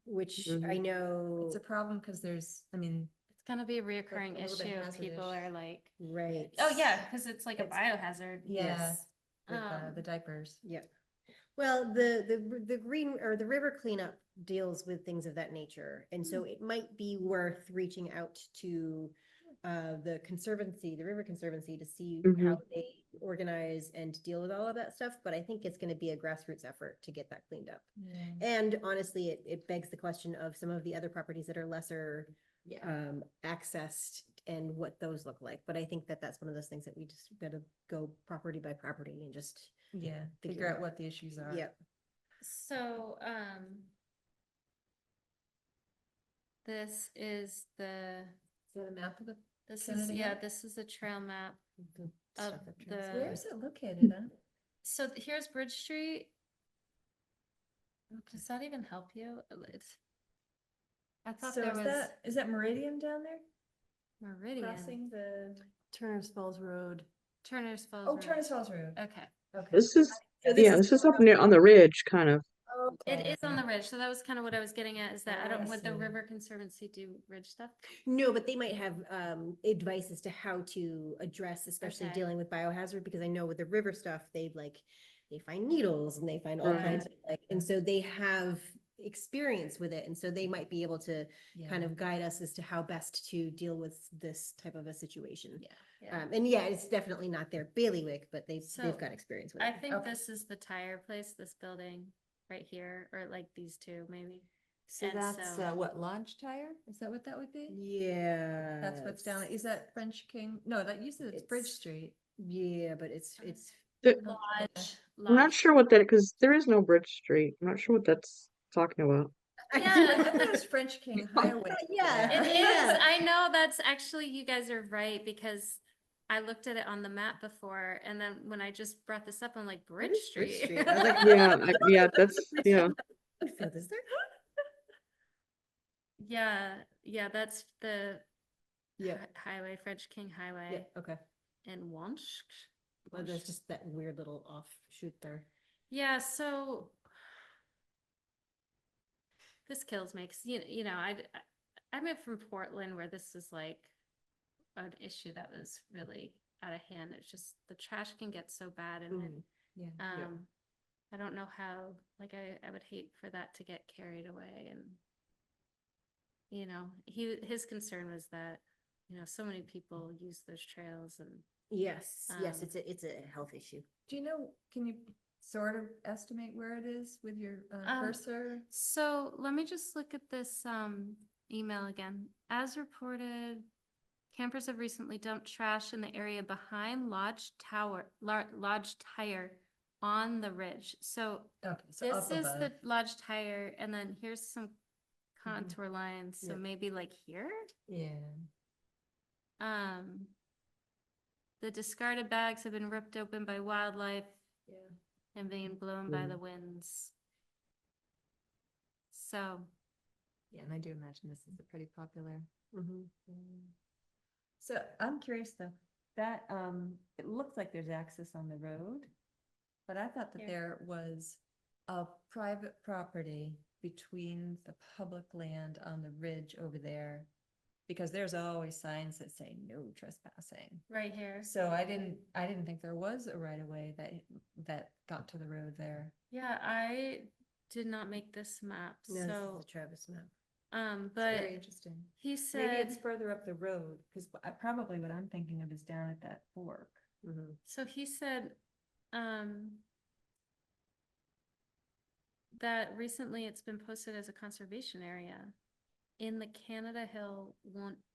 Speaker 1: Which I
Speaker 2: Mhm.
Speaker 1: know,
Speaker 10: It's a problem because there's, I mean,
Speaker 4: It's gonna be a reoccurring
Speaker 10: a little bit
Speaker 4: issue. People
Speaker 10: hazardous.
Speaker 4: are like,
Speaker 1: right.
Speaker 4: oh yeah, because it's like a
Speaker 10: It's-
Speaker 4: biohazard.
Speaker 10: yeah,
Speaker 1: Yes.
Speaker 10: with
Speaker 4: Um,
Speaker 10: the diapers.
Speaker 1: Yeah. Well, the green or the river cleanup deals with things of that nature. And so it might be worth reaching out to the conservancy, the River Conservancy, to see how they organize and deal with all of that stuff. But I think it's going to be a grassroots effort to get that cleaned up. And honestly, it begs the question of some of the other properties that are lesser
Speaker 10: Yeah.
Speaker 1: accessed and what those look like. But I think that that's one of those things that we just gotta go property by property and just,
Speaker 10: Yeah,
Speaker 1: Figure
Speaker 10: figure out
Speaker 1: out.
Speaker 10: what the issues are.
Speaker 1: yep.
Speaker 4: So, this is the,
Speaker 10: Is that a map of the?
Speaker 4: this is,
Speaker 10: Kennedy
Speaker 4: yeah,
Speaker 10: Hill?
Speaker 4: this is a trail map.
Speaker 10: the
Speaker 4: Of
Speaker 10: stuff that trans-
Speaker 4: the-
Speaker 10: Where is it located, huh?
Speaker 4: So here's Bridge Street. Does that even help you? I thought
Speaker 7: So
Speaker 4: there
Speaker 7: is
Speaker 4: was
Speaker 7: that, is that Meridian down there?
Speaker 4: Meridian,
Speaker 7: Crossing the,
Speaker 6: Turner's Falls Road.
Speaker 4: Turner's Falls.
Speaker 7: oh,
Speaker 4: Road.
Speaker 7: Turner's Falls Road.
Speaker 4: Okay.
Speaker 7: Okay.
Speaker 2: This is,
Speaker 7: So
Speaker 2: yeah, this is up
Speaker 7: across-
Speaker 2: near on the ridge, kind of.
Speaker 4: It
Speaker 7: Okay.
Speaker 4: is on the ridge, so that was kind of what I was getting at, is that I
Speaker 7: Oh, I
Speaker 4: don't, would the
Speaker 7: see.
Speaker 4: River Conservancy do ridge stuff?
Speaker 6: No, but they might have advice as to how to address, especially
Speaker 4: Okay.
Speaker 6: dealing with biohazard, because I know with the river stuff, they find needles and they find all
Speaker 2: Right.
Speaker 6: kinds of and so they have experience with it. And so they might be able to kind of guide us as to how best to deal with this type of a situation.
Speaker 4: Yeah.
Speaker 6: And yeah, it's definitely not their bailiwick, but they've
Speaker 4: So,
Speaker 6: got experience with
Speaker 4: I
Speaker 6: it.
Speaker 4: think
Speaker 7: Okay.
Speaker 4: this is the tire place, this building right here, or like these two maybe.
Speaker 10: So
Speaker 4: And
Speaker 10: that's,
Speaker 4: so-
Speaker 10: what, Launch Tire? Is that what that would be?
Speaker 6: Yeah.
Speaker 10: That's what's down, is that French King? No, that usually it's Bridge
Speaker 6: It's-
Speaker 10: Street.
Speaker 6: Yeah, but it's
Speaker 4: Lodge.
Speaker 2: I'm not
Speaker 4: Lodge.
Speaker 2: sure what that, because there is no Bridge Street. I'm not sure what that's talking about.
Speaker 4: Yeah.
Speaker 10: I thought it was French King Highway.
Speaker 6: Yeah.
Speaker 4: It is,
Speaker 6: Yeah.
Speaker 4: I know, that's actually, you guys are right, because I looked at it on the map before, and then when I just brought this up, I'm like, Bridge
Speaker 6: is Bridge
Speaker 4: Street.
Speaker 6: Street? I was like,
Speaker 2: Yeah, that's, yeah.
Speaker 6: Is there?
Speaker 4: Yeah, that's the
Speaker 6: Yeah.
Speaker 4: highway, French King
Speaker 6: Yeah,
Speaker 4: Highway
Speaker 6: okay.
Speaker 4: in Wansk.
Speaker 6: Well, there's just that weird little offshoot there.
Speaker 4: Yeah, so this kills me, 'cause I moved from Portland, where this is like an issue that was really out of hand. It's just the trash can get so bad, and
Speaker 6: Mhm.
Speaker 10: Yeah.
Speaker 4: I don't know how, like, I would hate for that to get carried away, and his concern was that so many people use those trails, and
Speaker 6: Yes, yes,
Speaker 4: Um,
Speaker 6: it's a health issue.
Speaker 10: Do you know, can you sort of estimate where it is with your
Speaker 4: Um,
Speaker 10: cursor?
Speaker 4: So let me just look at this email again. As reported, campers have recently dumped trash in the area behind Lodge Tire on the ridge. So
Speaker 10: Okay, so
Speaker 4: this
Speaker 10: up
Speaker 4: is
Speaker 10: above.
Speaker 4: the Lodge Tire, and then here's some contour lines. So
Speaker 6: Yep.
Speaker 4: maybe like here.
Speaker 10: Yeah.
Speaker 4: The discarded bags have been ripped open by wildlife
Speaker 10: Yeah.
Speaker 4: and being blown by
Speaker 2: Mhm.
Speaker 4: the winds. So.
Speaker 10: Yeah, and I do imagine this is a pretty popular.
Speaker 6: Mhm.
Speaker 10: So I'm curious though, that, it looks like there's access on the road, but I thought that
Speaker 4: Here.
Speaker 10: there was a private property between the public land on the ridge over there. Because there's always signs that say no trespassing.
Speaker 4: Right here.
Speaker 10: So I didn't think there was a right of way that got to the road there.
Speaker 4: Yeah, I did not make this map,
Speaker 6: No, this is
Speaker 4: so,
Speaker 6: the Travis map.
Speaker 10: It's
Speaker 4: but
Speaker 10: very interesting.
Speaker 4: he
Speaker 10: Maybe
Speaker 4: said,
Speaker 10: it's further up the road, because probably what I'm thinking of is down at that fork.
Speaker 6: Mhm.
Speaker 4: so he said, that recently it's been posted as a conservation area in the Canada Hill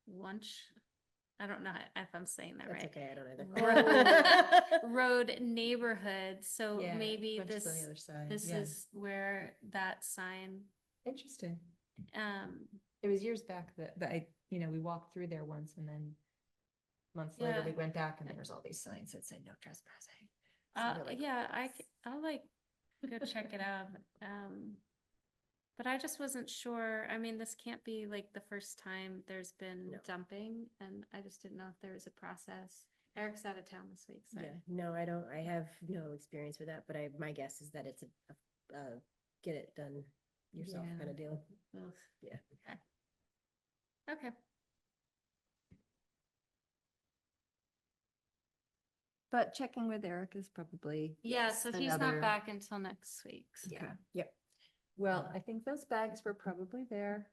Speaker 4: Wunsch, I don't know if I'm saying that
Speaker 6: That's
Speaker 4: right.
Speaker 6: okay, I don't either.
Speaker 4: Road neighborhood, so
Speaker 10: Yeah,
Speaker 4: maybe
Speaker 10: bunch is
Speaker 4: this,
Speaker 10: on the other side,
Speaker 4: this
Speaker 10: yeah.
Speaker 4: is where that sign,
Speaker 10: Interesting.
Speaker 4: um,
Speaker 10: It was years back that we walked through there once and then months later
Speaker 4: Yeah.
Speaker 10: we went back and there was all these signs that said no trespassing. So we're like,
Speaker 4: yeah, I'll like go check it out. But I just wasn't sure. I mean, this can't be like the first time there's been
Speaker 6: No.
Speaker 4: dumping, and I just didn't know if there was a process. Eric's out of town this week, so.
Speaker 6: Yeah, no, I have no experience with that, but my guess is that it's a get it done yourself
Speaker 10: Yeah.
Speaker 6: kind of deal.
Speaker 4: Ugh.
Speaker 6: Yeah.
Speaker 4: Okay.
Speaker 10: But checking with Eric is probably.
Speaker 4: Yeah, so he's not
Speaker 10: another-
Speaker 4: back until next week. so-
Speaker 10: Yeah.
Speaker 6: Yep.
Speaker 10: Well, I think those bags were probably there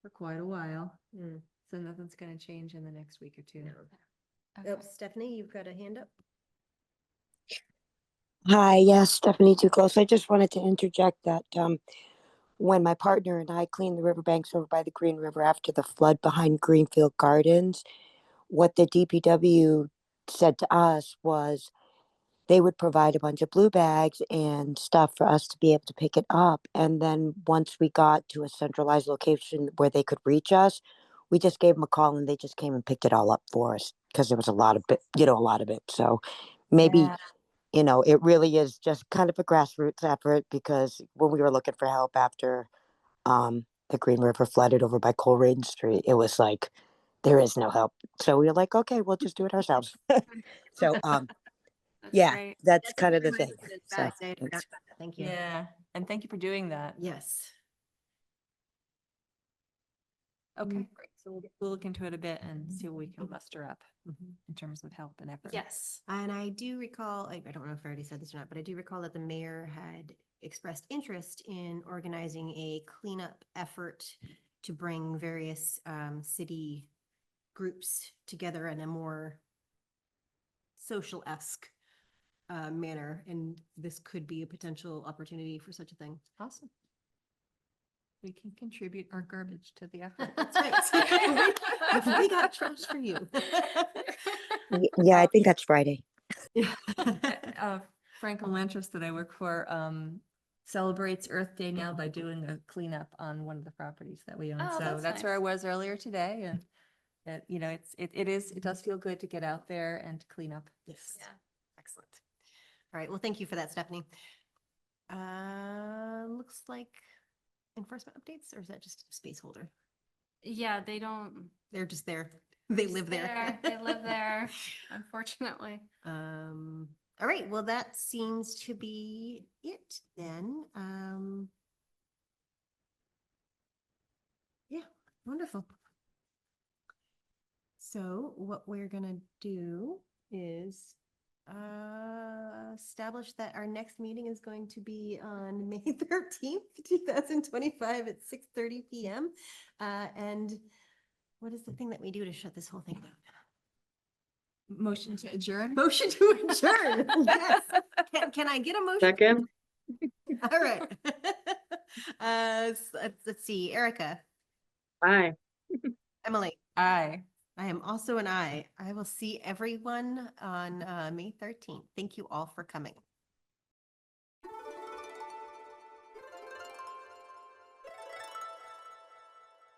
Speaker 10: for quite a while,
Speaker 6: Mm.
Speaker 10: so nothing's gonna change in the next week or two.
Speaker 6: No.
Speaker 4: Okay.
Speaker 6: Oh, Stephanie, you've got a hand up?
Speaker 12: Hi, yes, Stephanie Too Close. I just wanted to interject that when my partner and I cleaned the riverbanks over by the Green River after the flood behind Greenfield Gardens, what the DPW said to us was they would provide a bunch of blue bags and stuff for us to be able to pick it up. And then once we got to a centralized location where they could reach us, we just gave them a call and they just came and picked it all up for us because there was a lot of it. So maybe
Speaker 10: Yeah.
Speaker 12: it really is just kind of a grassroots effort because when we were looking for help after the Green River flooded over by Coleraine Street, it was like, there is no help. So we were like, okay, we'll just do it ourselves. So,
Speaker 4: That's
Speaker 12: yeah,
Speaker 4: great.
Speaker 12: that's
Speaker 6: That's
Speaker 12: kind of the
Speaker 6: really
Speaker 12: thing.
Speaker 6: nice.
Speaker 12: So
Speaker 6: I forgot
Speaker 12: it's-
Speaker 6: about that. Thank you.
Speaker 10: Yeah, and thank you for doing that.
Speaker 6: Yes.
Speaker 10: Okay, great. So we'll look into it a bit and see what we can muster up in terms of help and effort.
Speaker 4: Yes.
Speaker 6: And I do recall, I don't know if I already said this or not, but I do recall that the mayor had expressed interest in organizing a cleanup effort to bring various city groups together in a more social-esque manner, and this could be a potential opportunity for such a thing.
Speaker 10: Awesome. We can contribute our garbage to the effort.
Speaker 6: That's right. We got trash for you.
Speaker 12: Yeah, I think that's Friday.
Speaker 10: Franklin Lantress that I work for celebrates Earth Day now by doing a cleanup on one of the properties that we own.
Speaker 4: Oh,
Speaker 10: So
Speaker 4: that's
Speaker 10: that's where I
Speaker 4: nice.
Speaker 10: was earlier today, and that, you know, it does feel good to get out there and to clean up.
Speaker 6: Yes.
Speaker 4: Yeah.
Speaker 6: Excellent. All right. Well, thank you for that, Stephanie. Looks like enforcement updates, or is that just a space holder?
Speaker 4: Yeah, they don't.
Speaker 6: They're just there. They
Speaker 4: just
Speaker 6: live there.
Speaker 4: They live there, unfortunately.
Speaker 6: All right. Well, that seems to be it then. Yeah, wonderful. So what we're gonna do is establish that our next meeting is going to be on May 13th, 2025 at 6:30 PM. And what is the thing that we do to shut this whole thing down?
Speaker 10: Motion to adjourn?
Speaker 6: Motion to adjourn. Yes. Can I get a motion?
Speaker 2: Second,
Speaker 6: All right. Let's see, Erica,
Speaker 2: aye.
Speaker 6: Emily.
Speaker 10: Aye.
Speaker 6: I am also an I. I will see everyone on May 13th. Thank you all for coming.